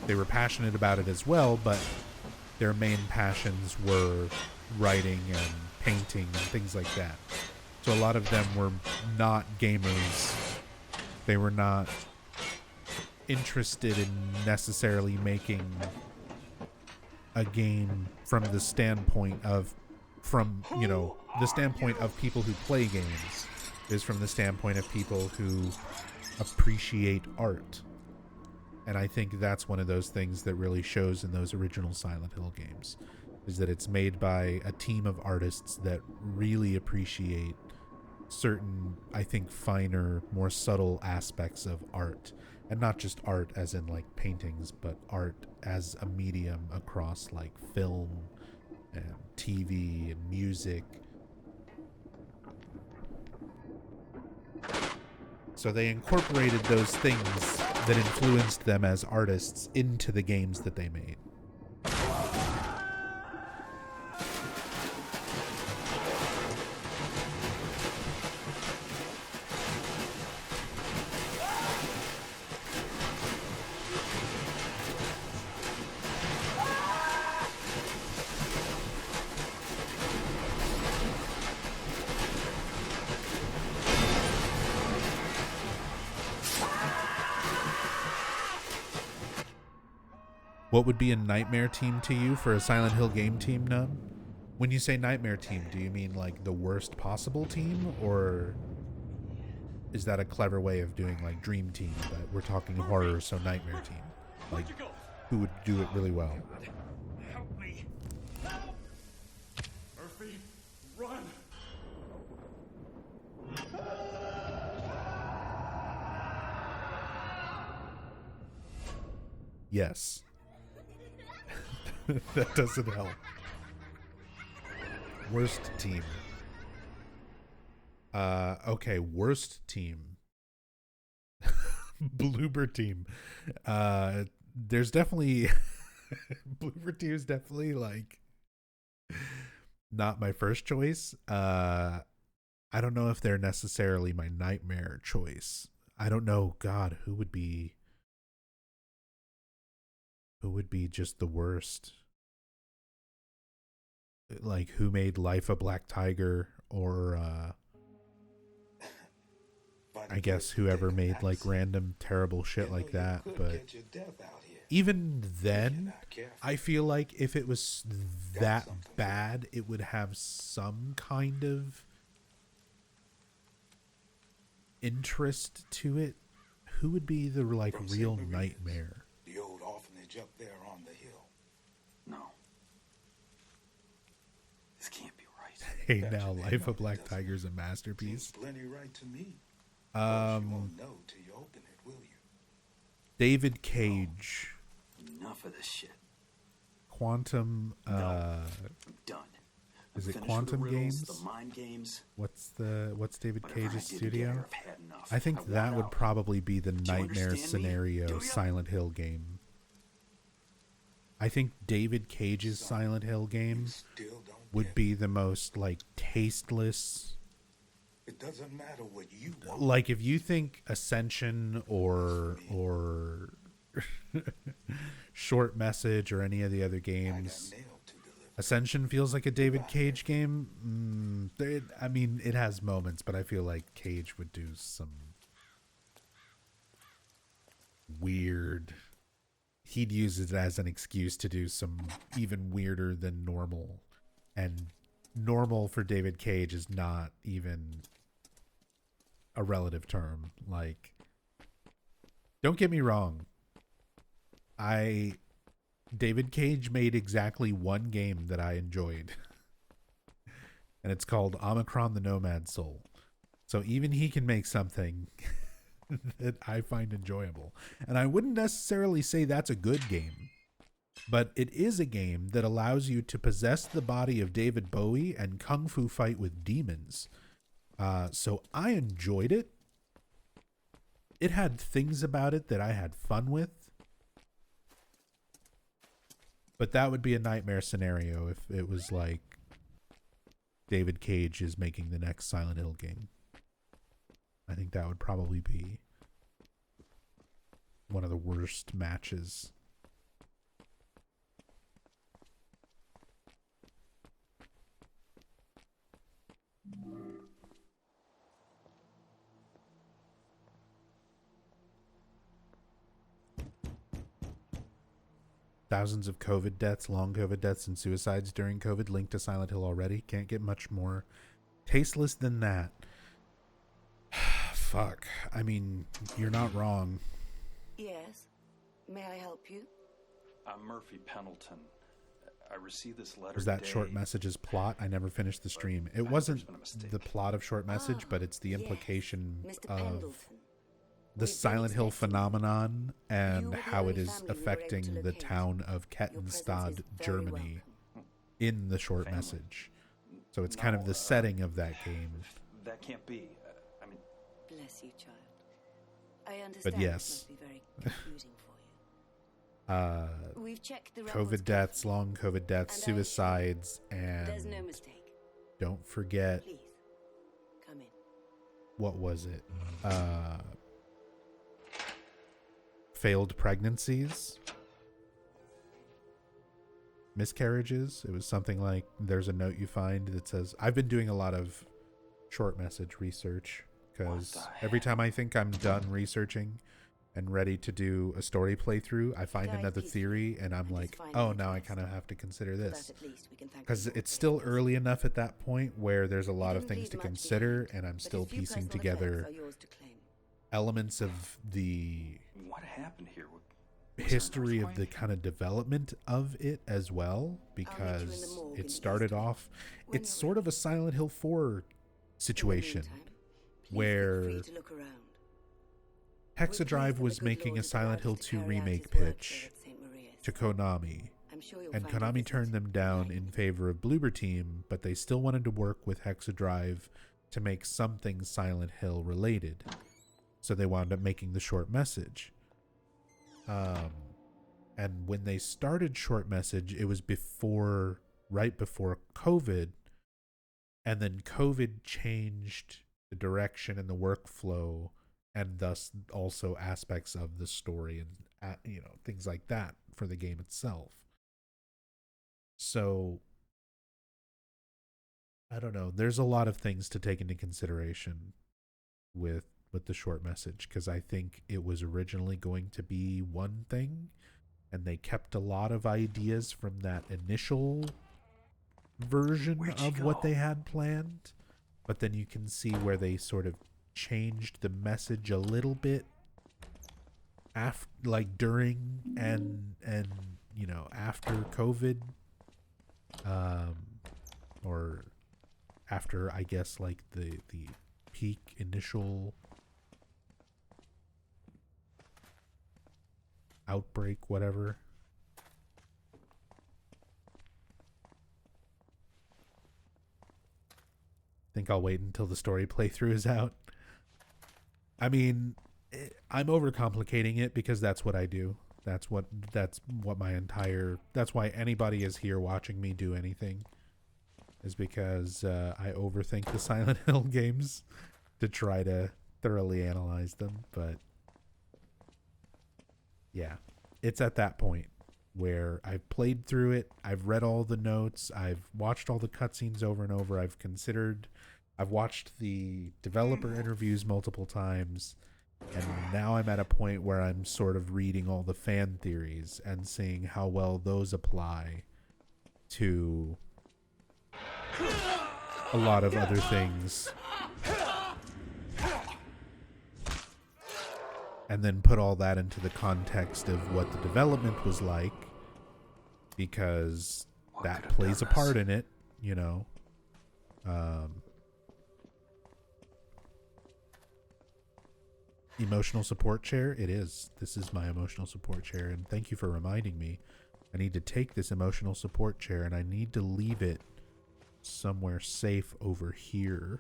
they were passionate about it as well, but their main passions were writing and painting and things like that. So a lot of them were not gamers. They were not interested in necessarily making a game from the standpoint of, the standpoint of people who play games is from the standpoint of people who appreciate art. And I think that's one of those things that really shows in those original Silent Hill games, is that it's made by a team of artists that really appreciate certain, I think, finer, more subtle aspects of art. And not just art as in like paintings, but art as a medium across like film and TV and music. So they incorporated those things that influenced them as artists into the games that they made. What would be a nightmare team to you for a Silent Hill game team, Nub? When you say nightmare team, do you mean like the worst possible team, or is that a clever way of doing like dream team, but we're talking horror, so nightmare team? Like, who would do it really well? Help me. Help! Murphy, run! Yes. That doesn't help. Worst team. Okay, worst team. Bloober team. There's definitely Bloober team is definitely like not my first choice. I don't know if they're necessarily my nightmare choice. I don't know, God, who would be just the worst? Like, who made Life a Black Tiger, or I guess whoever made like random terrible shit like that. But even then, I feel like if it was that bad, it would have some kind of interest to it. Who would be the like real nightmare? The old orphanage up there on the hill. No. This can't be right. Hey, now Life of Black Tiger is a masterpiece. Seems plenty right to me. won't know till you open it, will you? David Cage. Enough of this shit. Quantum. I'm done. Is it Finished with Quantum the riddles, Games? The mind games. What's David Whatever I Cage's did studio? together, I've had enough. I think I that want would out. probably be the Do you nightmare understand me? scenario Do ya? Silent Hill game. I think David Cage's Silent Hill game would be the most like tasteless. It doesn't matter what you want. Like if you think Ascension or Short Message or any of the other games, Ascension feels like a David Cage game. I mean, it has moments, but I feel like Cage would do some weird. He'd use it as an excuse to do some even weirder than normal. And normal for David Cage is not even a relative term. Like, don't get me wrong. David Cage made exactly one game that I enjoyed. And it's called Omicron the Nomad Soul. So even he can make something that I find enjoyable. And I wouldn't necessarily say that's a good game. But it is a game that allows you to possess the body of David Bowie and kung fu fight with demons. So I enjoyed it. It had things about it that I had fun with. But that would be a nightmare scenario if it was like David Cage is making the next Silent Hill game. I think that would probably be one of the worst matches. Thousands of COVID deaths, long COVID deaths, and suicides during COVID linked to Silent Hill already. Can't get much more tasteless than that. Fuck. I mean, you're not wrong. Yes. May I help you? I'm Murphy Pendleton. I received this letter Was that today. Short Message's plot? I never finished the stream. It wasn't the plot of Short Message, but it's the implication of the Silent Hill phenomenon and how it is affecting the town of Kettenstad, Germany in the Short Message. So it's kind of the setting of that game. That can't be. I mean, bless you, child. I understand. But yes. It must be very confusing for you. We've checked the COVID deaths, long COVID deaths, suicides, and there's no mistake. Don't forget. Please, come in. What was it? Failed pregnancies, miscarriages. It was something like, there's a note you find that says, I've been doing a lot of Short Message research because every time I think I'm done researching and ready to do a story playthrough, I find another theory and I'm like, oh, now I kind of have to consider this, because it's still early enough at that point where there's a lot of things to consider and I'm still piecing together elements of the what happened here? history of the kind of development of it as well, because it started off, it's sort of a Silent Hill 4 situation where Hexadrive was making a Silent Hill 2 remake pitch to Konami, and Konami turned them down in favor of Bloober Team, but they still wanted to work with Hexadrive to make something Silent Hill related. So they wound up making the Short Message. And when they started Short Message, it was right before COVID. And then COVID changed the direction and the workflow, and thus also aspects of the story and, things like that for the game itself. So, I don't know. There's a lot of things to take into consideration with the Short Message, because I think it was originally going to be one thing, and they kept a lot of ideas from that initial version of what they had planned, but then you can see where they sort of changed the message a little bit after, like during and after COVID, or after, I guess, like the peak initial outbreak, whatever. Think I'll wait until the story playthrough is out. I mean, I'm overcomplicating it because that's what I do. That's why anybody is here watching me do anything, is because I overthink the Silent Hill games to try to thoroughly analyze them. But yeah, it's at that point where I've played through it, I've read all the notes, I've watched all the cutscenes over and over, I've watched the developer interviews multiple times, and now I'm at a point where I'm sort of reading all the fan theories and seeing how well those apply to a lot of other things. And then put all that into the context of what the development was like, because that plays a part in it, you know. Emotional support chair? It is. This is my emotional support chair, and thank you for reminding me. I need to take this emotional support chair, and I need to leave it somewhere safe over here,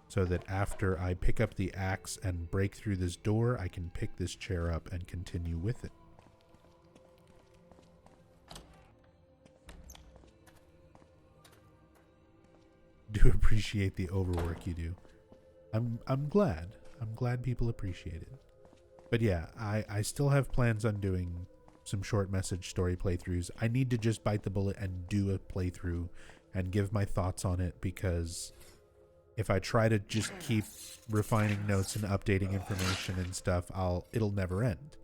so that after I pick up the axe and break through this door, I can pick this chair up and continue with it. Do appreciate the overwork you do. I'm glad. I'm glad people appreciate it. But yeah, I still have plans on doing some short message story playthroughs. I need to just bite the bullet and do a playthrough and give my thoughts on it, because if I try to just keep refining notes and updating information and stuff, it'll never end,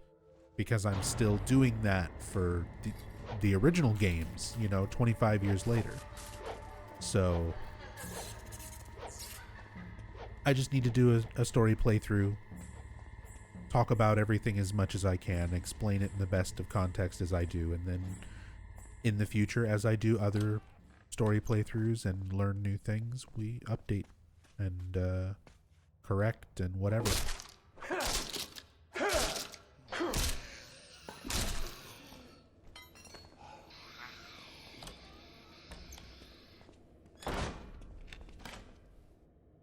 because I'm still doing that for the original games, 25 years later. So I just need to do a story playthrough, talk about everything as much as I can, explain it in the best of context as I do, and then in the future, as I do other story playthroughs and learn new things, we update and correct and whatever.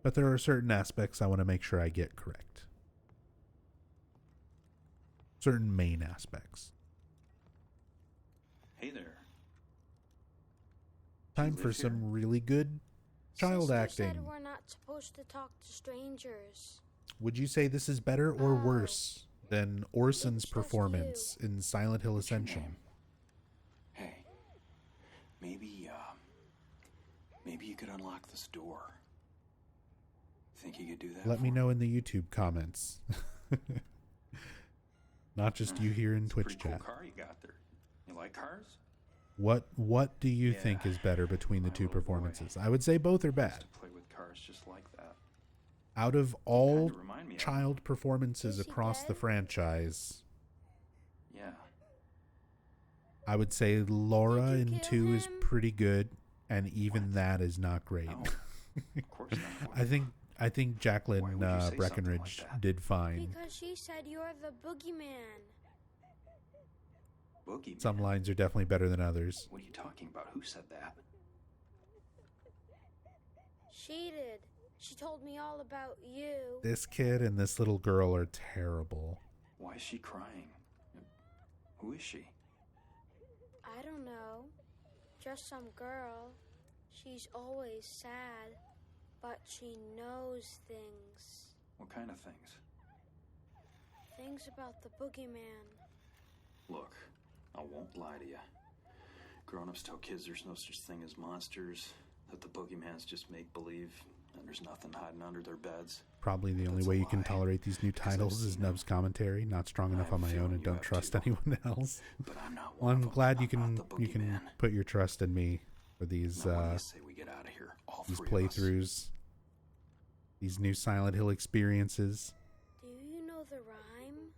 But there are certain aspects I want to make sure I get correct. Certain main aspects. Hey there. Time for some really good child acting. Said we're not supposed to talk to strangers. Would you say this is better or worse than Orson's performance in Silent Hill Ascension? Hey, maybe you could unlock this door. Think you could do that? Let me know in the YouTube comments. Not just you here in Twitch chat. Cool car you got there. You like cars? What do you think is better between the two performances? I would say both are bad. Play with cars just like that. Out of all child performances across the franchise, yeah, I would say Laura in 2 is pretty good, and even that is not great. No, of course not. I think Jacqueline Breckenridge did fine. Because she said you're the boogeyman. Boogeyman? Some lines are definitely better than others. What are you talking about? Who said that? She did. She told me all about you. This kid and this little girl are terrible. Why is she crying? Who is she? I don't know. Just some girl. She's always sad, but she knows things. What kind of things? Things about the boogeyman. Look, I won't lie to you. Grown-ups tell kids there's no such thing as monsters, that the boogeyman's just make-believe, and there's nothing hiding under their beds. Probably the only way you can tolerate these new titles is Nub's commentary. Not strong enough on my own and don't trust anyone else. But I'm not well, I'm glad you can put your trust in me for these we get out of here, all these three of us. playthroughs, these new Silent Hill experiences. Do you know the rhyme?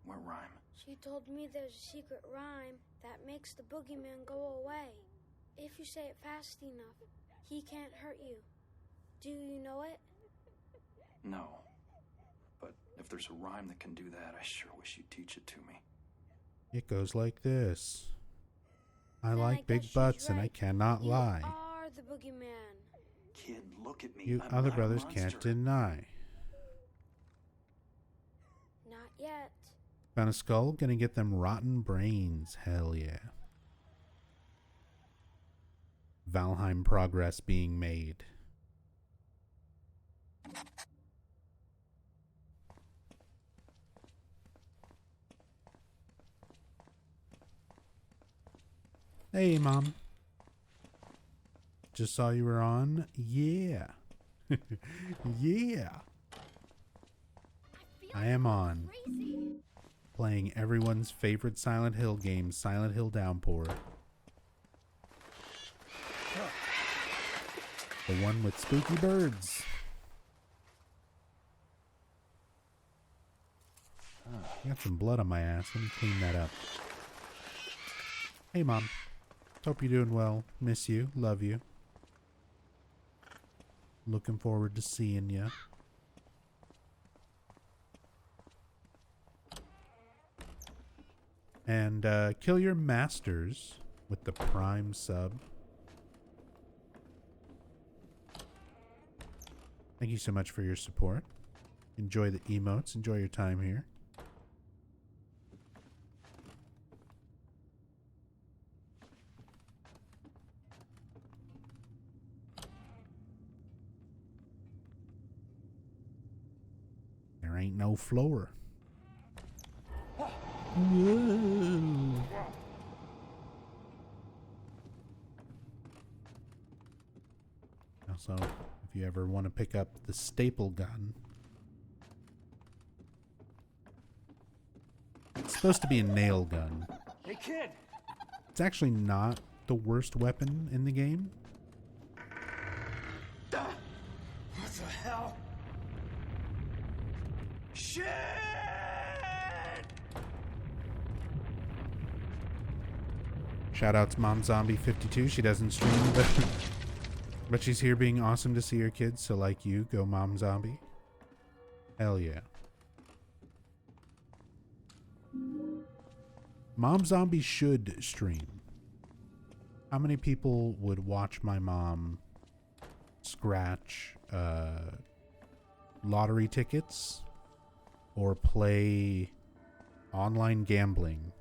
What rhyme? She told me there's a secret rhyme that makes the boogeyman go away. If you say it fast enough, he can't hurt you. Do you know it? No. But If there's a rhyme that can do that, I sure wish you'd teach it to me. It goes like this. I Then like guess big she's butts and I right. cannot You lie. are the boogeyman. Kid, look at me. You I'm other not a brothers monster. can't deny. Not yet. Found a skull, gonna get them rotten brains. Hell yeah. Valheim progress being made. Hey, Mom. Just saw you were on. Yeah. Yeah. I am on. Playing everyone's favorite Silent Hill game, Silent Hill Downpour. The one with spooky birds. I got some blood on my ass. Let me clean that up. Hey, Mom. Hope you're doing well. Miss you. Love you. Looking forward to seeing you. And kill your masters with the Prime sub. Thank you so much for your support. Enjoy the emotes. Enjoy your time here. There ain't no floor. Whoa. Also, if you ever want to pick up the staple gun, it's supposed to be a nail gun. Hey, kid! It's actually not the worst weapon in the game. What the hell? Shit! Shout out to Mom Zombie 52. She doesn't stream, but she's here being awesome to see her kids. So like you, go Mom Zombie. Hell yeah. Mom Zombie should stream. How many people would watch my mom scratch lottery tickets or play online gambling?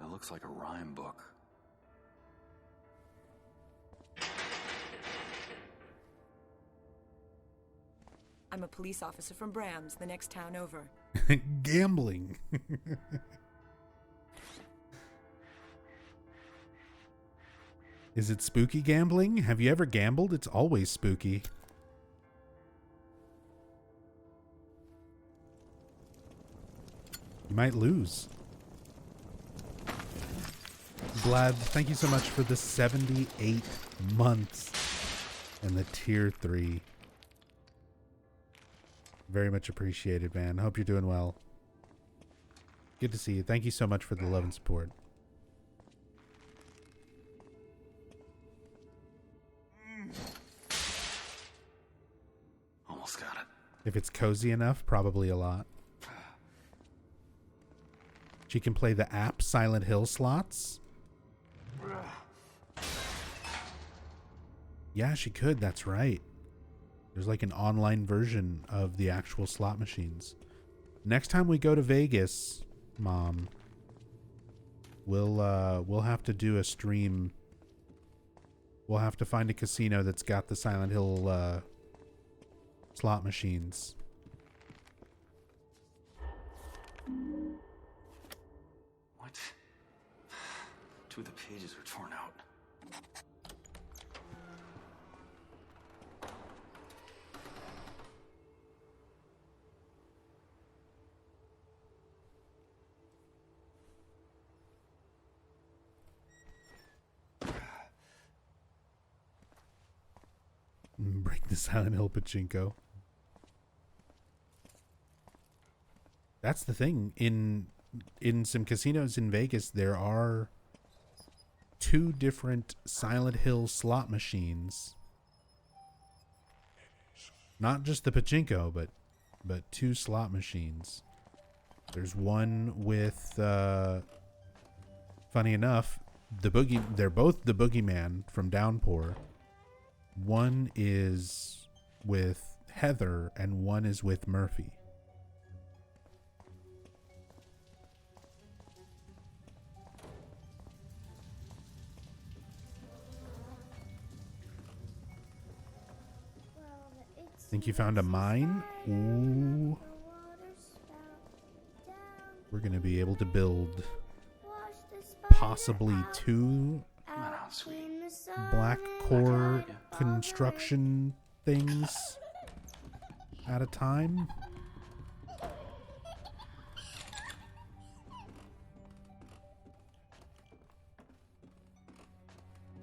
That looks like a rhyme book. I'm a police officer from Brams, the next town over. Gambling. Is it spooky gambling? Have you ever gambled? It's always spooky. You might lose. Glad, thank you so much for the 78 months and the tier 3. Very much appreciated, man. Hope you're doing well. Good to see you. Thank you so much for the love and support. Almost got it. If it's cozy enough, probably a lot. She can play the app Silent Hill slots. Yeah, she could. That's right. There's like an online version of the actual slot machines. Next time we go to Vegas, Mom, we'll have to do a stream. We'll have to find a casino that's got the Silent Hill slot machines. What? 2 of the pages are torn out. Break the Silent Hill pachinko. That's the thing. In some casinos in Vegas, there are 2 different Silent Hill slot machines. Not just the pachinko, but 2 slot machines. There's one with, funny enough, they're both the boogeyman from Downpour. One is with Heather and one is with Murphy. Think you found a mine? Ooh. We're going to be able to build possibly 2 black core construction things at a time.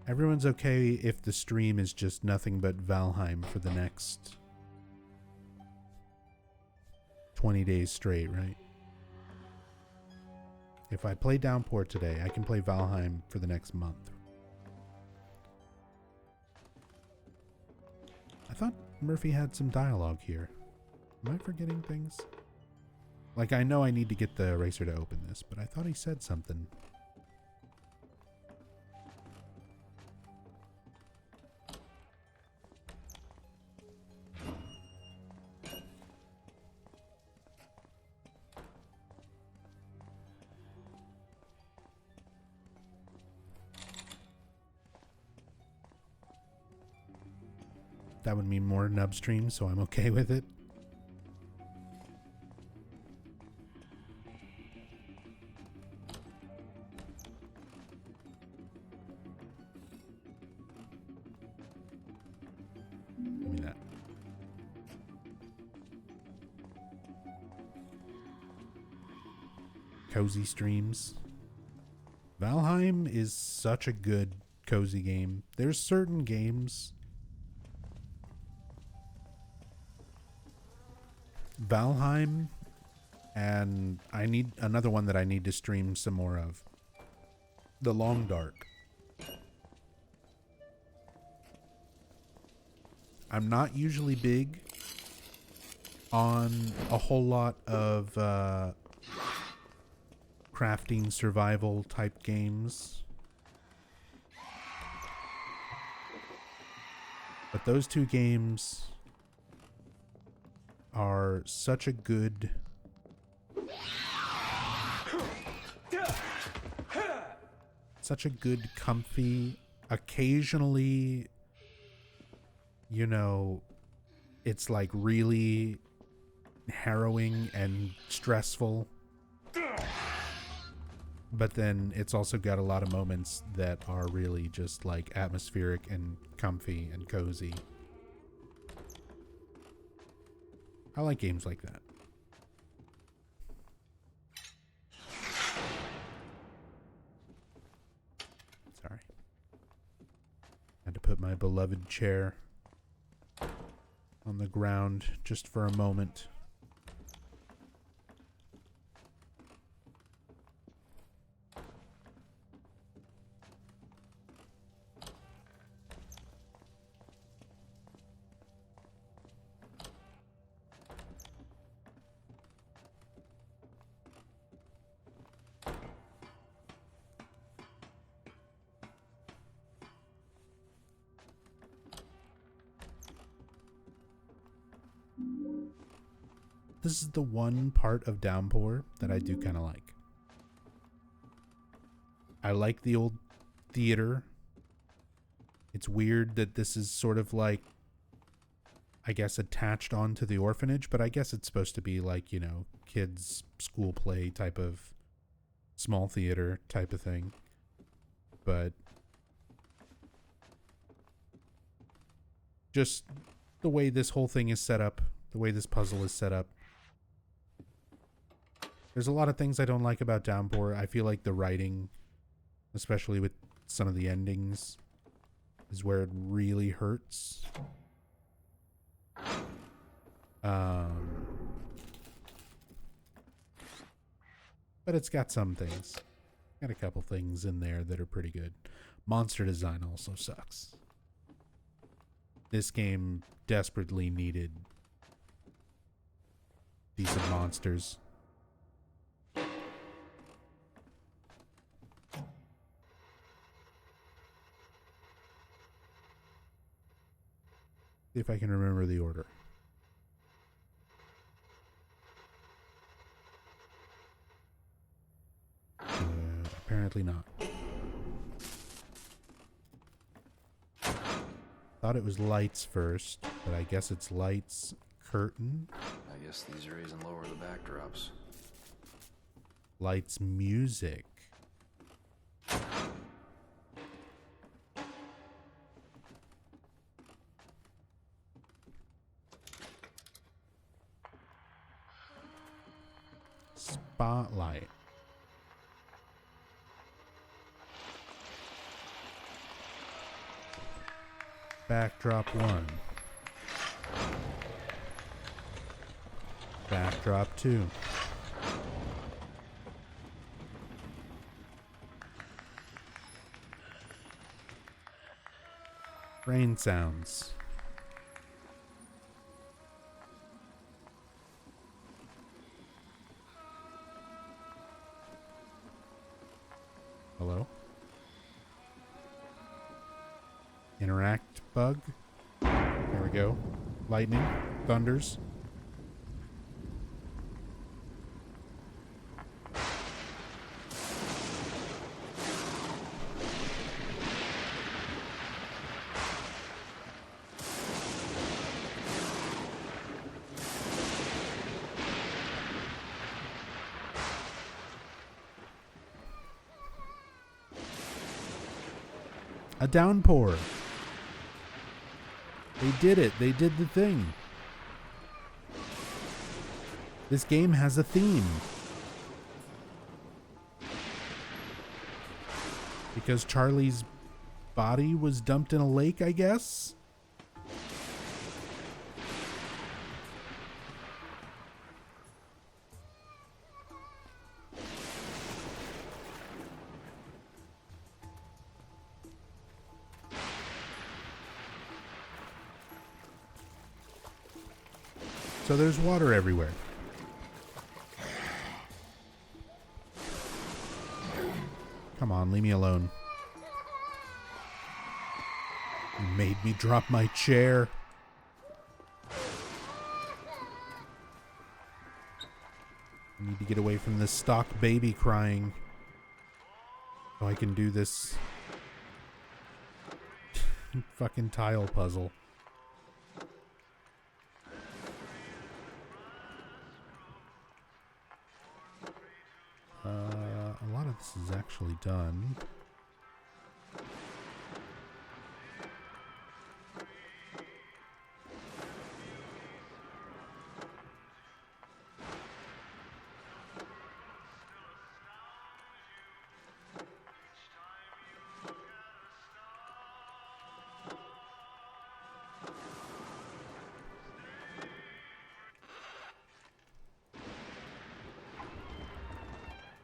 Everyone's okay if the stream is just nothing but Valheim for the next 20 days straight, right? If I play Downpour today, I can play Valheim for the next month. I thought Murphy had some dialogue here. Am I forgetting things? Like, I know I need to get the eraser to open this, but I thought he said something. That would mean more nub streams, so I'm okay with it. Give me that. Cozy streams. Valheim is such a good cozy game. There's certain games. Valheim, and I need another one that I need to stream some more of. The Long Dark. I'm not usually big on a whole lot of crafting survival type games. But those 2 games are such a good comfy, occasionally, you know, it's like really harrowing and stressful, but then it's also got a lot of moments that are really just like atmospheric and comfy and cozy. I like games like that. Sorry. Had to put my beloved chair on the ground just for a moment. This is the one part of Downpour that I do kind of like. I like the old theater. It's weird that this is sort of like, I guess, attached onto the orphanage, but I guess it's supposed to be like, you know, kids' school play type of small theater type of thing. But just the way this whole thing is set up, the way this puzzle is set up. There's a lot of things I don't like about Downpour. I feel like the writing, especially with some of the endings, is where it really hurts. But it's got some things. Got a couple things in there that are pretty good. Monster design also sucks. this game desperately needed decent monsters. See if I can remember the order. Apparently not. Thought it was lights first, but I guess it's lights, curtain. I guess these raise and lower the backdrops. Lights, music. Spotlight. Backdrop 1. Backdrop 2. Rain sounds. Hello? Interact bug. There we go. Lightning. Thunders. A downpour. They did it. They did the thing. This game has a theme. Because Charlie's body was dumped in a lake, I guess? So there's water everywhere. Come on, leave me alone. You made me drop my chair. I need to get away from this stock baby crying so I can do this fucking tile puzzle. A lot of this is actually done.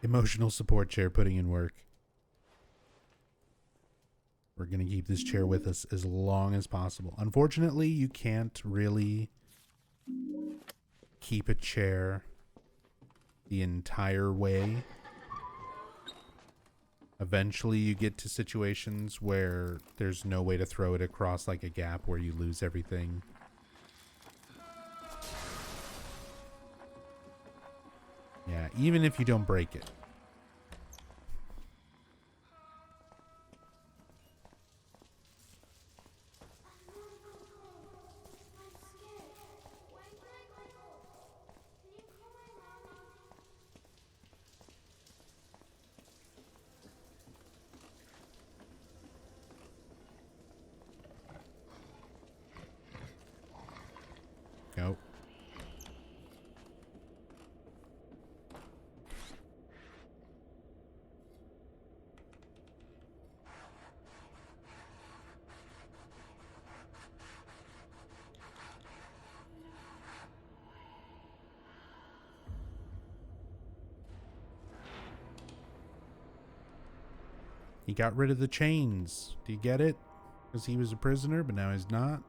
Emotional support chair putting in work. We're going to keep this chair with us as long as possible. Unfortunately, you can't really keep a chair the entire way. Eventually, you get to situations where there's no way to throw it across like a gap where you lose everything. Yeah, even if you don't break it. Go. He got rid of the chains. Do you get it? Because he was a prisoner, but now he's not.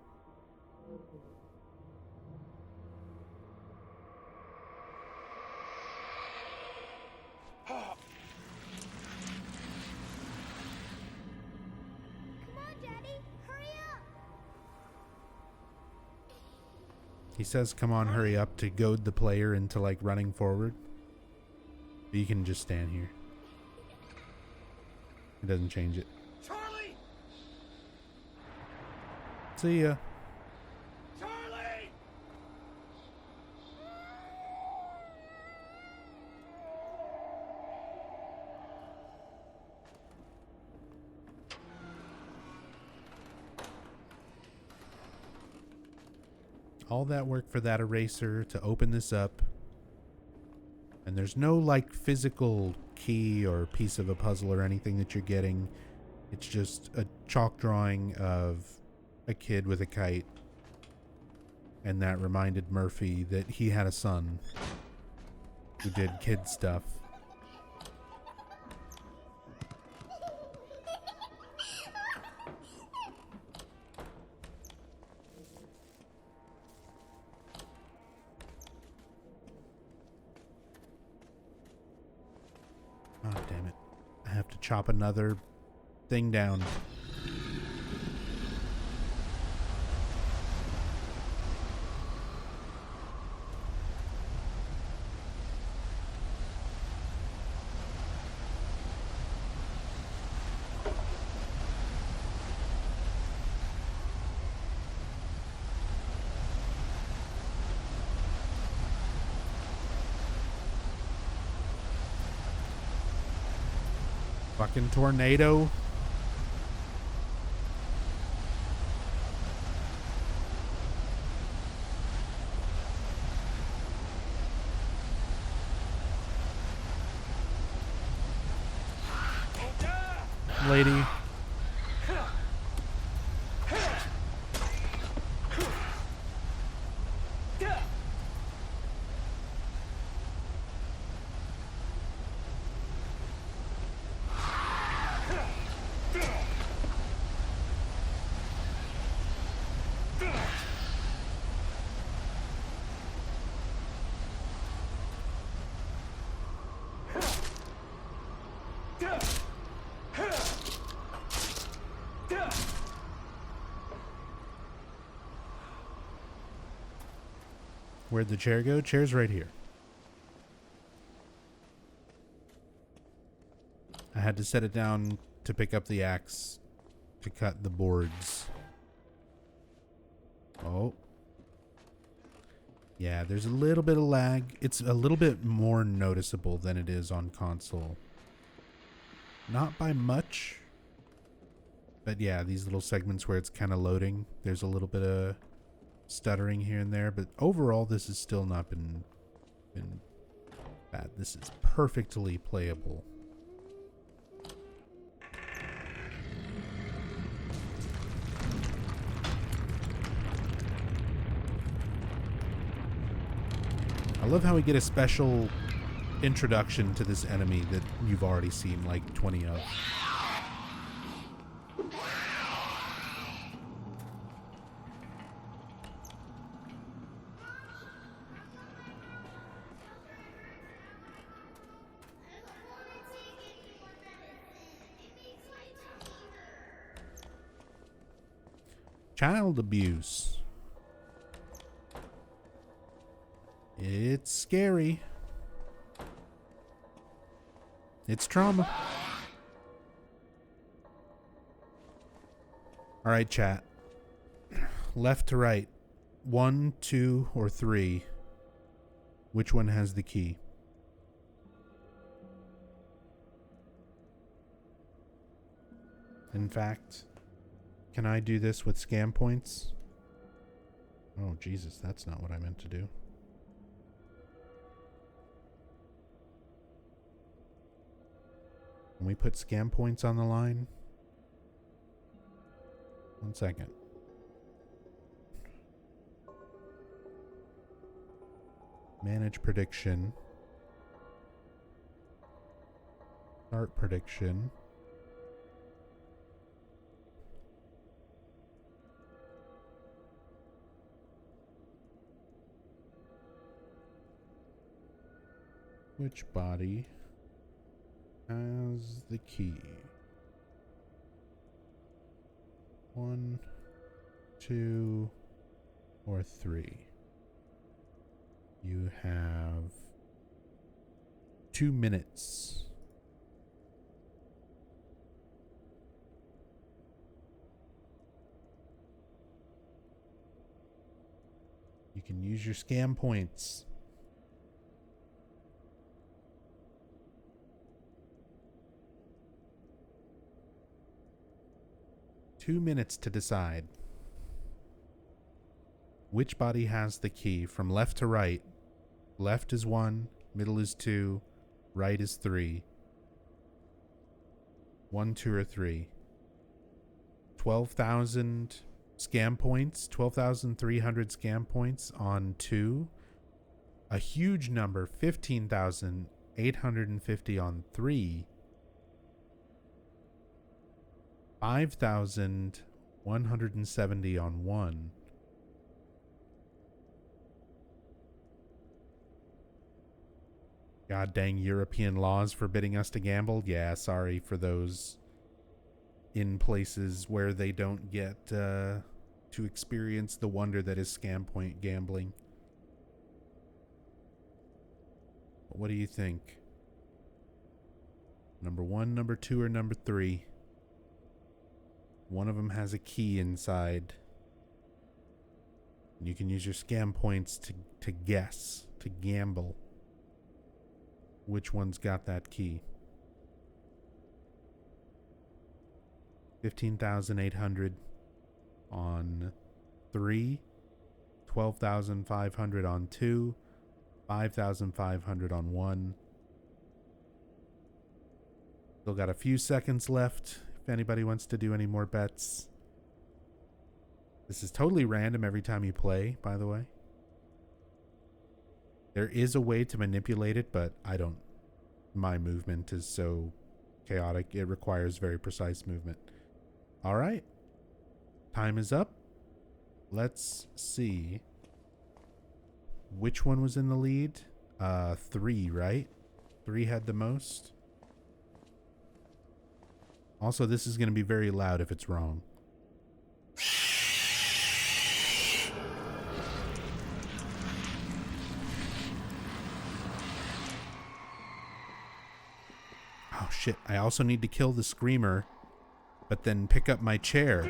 He says, come on, hurry up, to goad the player into, like, running forward. But you can just stand here. It doesn't change it. Charlie! See ya. Charlie! All that work for that eraser to open this up. And there's no, like, physical key or piece of a puzzle or anything that you're getting. It's just a chalk drawing of a kid with a kite. And that reminded Murphy that he had a son who did kid stuff. Oh, damn it. I have to chop another thing down. Fucking tornado. Lady. Where'd the chair go? Chair's right here. I had to set it down to pick up the axe to cut the boards. Oh. Yeah, there's a little bit of lag. It's a little bit more noticeable than it is on console. Not by much. But yeah, these little segments where it's kind of loading, there's a little bit of stuttering here and there, but overall this has still not been bad. This is perfectly playable. I love how we get a special introduction to this enemy that you've already seen like 20 of. Child abuse. It's scary. It's trauma. All right, chat. Left to right. 1, 2, or 3. Which one has the key? In fact, can I do this with scam points? Oh, Jesus, that's not what I meant to do. Can we put scam points on the line? 1 second. Manage prediction. Start prediction. Which body has the key? 1, 2, or 3? You have 2 minutes. You can use your scam points. Two minutes to decide. Which body has the key from left to right? Left is 1, middle is 2, right is 3. 1, 2, or 3. 12,000 scam points, 12,300 scam points on 2. A huge number, 15,850 on 3. 5,170 on 1. God dang European laws forbidding us to gamble. Yeah, sorry for those in places where they don't get to experience the wonder that is scam point gambling. What do you think? Number 1, number 2, or number 3? One of them has a key inside. You can use your scam points to guess, to gamble which one's got that key. 15,800 on 3, 12,500 on 2, 5,500 on 1. Still got a few seconds left if anybody wants to do any more bets. This is totally random every time you play, by the way. There is a way to manipulate it, but I don't. My movement is so chaotic. It requires very precise movement. All right. Time is up. Let's see. Which one was in the lead? 3, right? 3 had the most. Also, this is going to be very loud if it's wrong. Oh shit, I also need to kill the screamer, but then pick up my chair.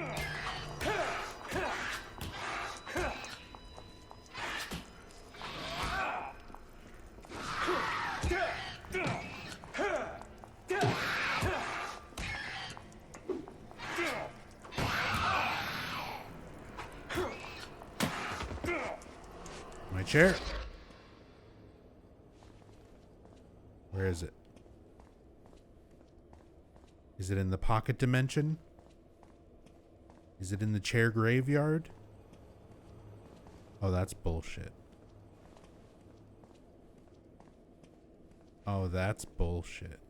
My chair. Where is it? Is it in the pocket dimension? Is it in the chair graveyard? Oh, that's bullshit. Oh, that's bullshit.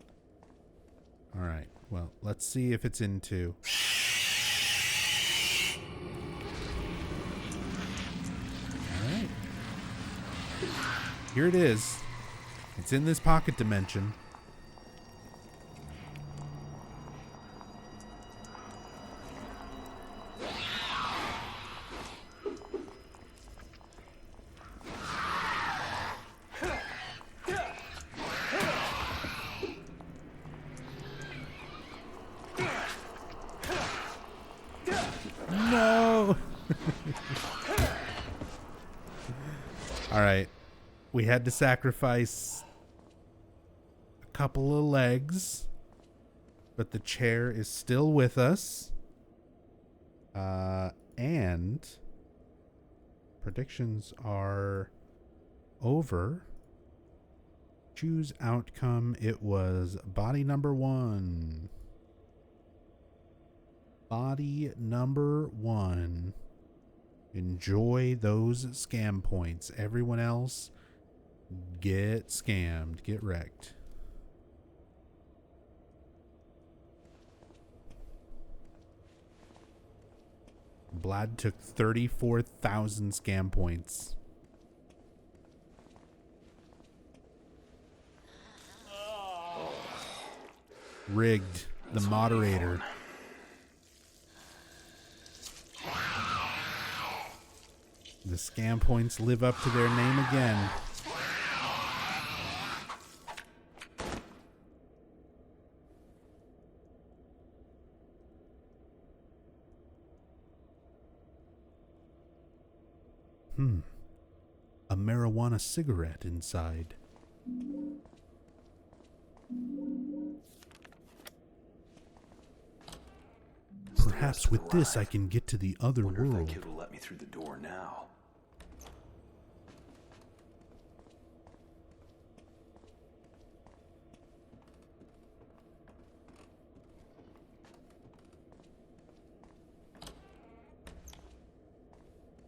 Alright, well, let's see if it's in 2. Alright. Here it is. It's in this pocket dimension. No! Alright. We had to sacrifice a couple of legs, but the chair is still with us. And predictions are over. Choose outcome. It was body number 1. Body number 1. Enjoy those scam points. Everyone else, get scammed. Get wrecked. Blad took 34,000 scam points. Rigged. The moderator. The scam points live up to their name again. A marijuana cigarette inside. Perhaps with this I can get to the other Wonder if world. that kid will let me through the door now.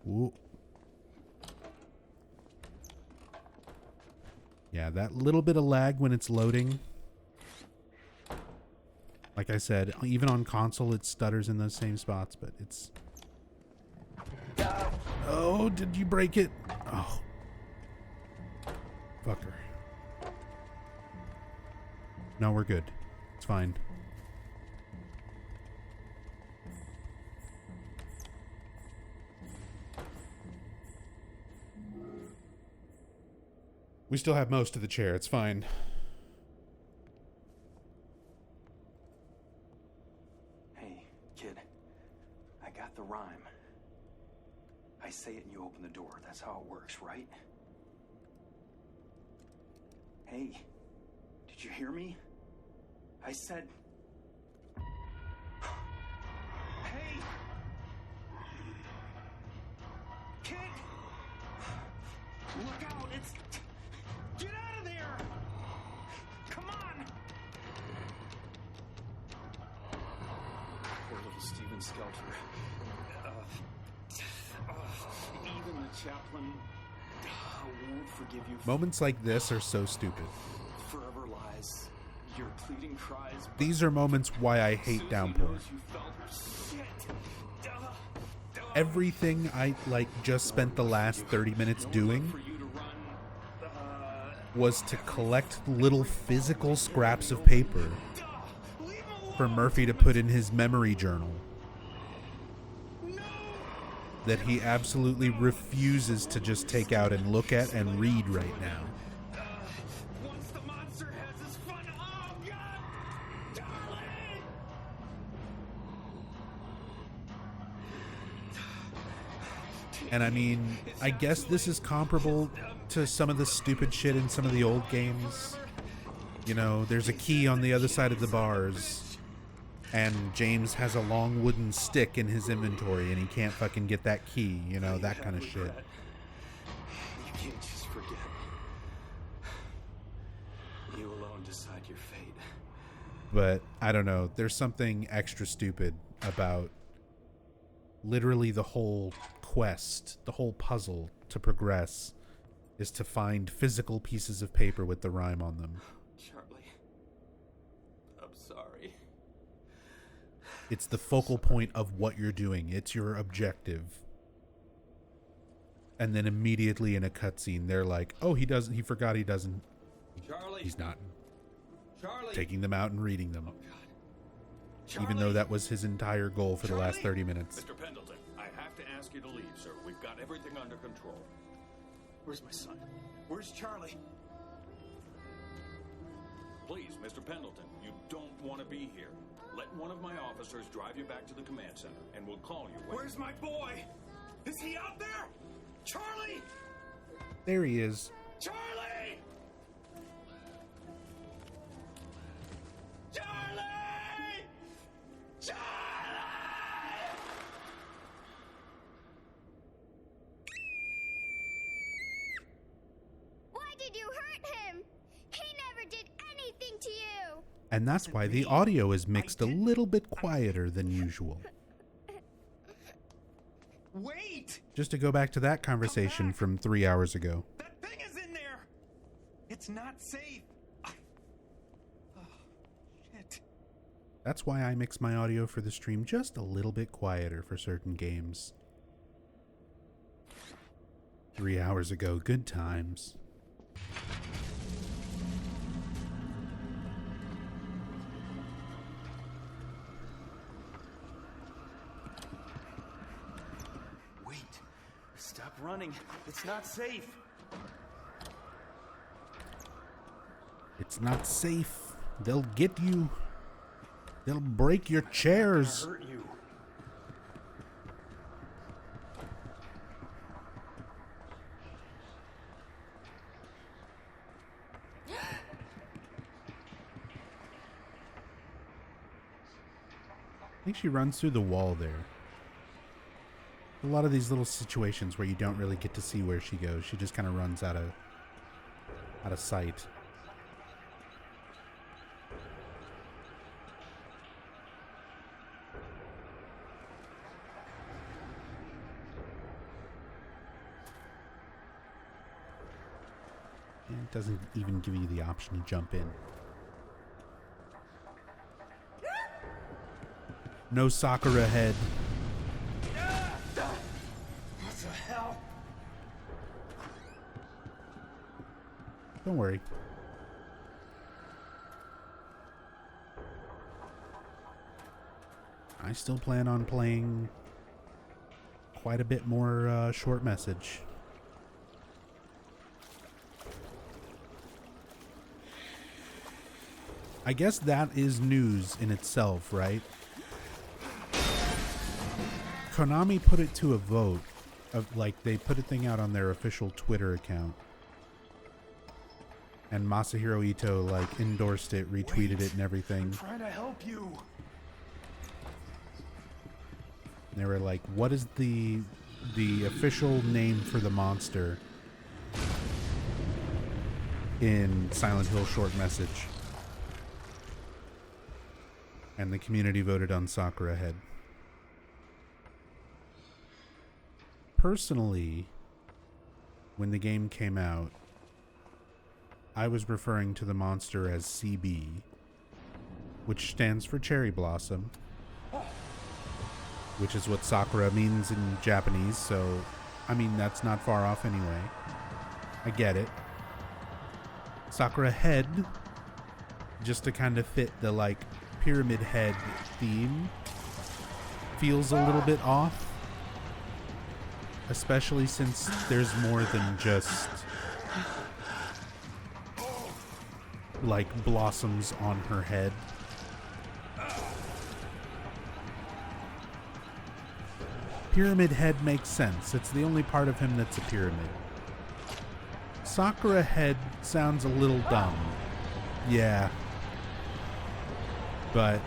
Ooh. Yeah, that little bit of lag when it's loading. Like I said, even on console it stutters in those same spots, but it's... Oh, did you break it? Oh. Fucker. No, we're good. It's fine. We still have most of the chair. It's fine. Hey, kid. I got the rhyme. I say it and you open the door. That's how it works, right? Hey, did you hear me? I said... Hey! Kid! Look out! It's... Get out of there! Come on! Poor little Steven Skelter. Even the chaplain won't forgive you. Moments like this are so stupid. Forever lies. Your pleading cries. These are moments why I hate Downpour. Everything I just spent the last 30 minutes doing was to collect little physical scraps of paper for Murphy to put in his memory journal that he absolutely refuses to just take out and look at and read right now. Once the monster has his fun, oh God, darling! And I mean, I guess this is comparable to some of the stupid shit in some of the old games. You know, there's a key on the other side of the bars, and James has a long wooden stick in his inventory, and he can't fucking get that key, you know, that kind of shit. You can't just forget. You alone decide your fate. But, I don't know, there's something extra stupid about literally the whole quest, the whole puzzle to progress is to find physical pieces of paper with the rhyme on them. Charlie, I'm sorry. It's the focal point of what you're doing. It's your objective. And then immediately in a cutscene, they're like, oh, he forgot he doesn't. Charlie. He's not Charlie. taking them out and reading them. Oh, God. Even though that was his entire goal for the last 30 minutes. Mr. Pendleton, I have to ask you to leave, sir. We've got everything under control. Where's my son? Where's Charlie? Please, Mr. Pendleton, you don't want to be here. Let one of my officers drive you back to the command center, and we'll call you. Where's my boy? Is he out there? Charlie! There he is. Charlie! Charlie! Charlie! Why did you hurt him? He never did anything to you. And that's why the audio is mixed a little bit quieter than usual. Wait! Just to go back to that conversation from 3 hours ago. That thing is in there! It's not safe. Oh, shit. That's why I mix my audio for the stream just a little bit quieter for certain games. 3 hours ago, good times. Wait. Stop running. It's not safe. It's not safe. They'll get you. They'll break your chairs. Hurt you. think she runs through the wall there. A lot of these little situations where you don't really get to see where she goes. She just kind of runs out of sight. And it doesn't even give you the option to jump in. No Sakura head. What the hell? Don't worry. I still plan on playing quite a bit more short message. I guess that is news in itself, right? Konami put it to a vote of, like, they put a thing out on their official Twitter account. And Masahiro Ito, like, endorsed it, retweeted it and everything. I'm trying to help you. They were like, what is the official name for the monster in Silent Hill short message? And the community voted on Sakura Head. Personally, when the game came out, I was referring to the monster as CB, which stands for Cherry Blossom, which is what Sakura means in Japanese, so, I mean, that's not far off anyway. I get it. Sakura Head, just to kind of fit the, like, Pyramid Head theme, feels a little bit off. Especially since there's more than just, like, blossoms on her head. Pyramid Head makes sense. It's the only part of him that's a pyramid. Sakura Head sounds a little dumb. Yeah. But,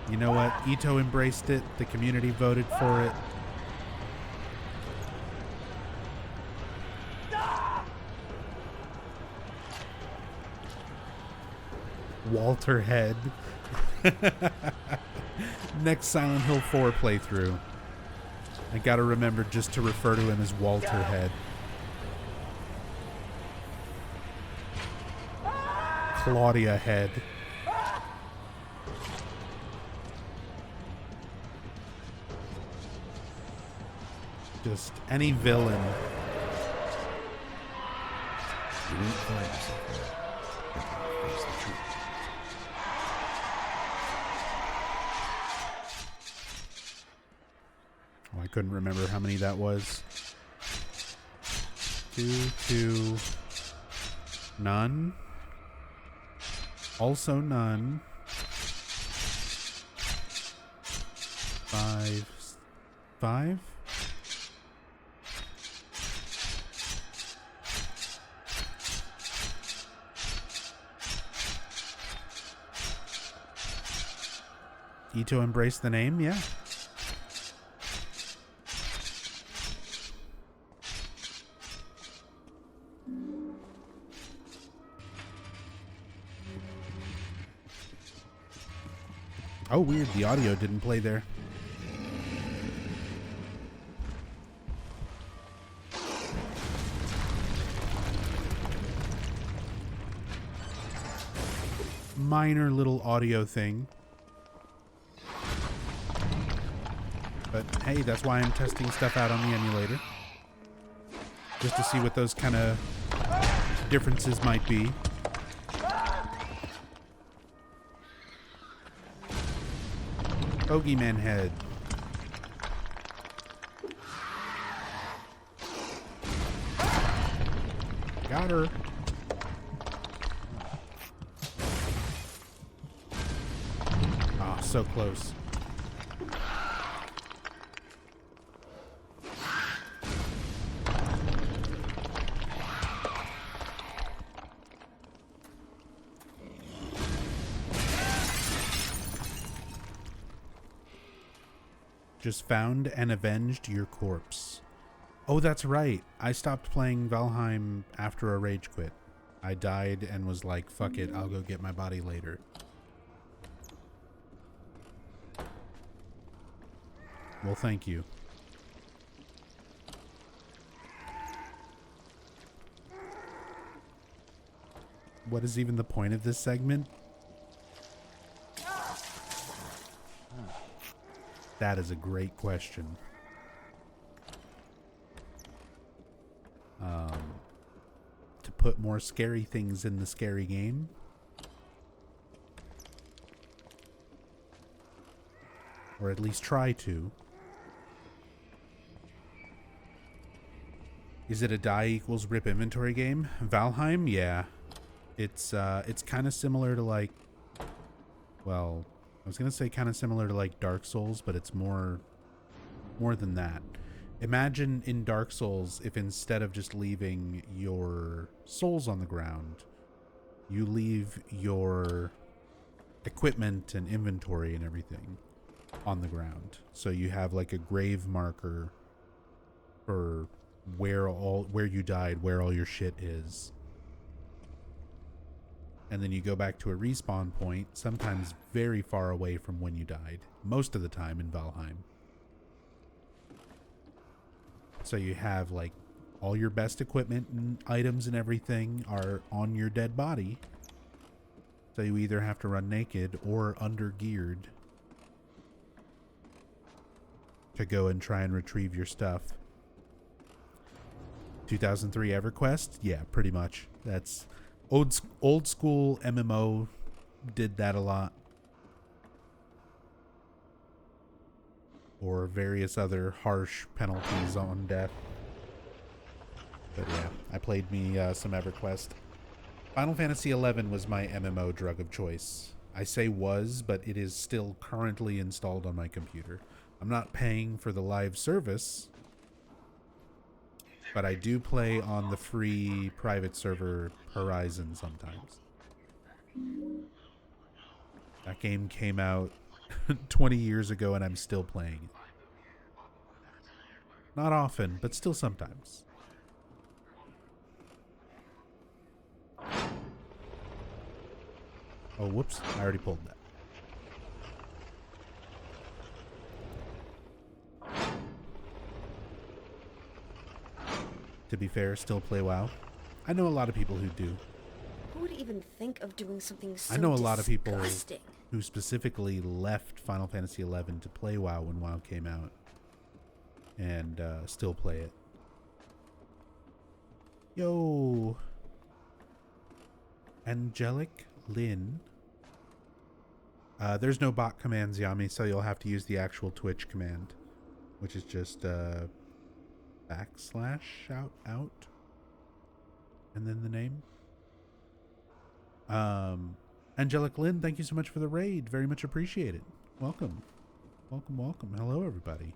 you know what? Ito embraced it. The community voted for it. Walter Head. Next Silent Hill 4 playthrough. I gotta remember just to refer to him as Walter Head. Claudia Head. Just any villain. You won't find yourself there. Face the truth. Oh, I couldn't remember how many that was. 2, none. Also none. 5. Ito embraced the name, yeah. Oh, weird. The audio didn't play there. Minor little audio thing. But hey, that's why I'm testing stuff out on the emulator. Just to see what those kind of differences might be. Bogeyman Head. Got her. Ah, so close. Just found and avenged your corpse. Oh, that's right. I stopped playing Valheim after a rage quit. I died and was like, fuck it, I'll go get my body later. Well, thank you. What is even the point of this segment? That is a great question. To put more scary things in the scary game. Or at least try to. Is it a die equals rip inventory game? Valheim? Yeah. It's kind of similar to like, well, I was going to say kind of similar to like Dark Souls, but it's more than that. Imagine in Dark Souls if instead of just leaving your souls on the ground, you leave your equipment and inventory and everything on the ground. So you have like a grave marker for where you died, where all your shit is. And then you go back to a respawn point, sometimes very far away from when you died. Most of the time in Valheim. So you have like all your best equipment and items and everything are on your dead body. So you either have to run naked or under geared to go and try and retrieve your stuff. 2003 EverQuest? Yeah, pretty much. That's old school MMO did that a lot. Or various other harsh penalties on death. But yeah, I played me some EverQuest. Final Fantasy XI was my MMO drug of choice. I say was, but it is still currently installed on my computer. I'm not paying for the live service, but I do play on the free private server Horizon sometimes. That game came out 20 years ago and I'm still playing it. Not often, but still sometimes. Oh, whoops. I already pulled that. To be fair, still play WoW. I know a lot of people who do. Who would even think of doing something so I know a lot of people disgusting? who specifically left Final Fantasy XI to play WoW when WoW came out. And still play it. Yo. Angelic Lynn. There's no bot commands, Yami, so you'll have to use the actual Twitch command, which is just / shout out and then the name. Angelic Lynn, thank you so much for the raid. Very much appreciated. Welcome. Welcome. Hello, everybody.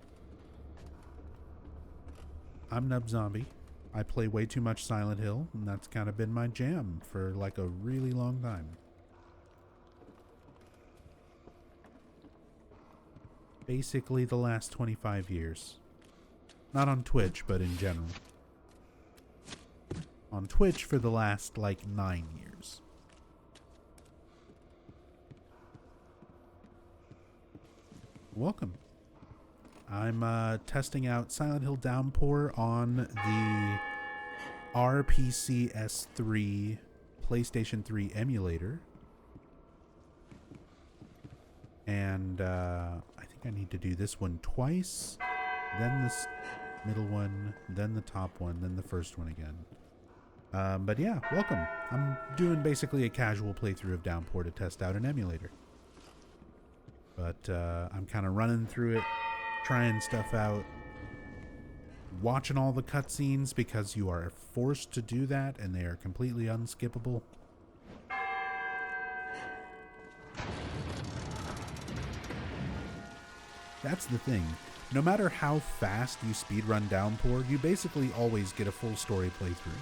I'm Nub Zombie. I play way too much Silent Hill, and that's kind of been my jam for like a really long time. Basically the last 25 years. Not on Twitch, but in general. On Twitch for the last like 9 years. Welcome. I'm testing out Silent Hill Downpour on the RPCS3 PlayStation 3 emulator. And I think I need to do this one twice, then this middle one, then the top one, then the first one again. But yeah, welcome. I'm doing basically a casual playthrough of Downpour to test out an emulator. But I'm kind of running through it, trying stuff out, watching all the cutscenes because you are forced to do that and they are completely unskippable. That's the thing. No matter how fast you speedrun Downpour, you basically always get a full story playthrough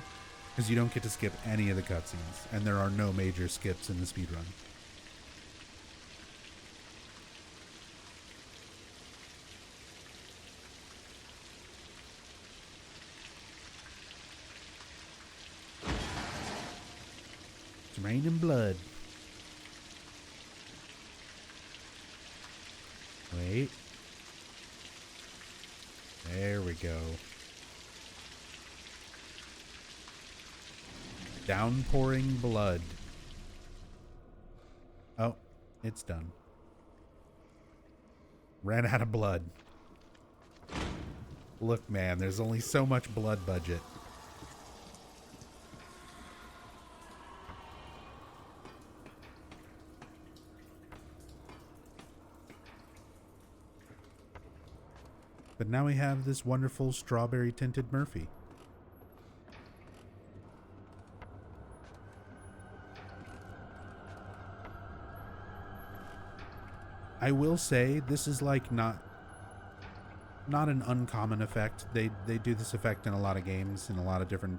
because you don't get to skip any of the cutscenes, and there are no major skips in the speedrun. raining blood. Wait. There we go. Downpouring blood. Oh, it's done. Ran out of blood. Look, man, there's only so much blood budget. But now we have this wonderful strawberry tinted Murphy. I will say this is like not an uncommon effect. They do this effect in a lot of games, in a lot of different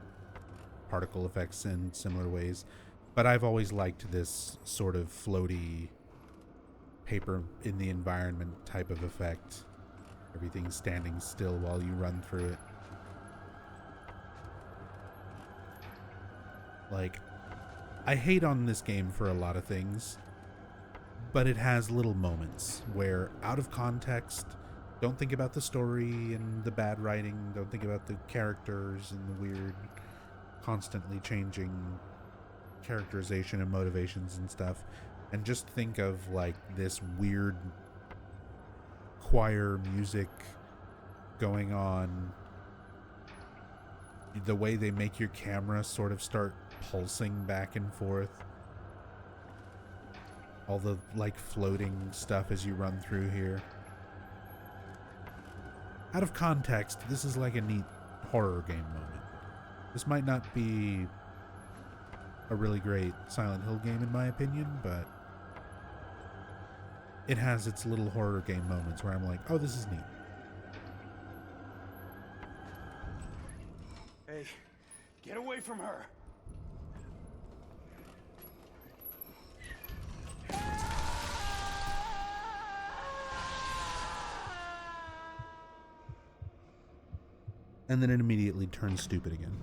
particle effects in similar ways. But I've always liked this sort of floaty paper in the environment type of effect. Everything's standing still while you run through it. Like, I hate on this game for a lot of things, but it has little moments where, out of context, don't think about the story and the bad writing, don't think about the characters and the weird, constantly changing characterization and motivations and stuff, and just think of, like, this weird choir music going on. The way they make your camera sort of start pulsing back and forth. All the, like, floating stuff as you run through here. Out of context, this is like a neat horror game moment. This might not be a really great Silent Hill game in my opinion, but it has its little horror game moments where I'm like, oh, this is neat. Hey, get away from her. And then it immediately turns stupid again.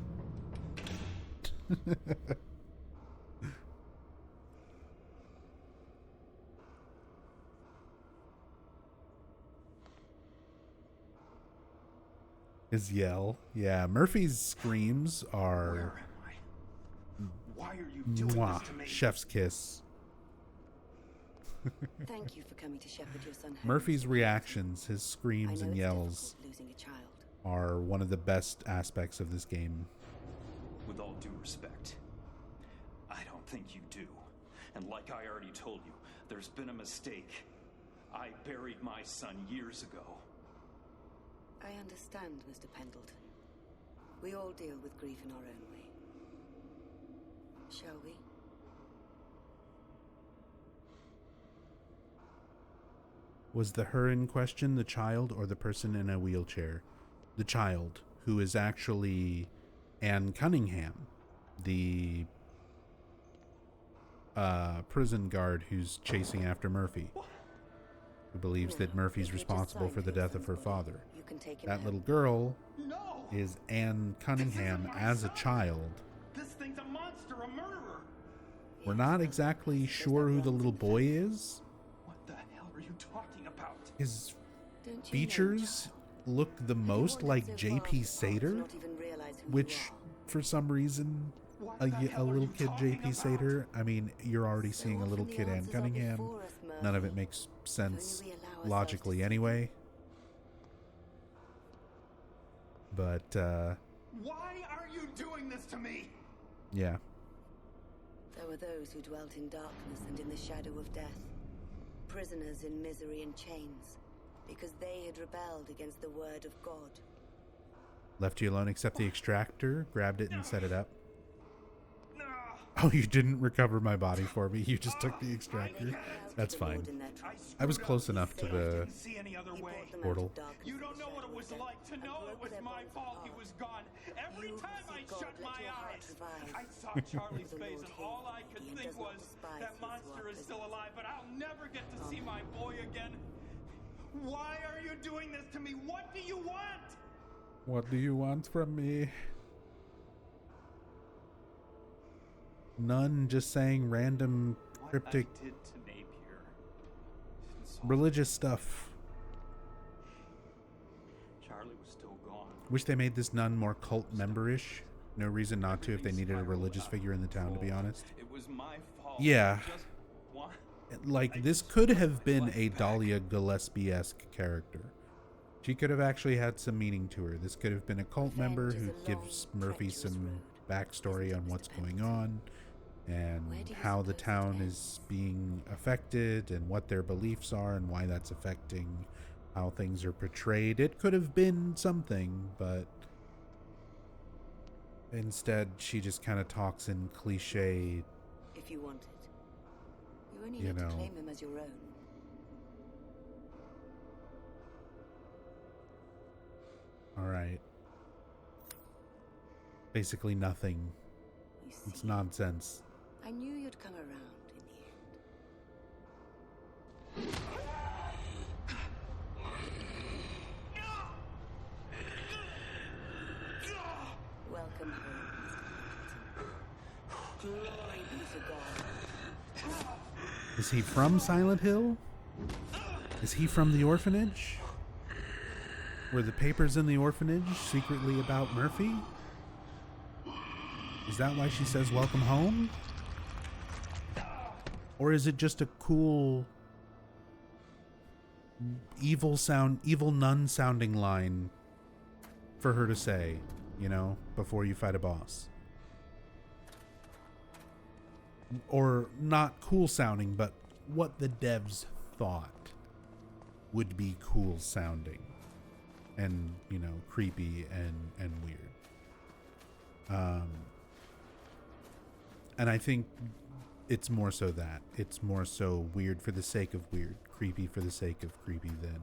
His yell. Yeah, Murphy's screams are... Why are you doing mwah, this to me? chef's kiss. Thank you for coming to shepherd your son home. Murphy's reactions, his screams and yells, losing a child. are one of the best aspects of this game. With all due respect, I don't think you do. And like I already told you, there's been a mistake. I buried my son years ago. I understand, Mr. Pendleton. We all deal with grief in our own way. Shall we? Was the her in question the child or the person in a wheelchair? The child, who is actually Anne Cunningham, the prison guard who's chasing after Murphy, who believes that Murphy's responsible for the death of her father. That little girl is Anne Cunningham as a child. This thing's a monster, a murderer. We're not exactly sure who the little boy is. What the hell are you talking about? His features look the most like J.P. Sater, which for some reason a little kid J.P. Sater, I mean, you're already seeing a little kid Anne Cunningham. None of it makes sense logically anyway. But Why are you doing this to me? yeah. There were those who dwelt in darkness and in the shadow of death, prisoners in misery and chains, because they had rebelled against the word of God. Left you alone except the extractor, grabbed it and set it up. Oh, you didn't recover my body for me. You just took the extractor. That's fine. I was close enough to the portal. You don't know what it was like to know it was my fault he was gone. Every time I shut my eyes, I saw Charlie's face, and all I could think was, that monster is still alive, but I'll never get to see my boy again. Why are you doing this to me? What do you want? What do you want from me? nun just saying random cryptic religious stuff. Charlie was still gone. Wish they made this nun more cult member-ish. No reason not to if they needed a religious figure in the town, to be honest. It was my fault. Yeah. Just one. Like, this could have been a Dahlia Gillespie-esque character. She could have actually had some meaning to her. This could have been a cult member who gives Murphy some backstory on what's going on and how the town is being affected and what their beliefs are and why that's affecting how things are portrayed. It could have been something, but instead she just kind of talks in cliche. If you want it, you only need to claim him as your own. All right. Basically nothing. It's nonsense. I knew you'd come around in the end. Welcome home, Mr. Pendleton. Glory be to God. Is he from Silent Hill? Is he from the orphanage? Were the papers in the orphanage secretly about Murphy? Is that why she says welcome home? Or is it just a cool evil nun sounding line for her to say, you know, before you fight a boss? Or not cool sounding, but what the devs thought would be cool sounding and, you know, creepy and weird. And I think it's more so that. It's more so weird for the sake of weird, creepy for the sake of creepy than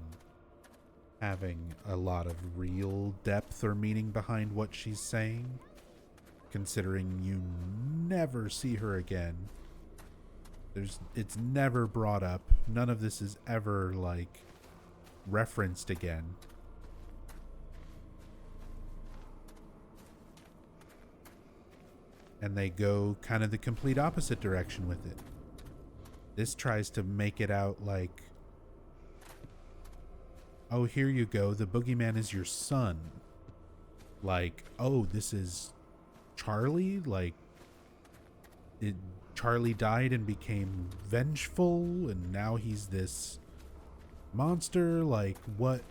having a lot of real depth or meaning behind what she's saying, considering you never see her again. It's never brought up. None of this is ever, like, referenced again. And they go kind of the complete opposite direction with it. This tries to make it out like, oh, here you go, the boogeyman is your son. Like, oh, this is Charlie? Like, Charlie died and became vengeful, and now he's this monster? Like, what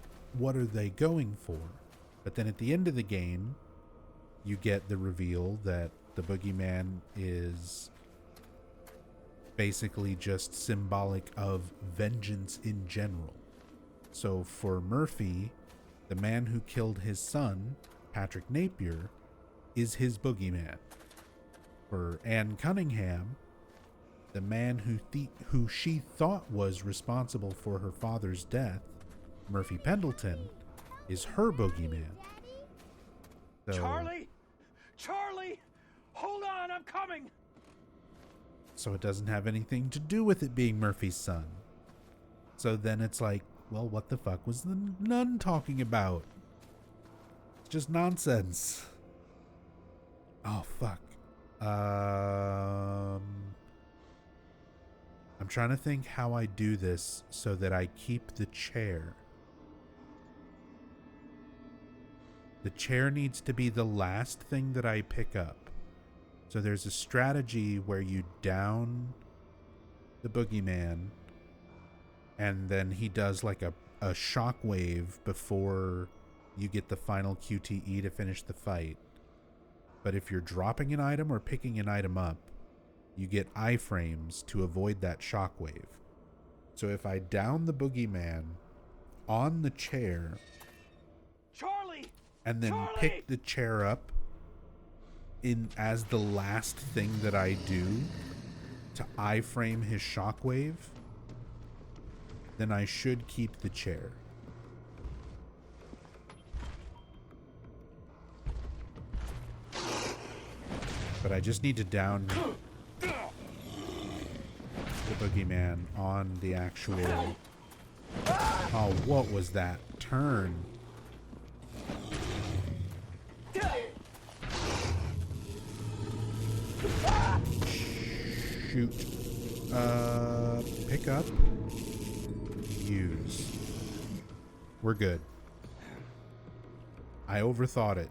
are they going for? But then at the end of the game, you get the reveal that the boogeyman is basically just symbolic of vengeance in general. So for Murphy, the man who killed his son, Patrick Napier, is his boogeyman. For Anne Cunningham, the man who she thought was responsible for her father's death, Murphy Pendleton, is her boogeyman. So, Charlie! Hold on, I'm coming! So it doesn't have anything to do with it being Murphy's son. So then it's like, well, what the fuck was the nun talking about? It's just nonsense. Oh, fuck. I'm trying to think how I do this so that I keep the chair. The chair needs to be the last thing that I pick up. So there's a strategy where you down the boogeyman and then he does like a shockwave before you get the final QTE to finish the fight. But if you're dropping an item or picking an item up, you get iframes to avoid that shockwave. So if I down the boogeyman on the chair and then pick the chair up in as the last thing that I do to iframe his shockwave, then I should keep the chair. But I just need to down the boogeyman on the actual... Oh, what was that turn? shoot. Pick up. Use. We're good. I overthought it.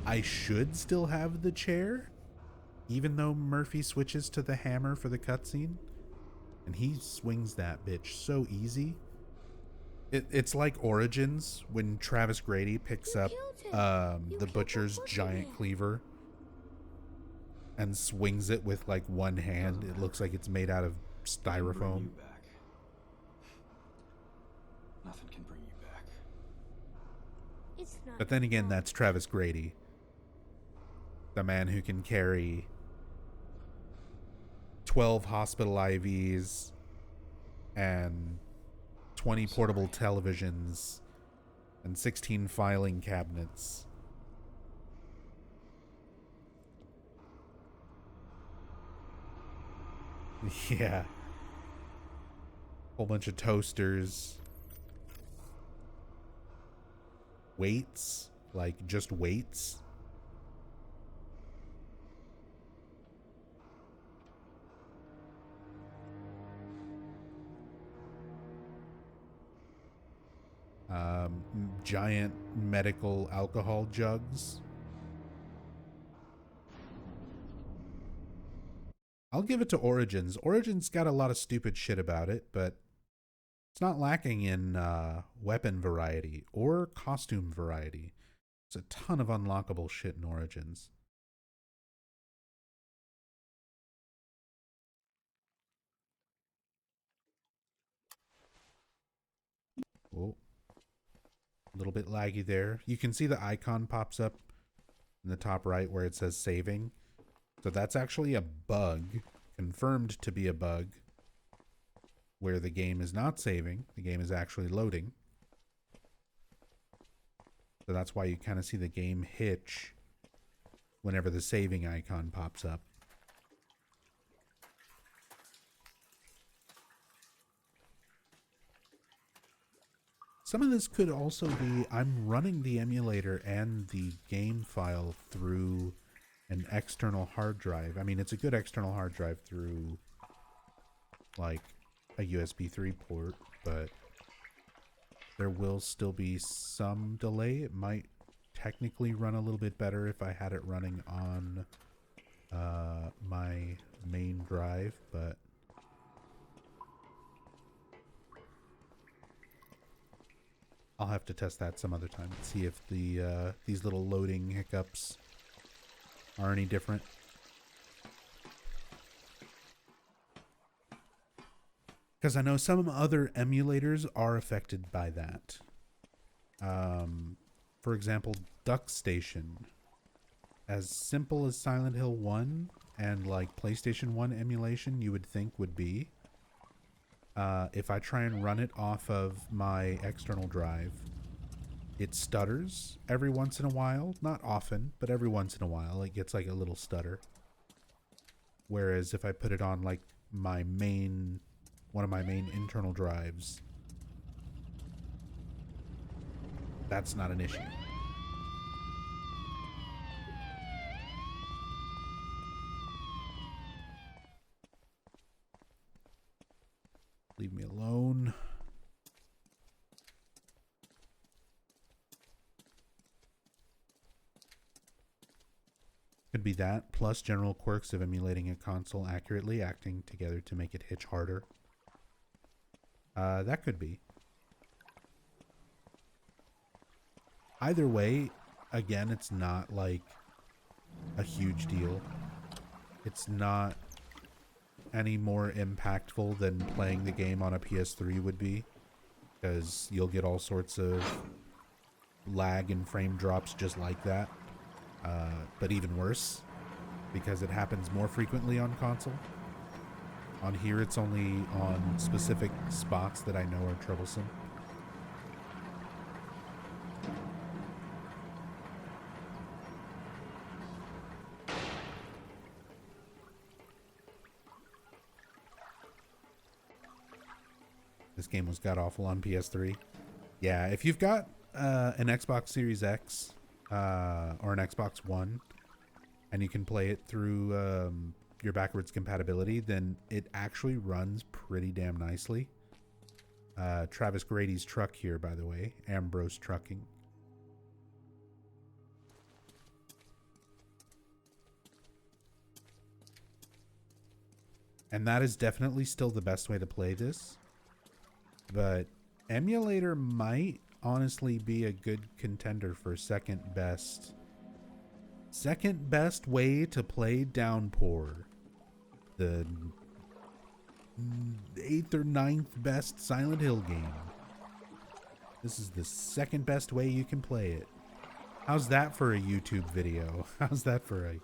I should still have the chair, even though Murphy switches to the hammer for the cutscene. And he swings that bitch so easy. It's like Origins when Travis Grady picks up the butcher's giant cleaver and swings it with like one hand. It looks like it's made out of styrofoam. Nothing can bring you back. It's not. But then again, that's Travis Grady, the man who can carry 12 hospital IVs and 20 portable televisions and 16 filing cabinets. Yeah. Whole bunch of toasters. Weights, like just weights. Giant medical alcohol jugs. I'll give it to Origins. Origins got a lot of stupid shit about it, but it's not lacking in weapon variety or costume variety. There's a ton of unlockable shit in Origins. Oh. A little bit laggy there. You can see the icon pops up in the top right where it says saving. So that's actually a bug, confirmed to be a bug, where the game is not saving. The game is actually loading. So that's why you kind of see the game hitch whenever the saving icon pops up. Some of this could also be I'm running the emulator and the game file through an external hard drive. I mean, it's a good external hard drive through like a USB 3 port, but there will still be some delay. It might technically run a little bit better if I had it running on my main drive, but I'll have to test that some other time and see if the these little loading hiccups are any different. Because I know some other emulators are affected by that. For example, Duck Station. As simple as Silent Hill 1 and like PlayStation 1 emulation you would think would be. If I try and run it off of my external drive, it stutters every once in a while. Not often, but every once in a while it gets like a little stutter. Whereas if I put it on like my main, one of my main internal drives, that's not an issue. Leave me alone. Could be that, plus general quirks of emulating a console accurately, acting together to make it hitch harder. That could be. Either way, again, it's not like a huge deal. It's not any more impactful than playing the game on a PS3 would be, because you'll get all sorts of lag and frame drops just like that, but even worse because it happens more frequently on console. On here it's only on specific spots that I know are troublesome. This game was god-awful on PS3. Yeah, if you've got an Xbox Series X or an Xbox One, and you can play it through your backwards compatibility, then it actually runs pretty damn nicely. Travis Grady's truck here, by the way. Ambrose Trucking. And that is definitely still the best way to play this. But emulator might honestly be a good contender for second best way to play Downpour. The 8th or 9th best Silent Hill game. This is the second best way you can play it. How's that for a YouTube video? How's that for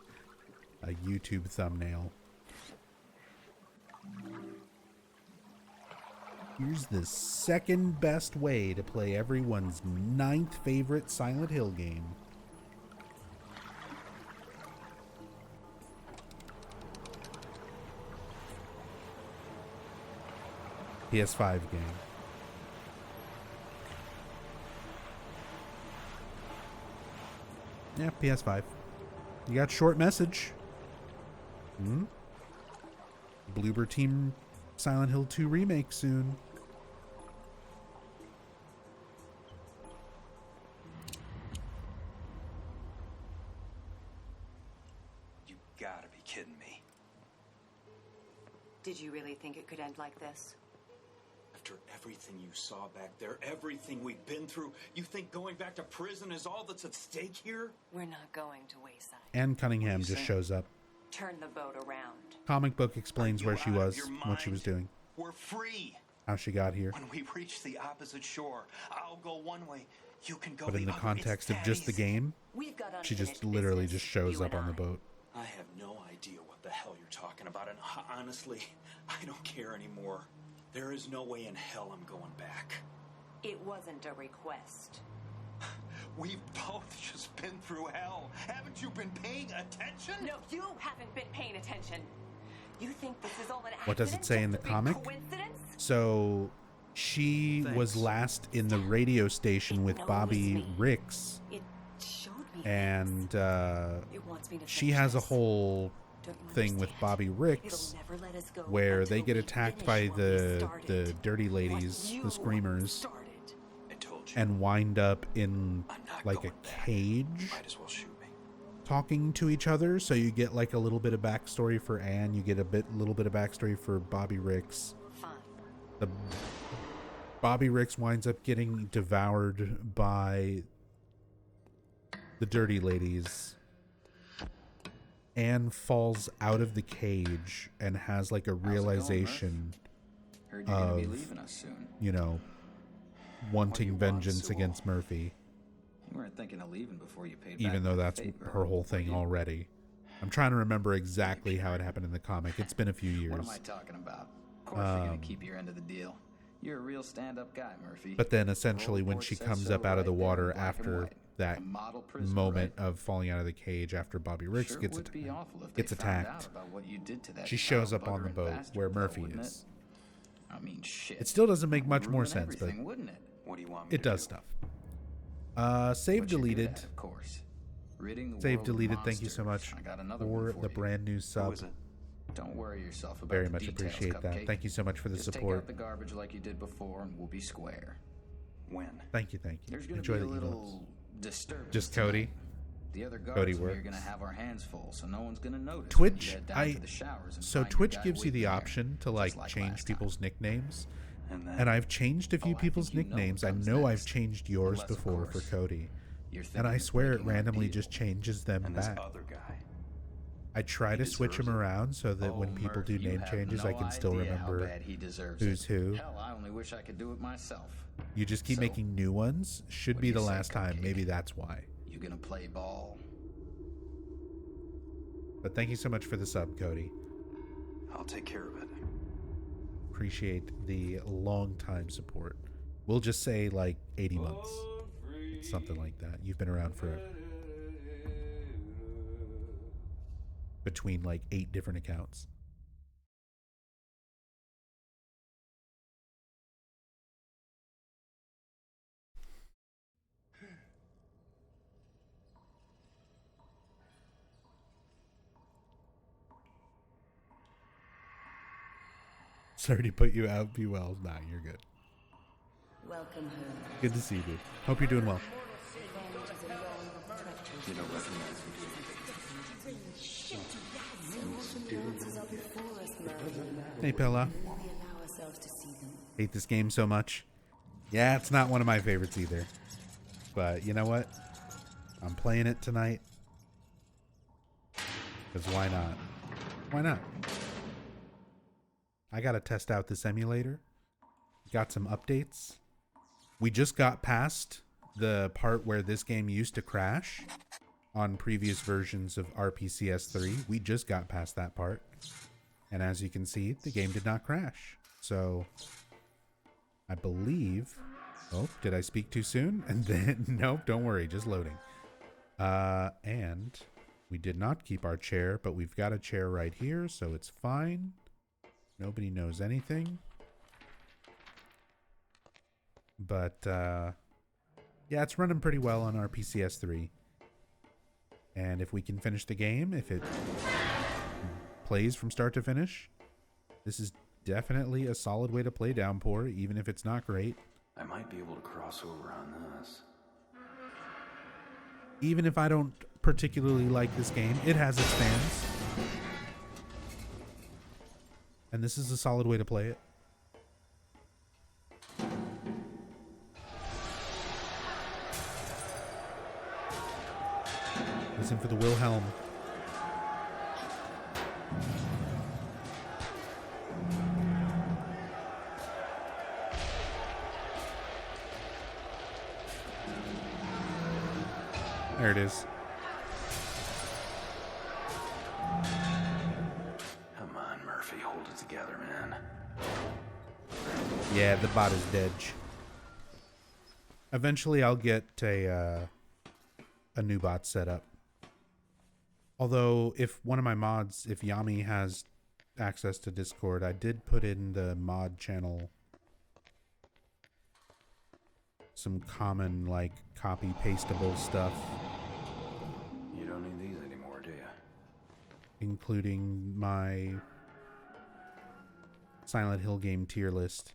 a YouTube thumbnail? Here's the second best way to play everyone's 9th favorite Silent Hill game. PS5 game. Yeah, PS5. You got short message. Bloober Team Silent Hill 2 remake soon. You gotta be kidding me. Did you really think it could end like this? After everything you saw back there, everything we've been through, you think going back to prison is all that's at stake here? We're not going to Wayside. Anne Cunningham just shows up. Turn the boat around. Comic book explains where she was, what she was doing. We're free. How she got here. When we reach the opposite shore, I'll go one way, you can go But in the other. context of just the game, she just literally just shows up on the boat. I have no idea what the hell you're talking about, and honestly, I don't care anymore. There is no way in hell I'm going back. It wasn't a request. We've both just been through hell. Haven't you been paying attention? No, you haven't been paying attention. You think this is all an accident? What does it say in the comic? So she was last in the radio station with Bobby Ricks. It showed me and it wants me to she has a whole thing with Bobby Ricks where they get attacked by the dirty ladies, the screamers, and wind up in like a cage talking to each other. So you get like a little bit of backstory for Anne, you get a little bit of backstory for Bobby Ricks. The Bobby Ricks winds up getting devoured by the dirty ladies. Anne falls out of the cage and has like a realization of, you know, wanting vengeance against Murphy. You weren't thinking of leaving before you paid even back though my that's favor, her whole thing already. I'm trying to remember exactly how it happened in the comic. It's been a few years. What am I talking about? Of course you're gonna keep your end of the deal. You're a real stand-up guy, Murphy. But then essentially when she comes up out of the water after that moment of falling out of the cage after Bobby Ricks gets attacked, she shows up on the boat where Murphy is. I mean, shit. It still doesn't make much more sense, but it does stuff. Save deleted. Of course. Save deleted. Thank you so much for the brand new sub. Don't worry yourself about Very the much details, appreciate that. Cupcake. Thank you so much for the Just support. Take out the garbage like you did before, and we'll be square. When? Thank you. There's gonna Enjoy be the a emails. little disturbance. Just Cody. tonight. The other Cody guards and me are works. gonna have our hands full, so no one's gonna notice. when you Twitch, head down to the showers and so find your Twitch guy gives you the waiting there, option to like like change last people's nicknames, then- and I've changed a few people's you know nicknames. what I comes know I've next. changed yours Unless, of before for course, Cody, you're and thinking I of swear it breaking our randomly deal. just changes them And this back. other guy. I try to switch them around so that when people do name changes, I can still remember who's who. Hell, I only wish I could do it myself. You just keep making new ones. Should what be do the you say, last time. Cupcake? Maybe that's why. You gonna play ball? But thank you so much for the sub, Cody. I'll take care of it. Appreciate the long time support. We'll just say like 80 months. Something like that. You've been around forever. Between like 8 different accounts. Sorry to put you out. Be well. Nah, you're good. Welcome home. Good to see you, dude. Hope you're doing well. You don't recognize me. Hey, Pella. Hate this game so much. Yeah, it's not one of my favorites either. But you know what? I'm playing it tonight. Because why not? Why not? I gotta test out this emulator. Got some updates. We just got past the part where this game used to crash on previous versions of RPCS3. We just got past that part. And as you can see, the game did not crash. So, I believe... Oh, did I speak too soon? And then, nope, don't worry, just loading. And we did not keep our chair, but we've got a chair right here, so it's fine. Nobody knows anything. But, yeah, it's running pretty well on RPCS3. And if we can finish the game, if it plays from start to finish, this is definitely a solid way to play Downpour, even if it's not great. I might be able to cross over on this. Even if I don't particularly like this game, it has its fans. And this is a solid way to play it. Listen for the Wilhelm. There it is. Come on, Murphy, hold it together, man. Yeah, the bot is dead. Eventually, I'll get a new bot set up. Although, if one of my mods, if Yami has access to Discord, I did put in the mod channel some common, like, copy-pastable stuff. You don't need these anymore, do you? Including my Silent Hill game tier list.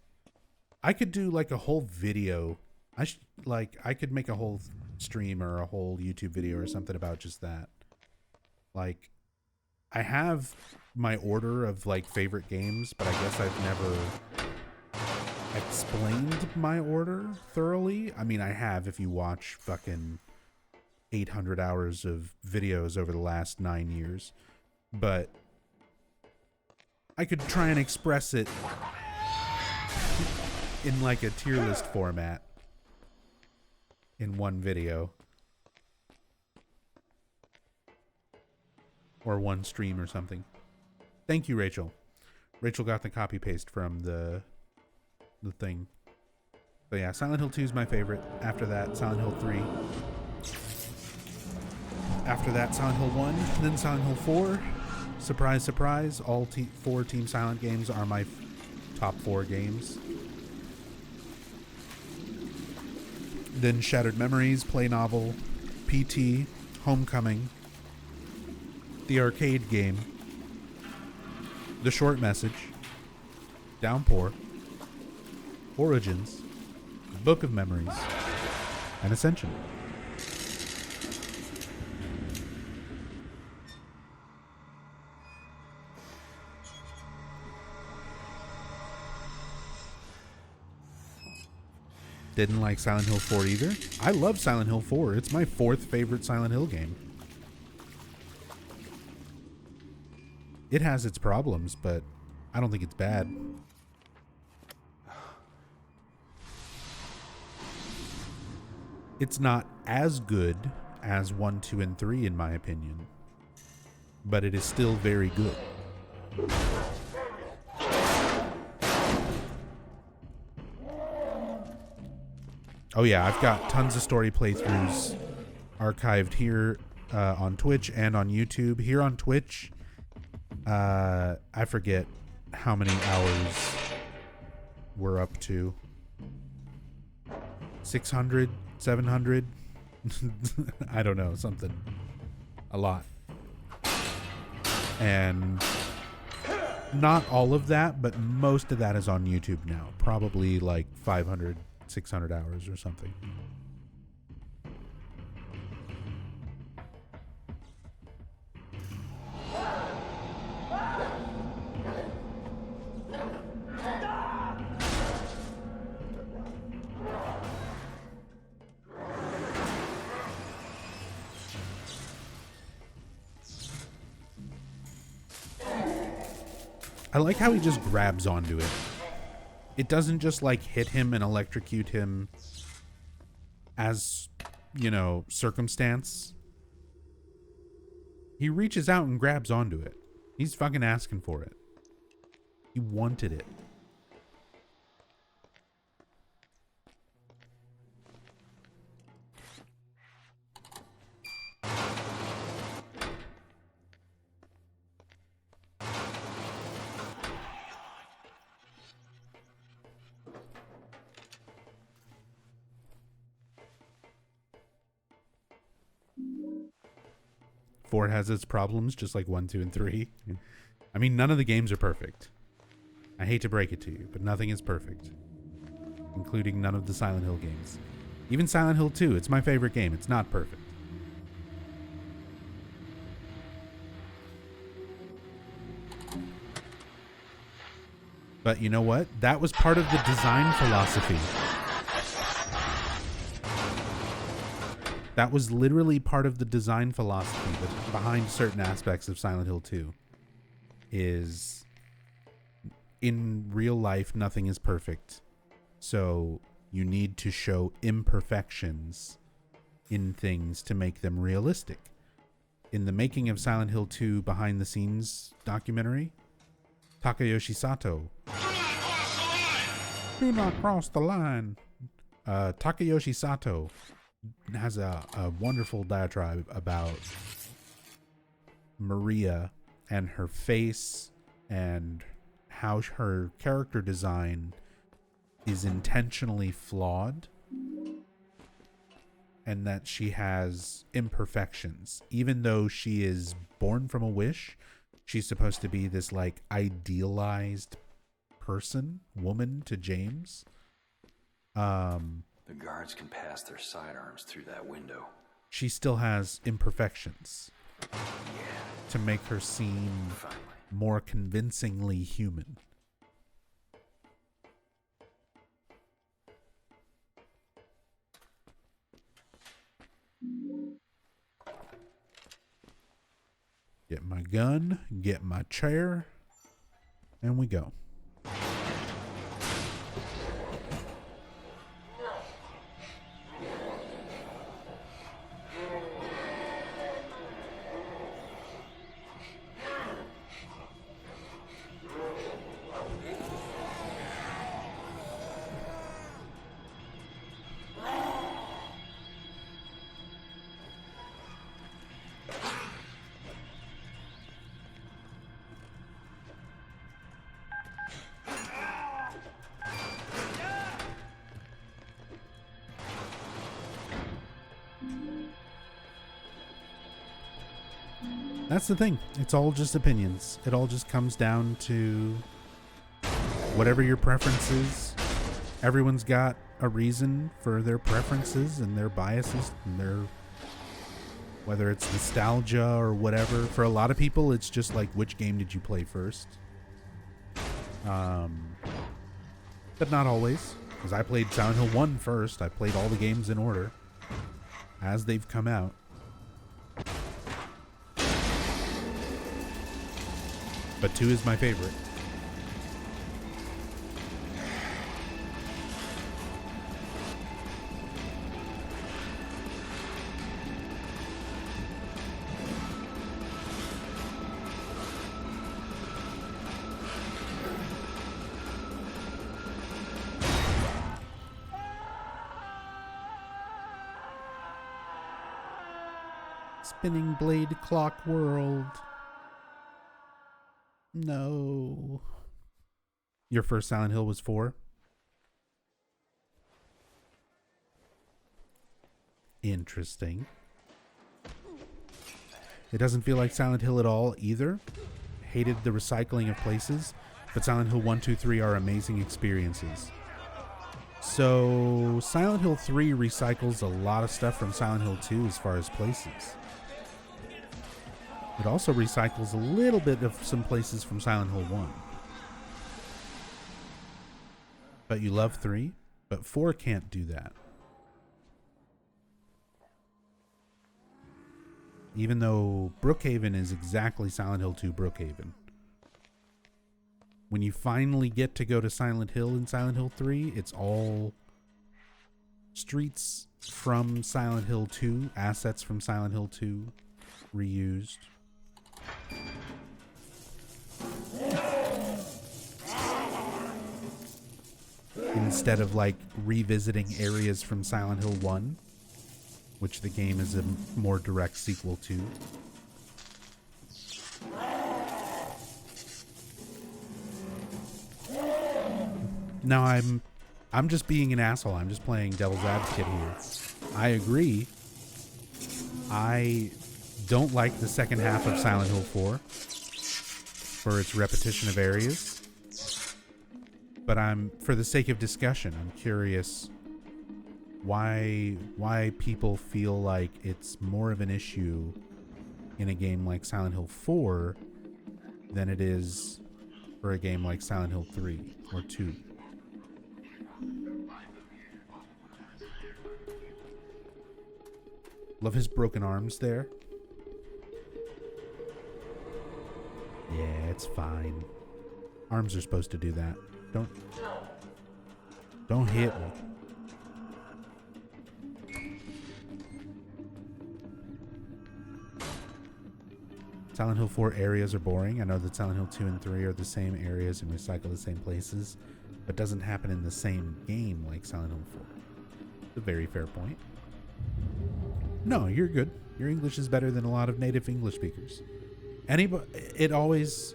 I could do, like, a whole video. I could make a whole stream or a whole YouTube video or something about just that. Like, I have my order of, like, favorite games, but I guess I've never explained my order thoroughly. I mean, I have if you watch fucking 800 hours of videos over the last 9 years. But I could try and express it in, like, a tier list format in one video. Or one stream or something. Thank you, Rachel. Rachel got the copy paste from the thing. So yeah, Silent Hill 2 is my favorite. After that, Silent Hill 3. After that, Silent Hill 1. Then Silent Hill 4. Surprise, surprise. All 4 Team Silent games are my top 4 games. Then Shattered Memories, Play Novel, PT, Homecoming, the arcade game, The Short Message, Downpour, Origins, Book of Memories, and Ascension. Didn't like Silent Hill 4 either. I love Silent Hill 4. It's my 4th favorite Silent Hill game. It has its problems, but I don't think it's bad. It's not as good as 1, 2, and 3 in my opinion, but it is still very good. Oh yeah, I've got tons of story playthroughs archived here on Twitch and on YouTube. Here on Twitch, I forget how many hours we're up to. 600, 700? I don't know, something. A lot. And Not all of that, but most of that is on YouTube now. Probably like 500, 600 hours or something. I like how he just grabs onto it. It doesn't just like hit him and electrocute him as, you know, circumstance. He reaches out and grabs onto it. He's fucking asking for it. He wanted it. Four has its problems, just like 1, 2, and 3. I mean, none of the games are perfect. I hate to break it to you, but nothing is perfect. Including none of the Silent Hill games. Even Silent Hill 2, it's my favorite game. It's not perfect. But you know what? That was part of the design philosophy. That was literally part of the design philosophy behind certain aspects of Silent Hill 2. Is in real life, nothing is perfect. So you need to show imperfections in things to make them realistic. In the making of Silent Hill 2 behind the scenes documentary, Takayoshi Sato. Do not cross the line. Takayoshi Sato has a wonderful diatribe about Maria and her face and how her character design is intentionally flawed and that she has imperfections. Even though she is born from a wish, she's supposed to be this like idealized person, woman to James. The guards can pass their sidearms through that window. She still has imperfections to make her seem more convincingly human. Get my gun, get my chair, and we go. That's the thing. It's all just opinions. It all just comes down to whatever your preference is. Everyone's got a reason for their preferences and their biases and their, whether it's nostalgia or whatever. For a lot of people, it's just like, which game did you play first? But not always, because I played Silent Hill 1 first. I played all the games in order as they've come out. But 2 is my favorite. Spinning blade clock world. No. Your first Silent Hill was 4? Interesting. It doesn't feel like Silent Hill at all either. hated the recycling of places, but Silent Hill 1, 2, 3 are amazing experiences. So Silent Hill 3 recycles a lot of stuff from Silent Hill 2 as far as places. It also recycles a little bit of some places from Silent Hill 1. But you love 3, but 4 can't do that. Even though Brookhaven is exactly Silent Hill 2 Brookhaven. When you finally get to go to Silent Hill in Silent Hill 3, it's all streets from Silent Hill 2, assets from Silent Hill 2, reused. Instead of like revisiting areas from Silent Hill 1, which the game is a more direct sequel to. Now I'm just being an asshole. I'm just playing devil's advocate here. I agree. I don't like the second half of Silent Hill 4 for its repetition of areas. But for the sake of discussion, I'm curious why people feel like it's more of an issue in a game like Silent Hill 4 than it is for a game like Silent Hill 3 or 2. Love his broken arms there. Yeah, it's fine. Arms are supposed to do that. Don't hit me. Silent Hill 4 areas are boring. I know that Silent Hill 2 and 3 are the same areas and recycle the same places, but doesn't happen in the same game like Silent Hill 4. It's a very fair point. No, you're good. Your English is better than a lot of native English speakers. It always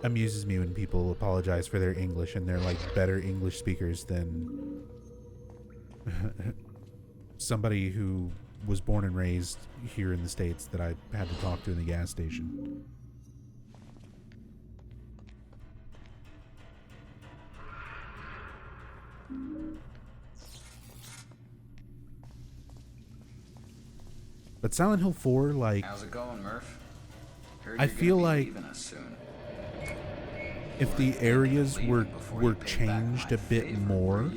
amuses me when people apologize for their English and they're like better English speakers than somebody who was born and raised here in the States that I had to talk to in the gas station. But Silent Hill 4, like, how's it going, Murph? I feel like if the areas were changed a bit more,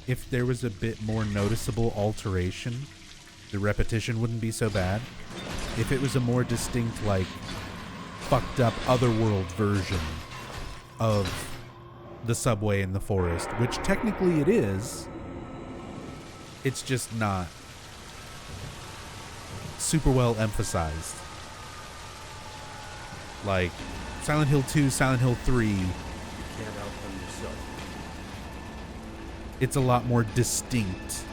if there was a bit more noticeable alteration, the repetition wouldn't be so bad. If it was a more distinct, like, fucked up otherworld version of the subway in the forest, which technically it is, it's just not super well emphasized. Like Silent Hill 2, Silent Hill 3, Can't outrun yourself. it's a lot more distinct.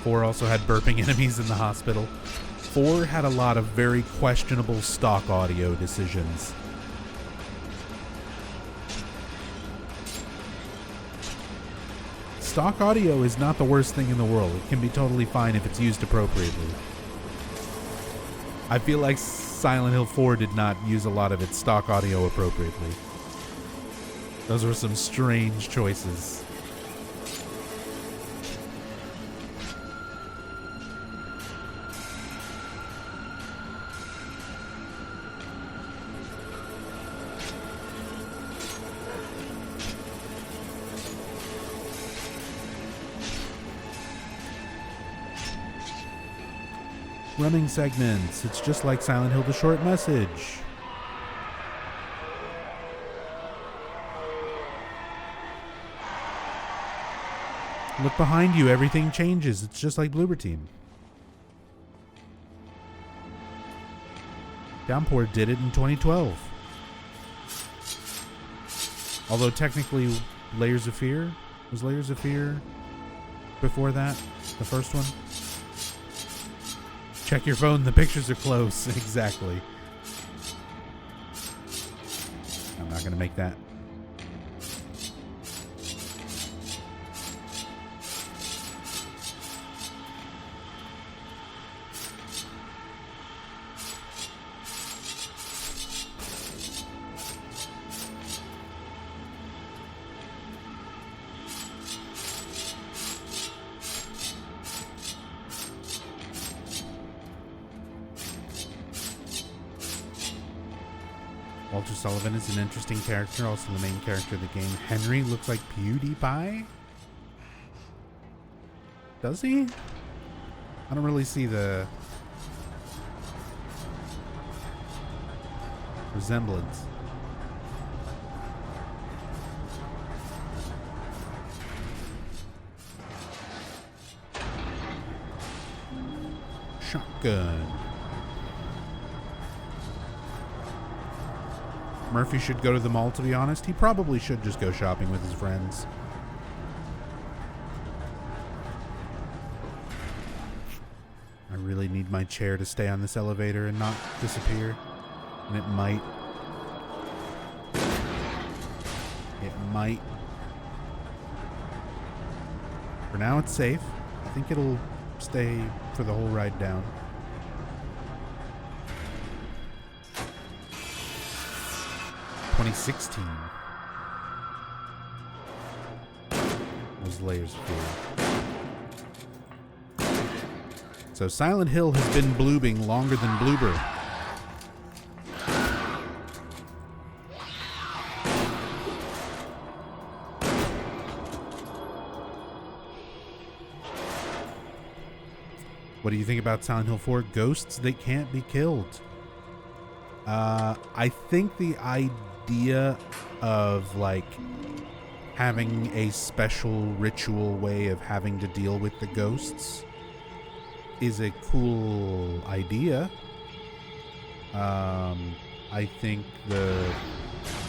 Four also had burping enemies in the hospital. 4 had a lot of very questionable stock audio decisions. Stock audio is not the worst thing in the world. It can be totally fine if it's used appropriately. I feel like Silent Hill 4 did not use a lot of its stock audio appropriately. Those were some strange choices. Running segments. It's just like Silent Hill: The Short Message. Look behind you. Everything changes. It's just like Bloober Team. Downpour did it in 2012. Although technically Layers of Fear? Was Layers of Fear before that? The first one? Check your phone, the pictures are close. Exactly. I'm not going to make that. Walter Sullivan is an interesting character, also the main character of the game. Henry looks like PewDiePie? Does he? I don't really see the resemblance. Shotgun. Murphy should go to the mall, to be honest. He probably should just go shopping with his friends. I really need my chair to stay on this elevator and not disappear. And it might. It might. For now, it's safe. I think it'll stay for the whole ride down. $2016 was layers of fear. So Silent Hill has been bloobing longer than Bloober. What do you think about Silent Hill 4? Ghosts that can't be killed. I think the idea of like having a special ritual way of having to deal with the ghosts is a cool idea. I think the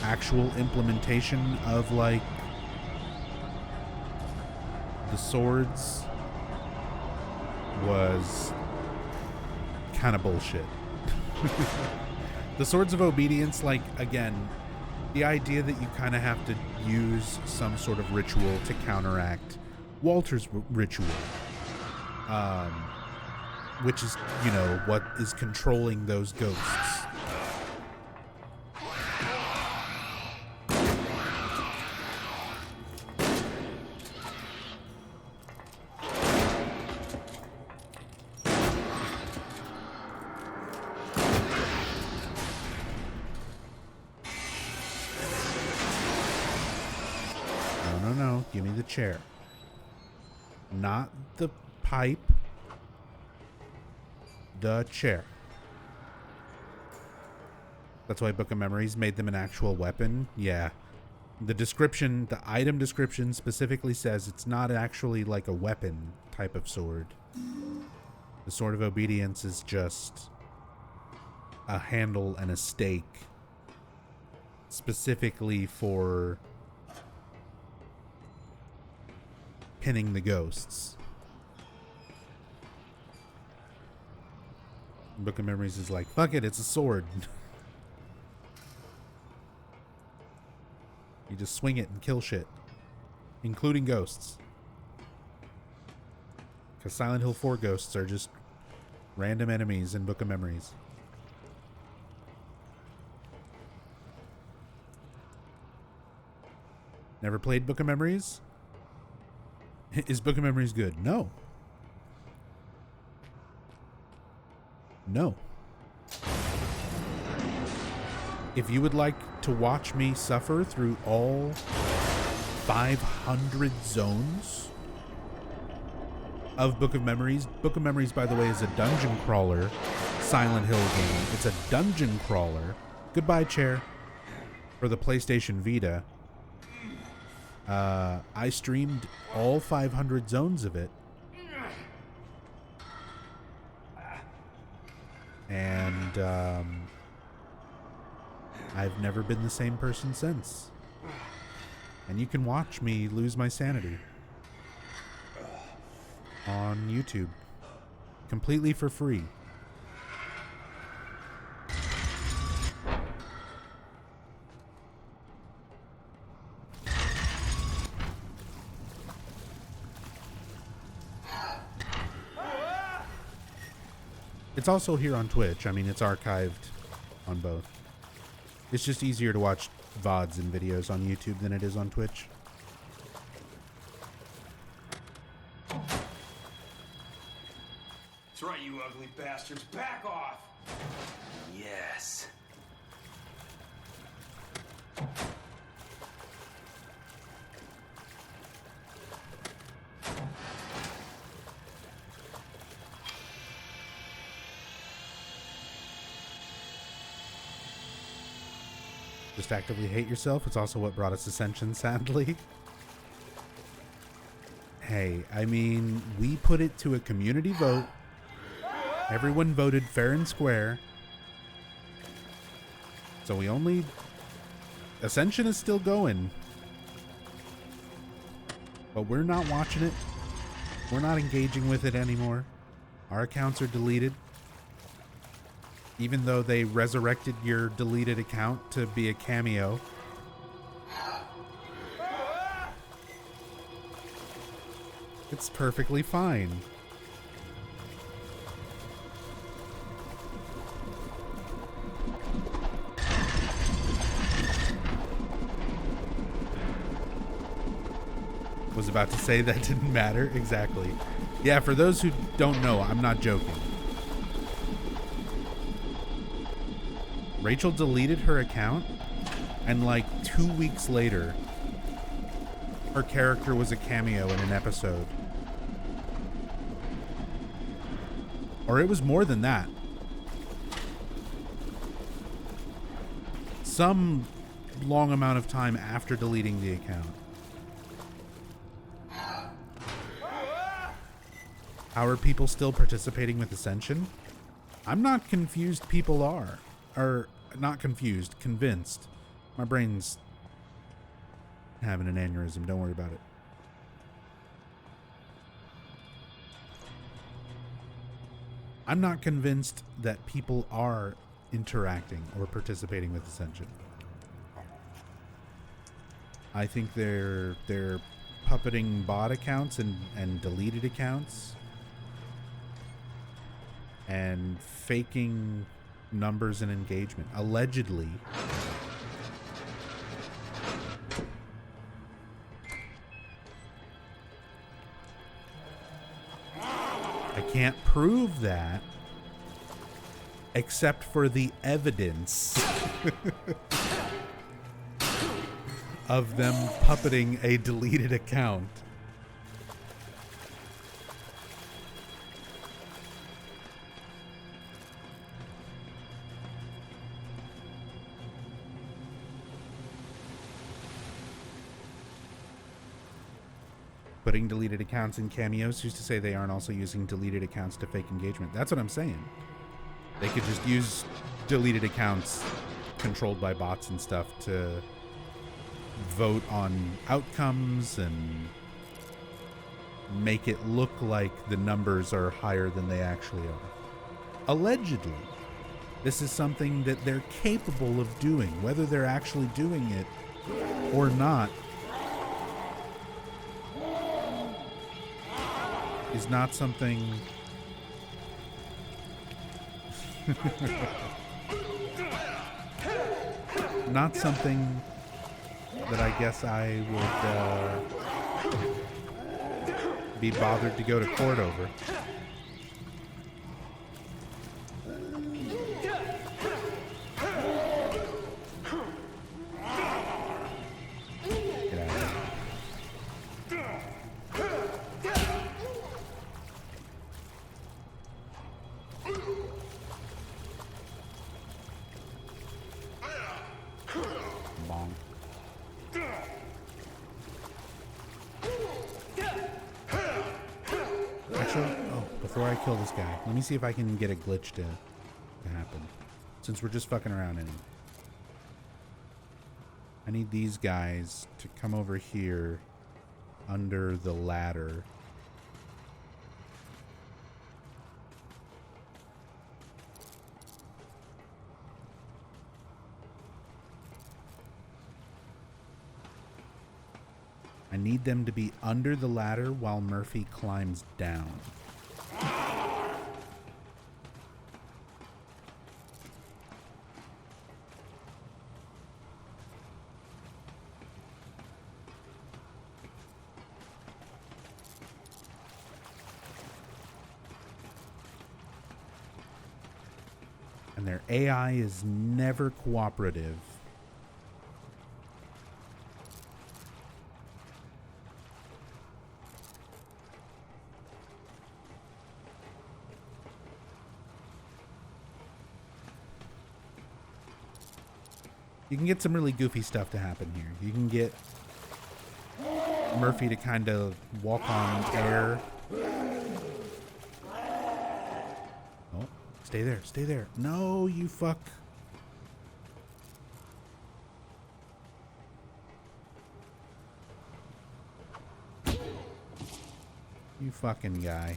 actual implementation of like the swords was kind of bullshit. The Swords of Obedience, like, again, the idea that you kind of have to use some sort of ritual to counteract Walter's ritual, which is, you know, what is controlling those ghosts. Give me the chair. Not the pipe. The chair. That's why Book of Memories made them an actual weapon. Yeah. The description, the item description specifically says it's not actually like a weapon type of sword. The Sword of Obedience is just a handle and a stake specifically for pinning the ghosts. Book of Memories is like, fuck it, it's a sword. You just swing it and kill shit, including ghosts. Because Silent Hill 4 ghosts are just random enemies in Book of Memories. Never played Book of Memories? Is Book of Memories good? No. No. If you would like to watch me suffer through all 500 zones of Book of Memories. Book of Memories, by the way, is a dungeon crawler Silent Hill game. It's a dungeon crawler. Goodbye, chair. For the PlayStation Vita. I streamed all 500 zones of it. And I've never been the same person since. And you can watch me lose my sanity on YouTube completely for free. It's also here on Twitch. I mean, it's archived on both. It's just easier to watch VODs and videos on YouTube than it is on Twitch. That's right, you ugly bastards. Back off! Yes. Just actively hate yourself. It's also what brought us Ascension, sadly. Hey, I mean, we put it to a community vote. Everyone voted fair and square. So we only... Ascension is still going. But we're not watching it. We're not engaging with it anymore. Our accounts are deleted. Even though they resurrected your deleted account to be a cameo. It's perfectly fine. Was about to say that didn't matter. Exactly. Yeah, for those who don't know, I'm not joking. Rachel deleted her account, and like 2 weeks later, her character was a cameo in an episode. Or it was more than that. Some long amount of time after deleting the account. How are people still participating with Ascension? I'm not confused people are. Or, not confused, convinced. My brain's having an aneurysm, don't worry about it. I'm not convinced that people are interacting or participating with Ascension. I think they're puppeting bot accounts and deleted accounts and faking numbers and engagement, allegedly. I can't prove that except for the evidence of them puppeting a deleted account. Putting deleted accounts in cameos, who's to say they aren't also using deleted accounts to fake engagement? That's what I'm saying. They could just use deleted accounts controlled by bots and stuff to vote on outcomes and make it look like the numbers are higher than they actually are. Allegedly. This is something that they're capable of doing. Whether they're actually doing it or not is not something not something that I guess I would be bothered to go to court over. Kill this guy. Let me see if I can get a glitch to happen. Since we're just fucking around anyway. I need these guys to come over here under the ladder. I need them to be under the ladder while Murphy climbs down. And their AI is never cooperative. You can get some really goofy stuff to happen here. You can get Murphy to kind of walk on air. Oh, stay there, stay there. No, you fuck. You fucking guy.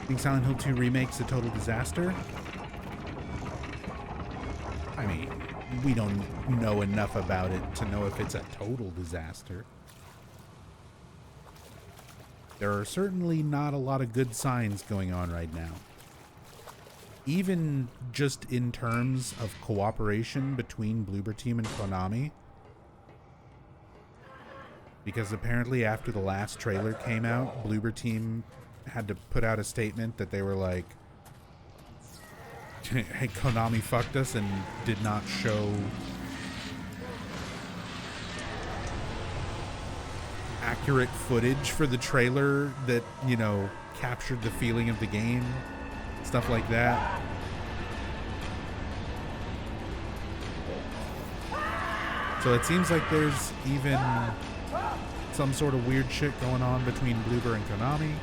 Think Silent Hill 2 Remake's a total disaster? I mean, we don't know enough about it to know if it's a total disaster. There are certainly not a lot of good signs going on right now. Even just in terms of cooperation between Bloober Team and Konami. Because apparently after the last trailer came out, Bloober Team had to put out a statement that they were like, hey, Konami fucked us and did not show accurate footage for the trailer that, you know, captured the feeling of the game. Stuff like that. So it seems like there's even some sort of weird shit going on between Bloober and Konami.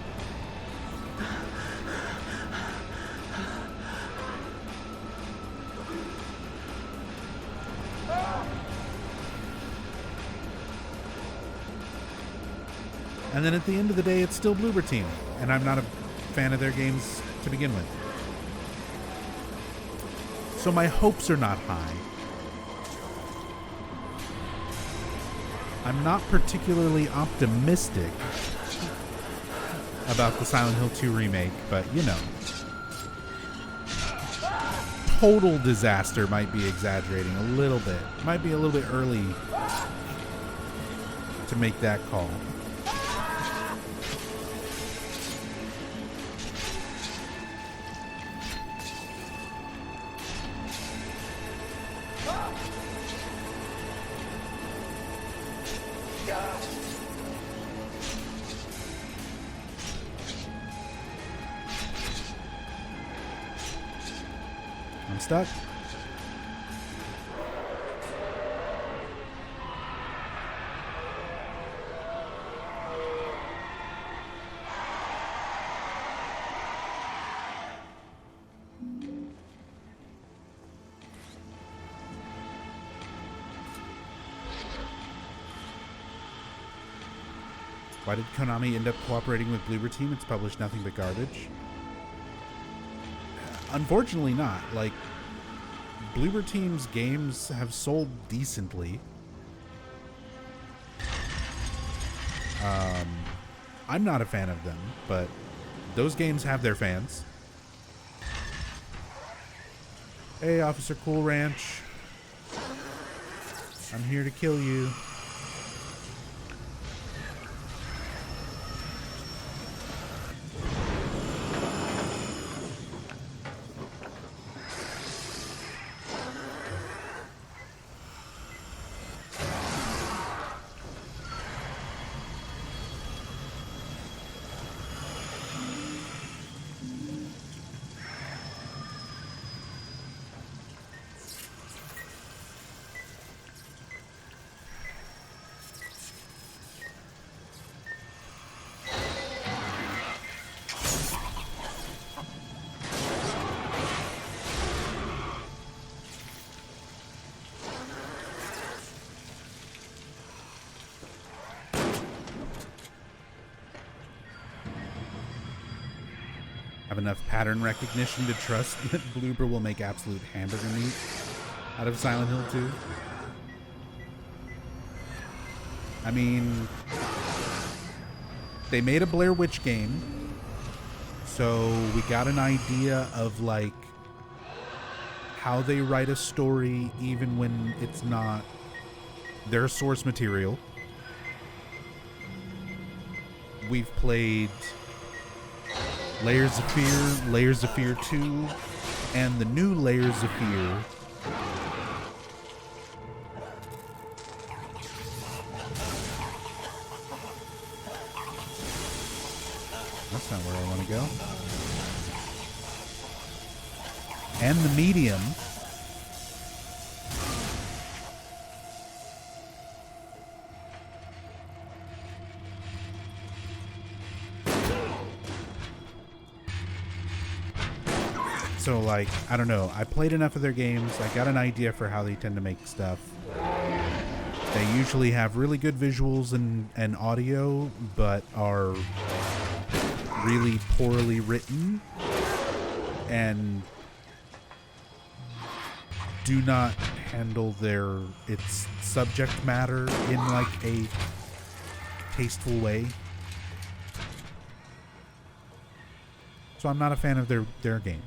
And then at the end of the day, it's still Bloober Team. And I'm not a fan of their games to begin with. So my hopes are not high. I'm not particularly optimistic about the Silent Hill 2 remake, but you know. Total disaster might be exaggerating a little bit. Might be a little bit early to make that call. I'm stuck. Why did Konami end up cooperating with Bloober Team? It's published nothing but garbage. Unfortunately not. Like, Bloober Team's games have sold decently. I'm not a fan of them, but those games have their fans. Hey, Officer Cool Ranch. I'm here to kill you. Have enough pattern recognition to trust that Bloober will make absolute hamburger meat out of Silent Hill 2. I mean, they made a Blair Witch game, so we got an idea of like how they write a story even when it's not their source material. We've played Layers of Fear 2, and the new Layers of Fear. That's not where I want to go. And the Medium. So, like, I don't know. I played enough of their games. I got an idea for how they tend to make stuff. They usually have really good visuals and audio, but are really poorly written and do not handle its subject matter in like a tasteful way. So I'm not a fan of their games.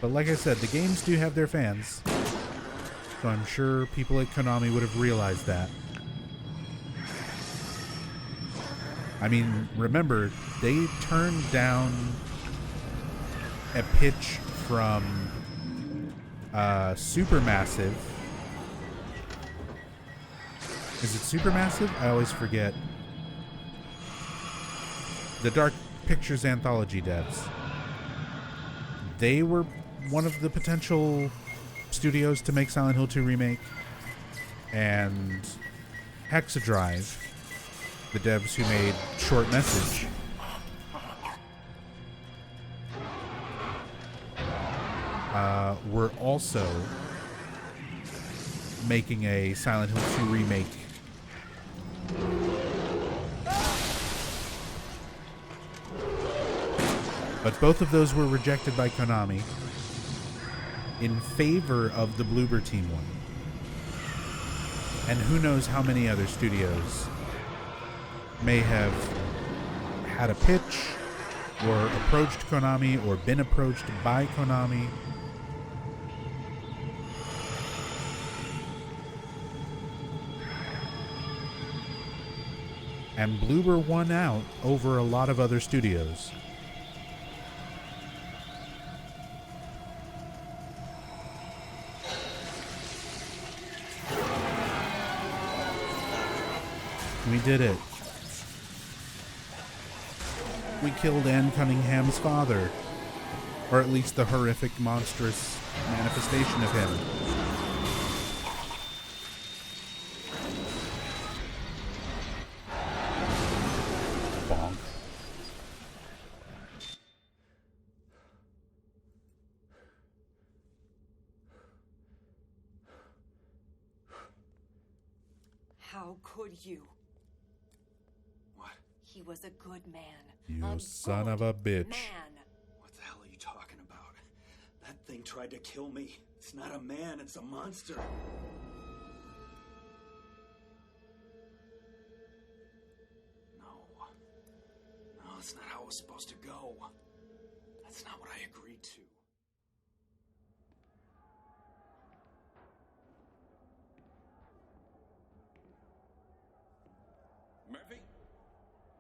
But like I said, the games do have their fans. So I'm sure people at Konami would have realized that. I mean, remember, they turned down a pitch from Supermassive. Is it Supermassive? I always forget. The Dark Pictures Anthology devs. They were one of the potential studios to make Silent Hill 2 Remake. And Hexadrive, the devs who made Short Message, were also making a Silent Hill 2 Remake. But both of those were rejected by Konami in favor of the Bloober Team one. And who knows how many other studios may have had a pitch or approached Konami or been approached by Konami. And Bloober won out over a lot of other studios. We did it. We killed Anne Cunningham's father. Or at least the horrific, monstrous manifestation of him. Bonk. How could you? What? He was a good man. You son of a bitch. Man. What the hell are you talking about? That thing tried to kill me. It's not a man, it's a monster. No, that's not how it was supposed to go. That's not what I agreed to. Murphy?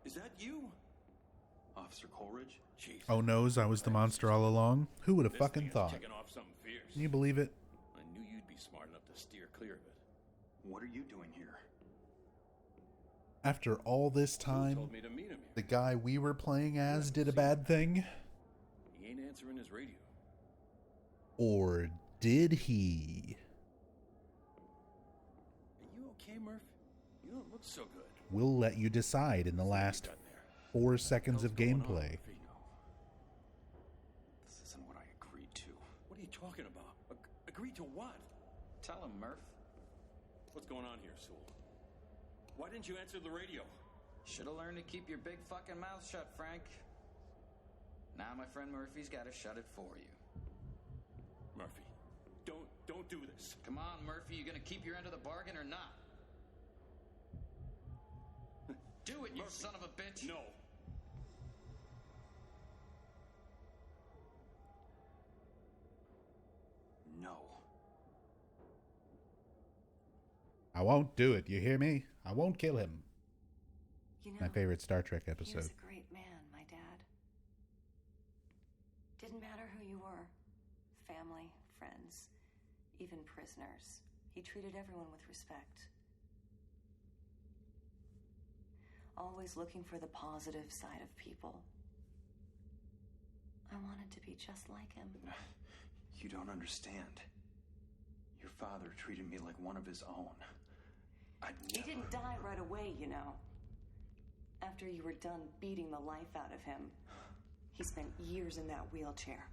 Is that you? Officer Coleridge? Jeez. Oh noes, I was the monster all along. Who would have fucking thought? Taking off something fierce. Can you believe it? I knew you'd be smart enough to steer clear of it. What are you doing here? After all this time, told me to meet him here. the guy we were playing as did a bad thing? He ain't answering his radio. Or did he? Are you okay, Murph? You don't look so good. We'll let you decide in the last 4 seconds of gameplay. This isn't what I agreed to. What are you talking about? Agreed to what? Tell him, Murph. What's going on here, Sewell? Why didn't you answer the radio? Should've learned to keep your big fucking mouth shut, Frank. Now my friend Murphy's gotta shut it for you. Murphy, don't do this. Come on, Murphy, you gonna keep your end of the bargain or not? Do it, you son of a bitch! No. No. I won't do it, you hear me? I won't kill him. You know, my favorite Star Trek he episode. was a great man, my dad. Didn't matter who you were. Family, friends, even prisoners. He treated everyone with respect. Always looking for the positive side of people. I wanted to be just like him. You don't understand. Your father treated me like one of his own. He didn't die right away, you know. After you were done beating the life out of him, he spent years in that wheelchair.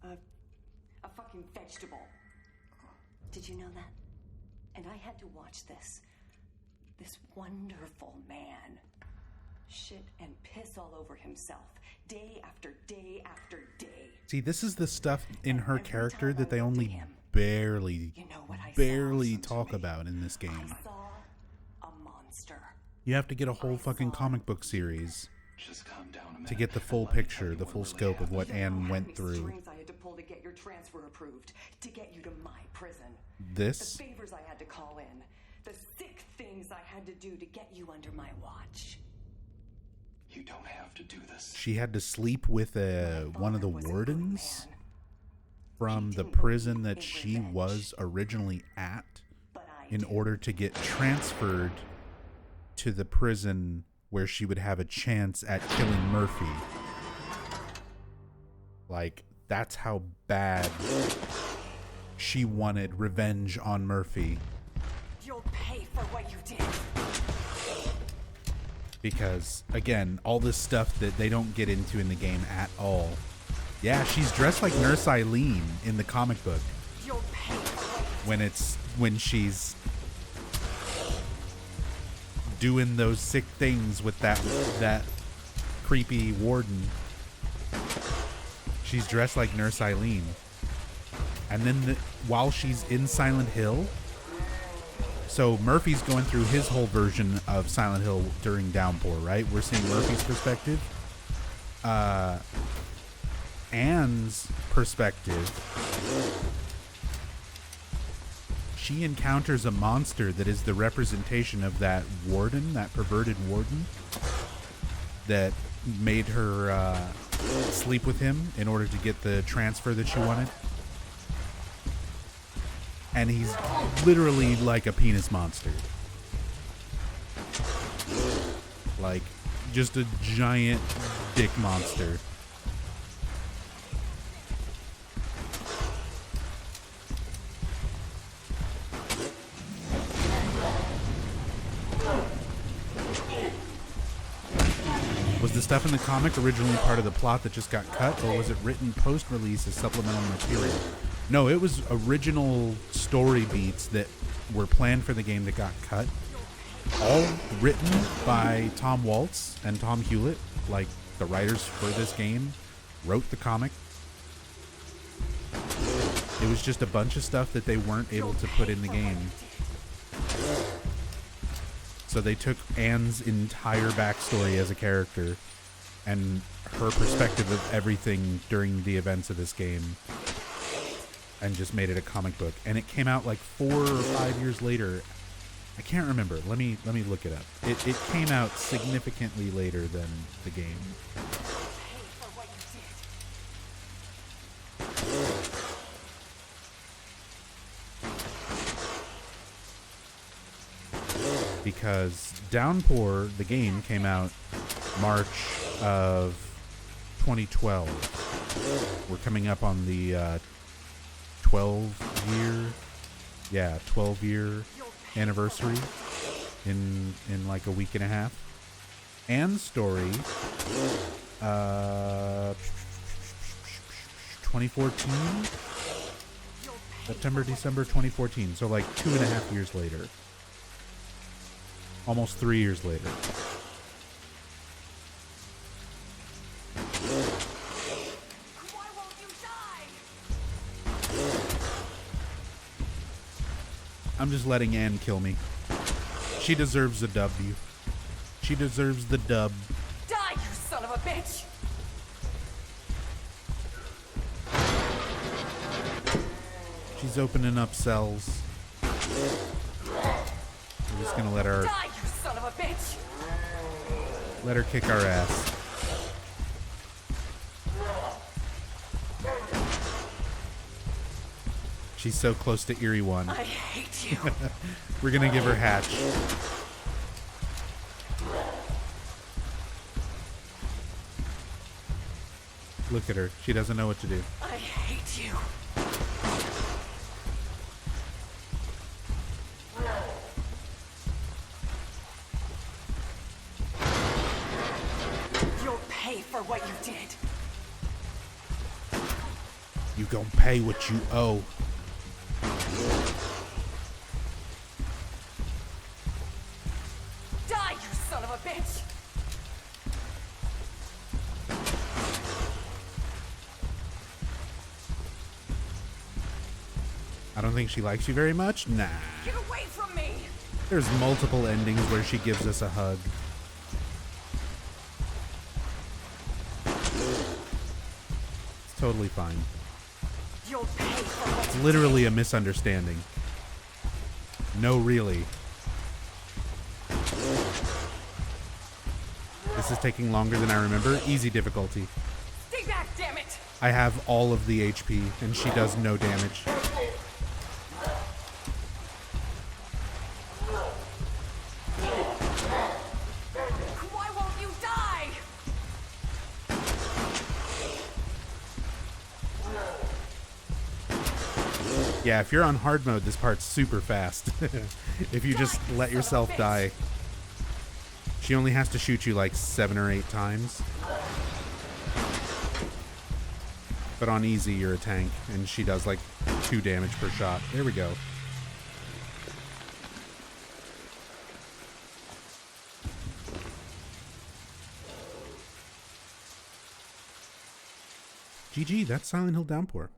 A fucking vegetable. Did you know that? And I had to watch this wonderful man shit and piss all over himself day after day after day. See, this is the stuff in her character that they only barely talk about in this game. I saw a monster. You have to get a whole fucking comic book series Just calm down a minute. to get the full picture, the full scope of what Anne went through. Strings I had to pull to get your transfer approved, to get you to my prison. This? The favors I had to call in, the sick things I had to do to get you under my watch. You don't have to do this. She had to sleep with one of the wardens from the prison that she was originally at in order to get transferred to the prison where she would have a chance at killing Murphy. Like, that's how bad she wanted revenge on Murphy. You'll pay for what you did. Because, again, all this stuff that they don't get into in the game at all. Yeah, she's dressed like Nurse Eileen in the comic book. You'll pay for When she's doing those sick things with that creepy warden. She's dressed like Nurse Eileen. And then while she's in Silent Hill, so Murphy's going through his whole version of Silent Hill during Downpour, right? We're seeing Murphy's perspective. Anne's perspective. She encounters a monster that is the representation of that warden, that perverted warden, that made her sleep with him in order to get the transfer that she wanted. And he's literally like a penis monster. Like, just a giant dick monster. Was the stuff in the comic originally part of the plot that just got cut, or was it written post-release as supplemental material? No, it was original story beats that were planned for the game that got cut. All written by Tom Waltz and Tom Hewlett, like the writers for this game, wrote the comic. It was just a bunch of stuff that they weren't able to put in the game. So they took Anne's entire backstory as a character and her perspective of everything during the events of this game and just made it a comic book. And it came out like 4 or 5 years later. I can't remember. Let me look it up. It came out significantly later than the game. Because Downpour, the game, came out March of 2012. We're coming up on the 12-year anniversary in like a week and a half. Anne's story, 2014, September, December 2014. So like 2.5 years later. Almost 3 years later. Why won't you die? I'm just letting Anne kill me. She deserves a W. She deserves the dub. Die, you son of a bitch! She's opening up cells. We're just gonna let her... Die, you son of a bitch! Let her kick our ass. She's so close to Eerie 1. I hate you. We're gonna give her Hatch. Look at her. She doesn't know what to do. I hate you. You'll pay for what you did. You gonna pay what you owe. Die, you son of a bitch! I don't think she likes you very much. Nah. Get away from me! There's multiple endings where she gives us a hug. It's totally fine. You'll pay for what It's literally a misunderstanding. No, really. This is taking longer than I remember. Easy difficulty. Stay back, damn it! I have all of the HP, and she does no damage. Why won't you die? Yeah, if you're on hard mode, this part's super fast. If you just let yourself die. She only has to shoot you like 7 or 8 times. But on easy, you're a tank, and she does like 2 damage per shot. There we go. GG, that's Silent Hill Downpour.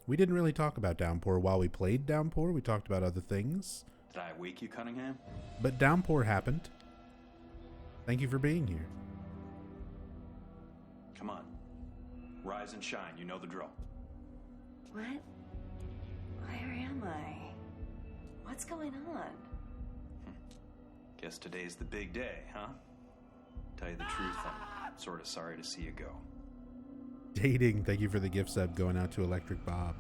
We didn't really talk about Downpour while we played Downpour. We talked about other things. Did I wake you, Cunningham? But Downpour happened. Thank you for being here. Come on. Rise and shine. You know the drill. What? Where am I? What's going on? Guess today's the big day, huh? Tell you the truth, I'm sort of sorry to see you go. Dating, thank you for the gift sub going out to Electric Bob.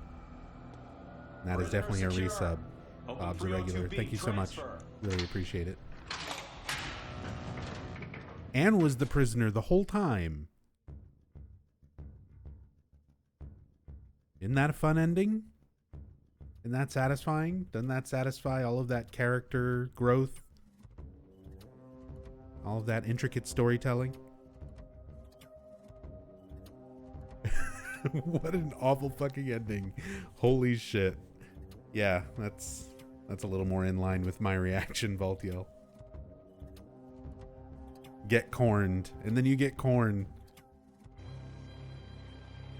That is definitely a resub. Bob's a regular. Thank you so much. Really appreciate it. Anne was the prisoner the whole time. Isn't that a fun ending? Isn't that satisfying? Doesn't that satisfy all of that character growth? All of that intricate storytelling? What an awful fucking ending. Holy shit. Yeah, that's a little more in line with my reaction, Voltiel. Get corned. And then you get corn.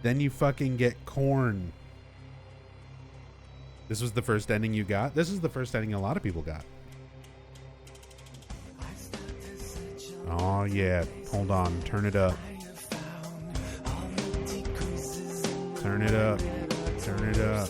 Then you fucking get corn. This was the first ending you got? This is the first ending a lot of people got. Oh yeah. Hold on. Turn it up. Turn it up. Turn it up.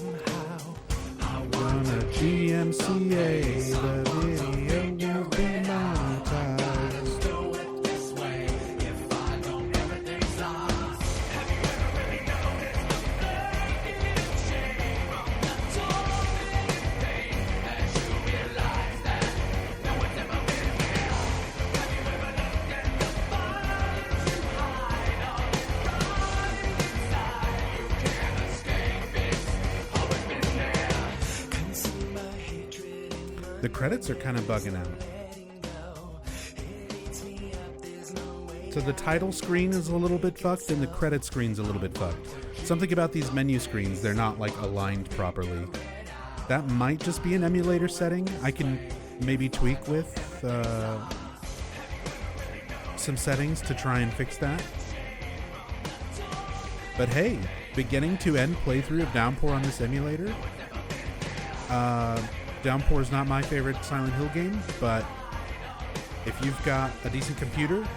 I'm gonna GMCA the video will be monetized. Do it this way if I don't everything's lost. Have you ever really noticed the fading shape of the tormenting pain as you realize that no one's ever been here? Have you ever looked at the fires you hide on the inside? You can't escape it. Always been there. The credits are kind of bugging out. So the title screen is a little bit fucked and the credit screen's a little bit fucked. Something about these menu screens, they're not like aligned properly. That might just be an emulator setting. I can maybe tweak with some settings to try and fix that. But hey, beginning to end playthrough of Downpour on this emulator. Downpour is not my favorite Silent Hill game, but if you've got a decent computer,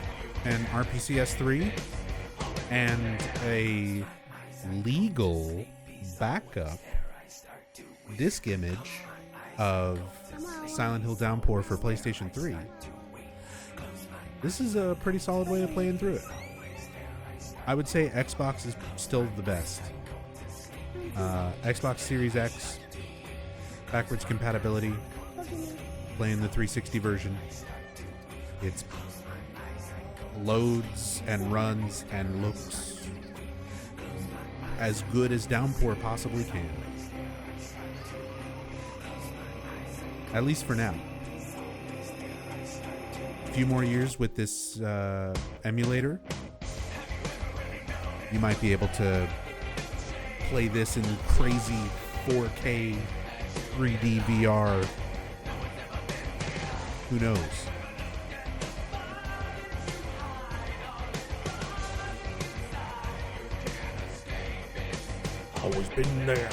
an RPCS3, and a legal backup disc image of Silent Hill Downpour for PlayStation 3, this is a pretty solid way of playing through it. I would say Xbox is still the best. Xbox Series X, backwards compatibility, playing the 360 version. It's loads and runs and looks as good as Downpour possibly can. At least for now. A few more years with this emulator, you might be able to play this in crazy 4K 3D VR. Who knows? Always been there.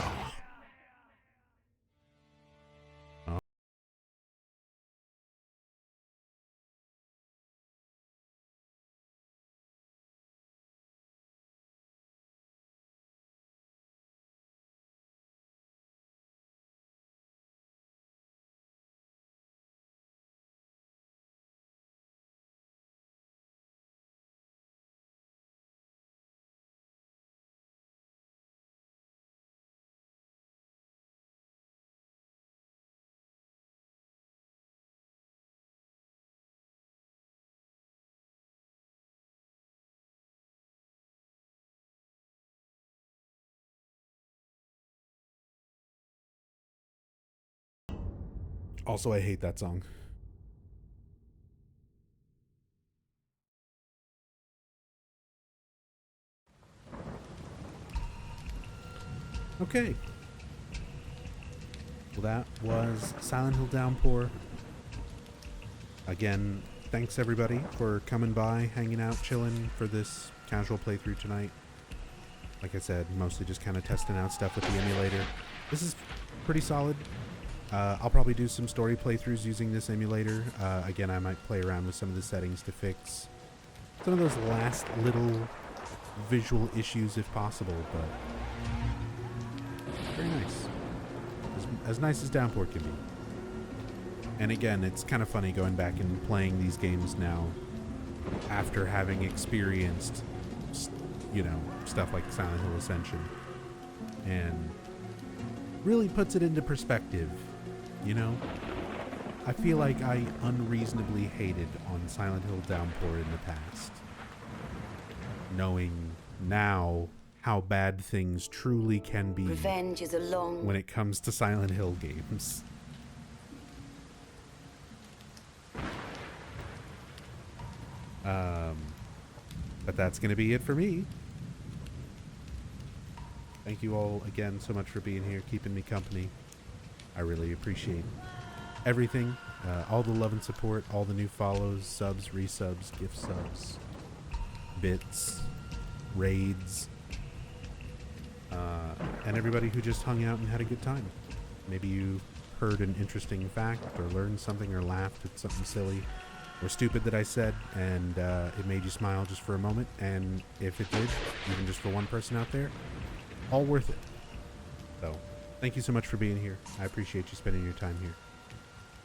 Also, I hate that song. Okay. Well, that was Silent Hill Downpour. Again, thanks everybody for coming by, hanging out, chilling for this casual playthrough tonight. Like I said, mostly just kind of testing out stuff with the emulator. This is pretty solid. I'll probably do some story playthroughs using this emulator. Again, I might play around with some of the settings to fix some of those last little visual issues if possible, but very nice. As nice as Downpour can be. And again, it's kind of funny going back and playing these games now after having experienced, you know, stuff like Silent Hill Ascension. And really puts it into perspective. You know, I feel like I unreasonably hated on Silent Hill Downpour in the past. Knowing now how bad things truly can be Revenge is a long when it comes to Silent Hill games. But that's going to be it for me. Thank you all again so much for being here, keeping me company. I really appreciate everything, all the love and support, all the new follows, subs, resubs, gift subs, bits, raids, and everybody who just hung out and had a good time. Maybe you heard an interesting fact or learned something or laughed at something silly or stupid that I said, and it made you smile just for a moment. And if it did, even just for one person out there, all worth it. So thank you so much for being here. I appreciate you spending your time here.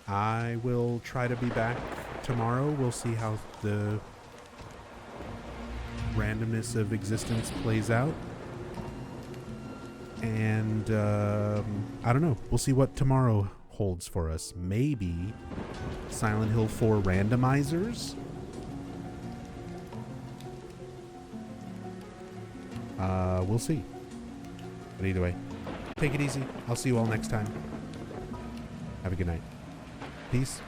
I will try to be back tomorrow. We'll see how the randomness of existence plays out. And I don't know. We'll see what tomorrow holds for us. Maybe Silent Hill 4 randomizers? We'll see. But either way, take it easy. I'll see you all next time. Have a good night. Peace.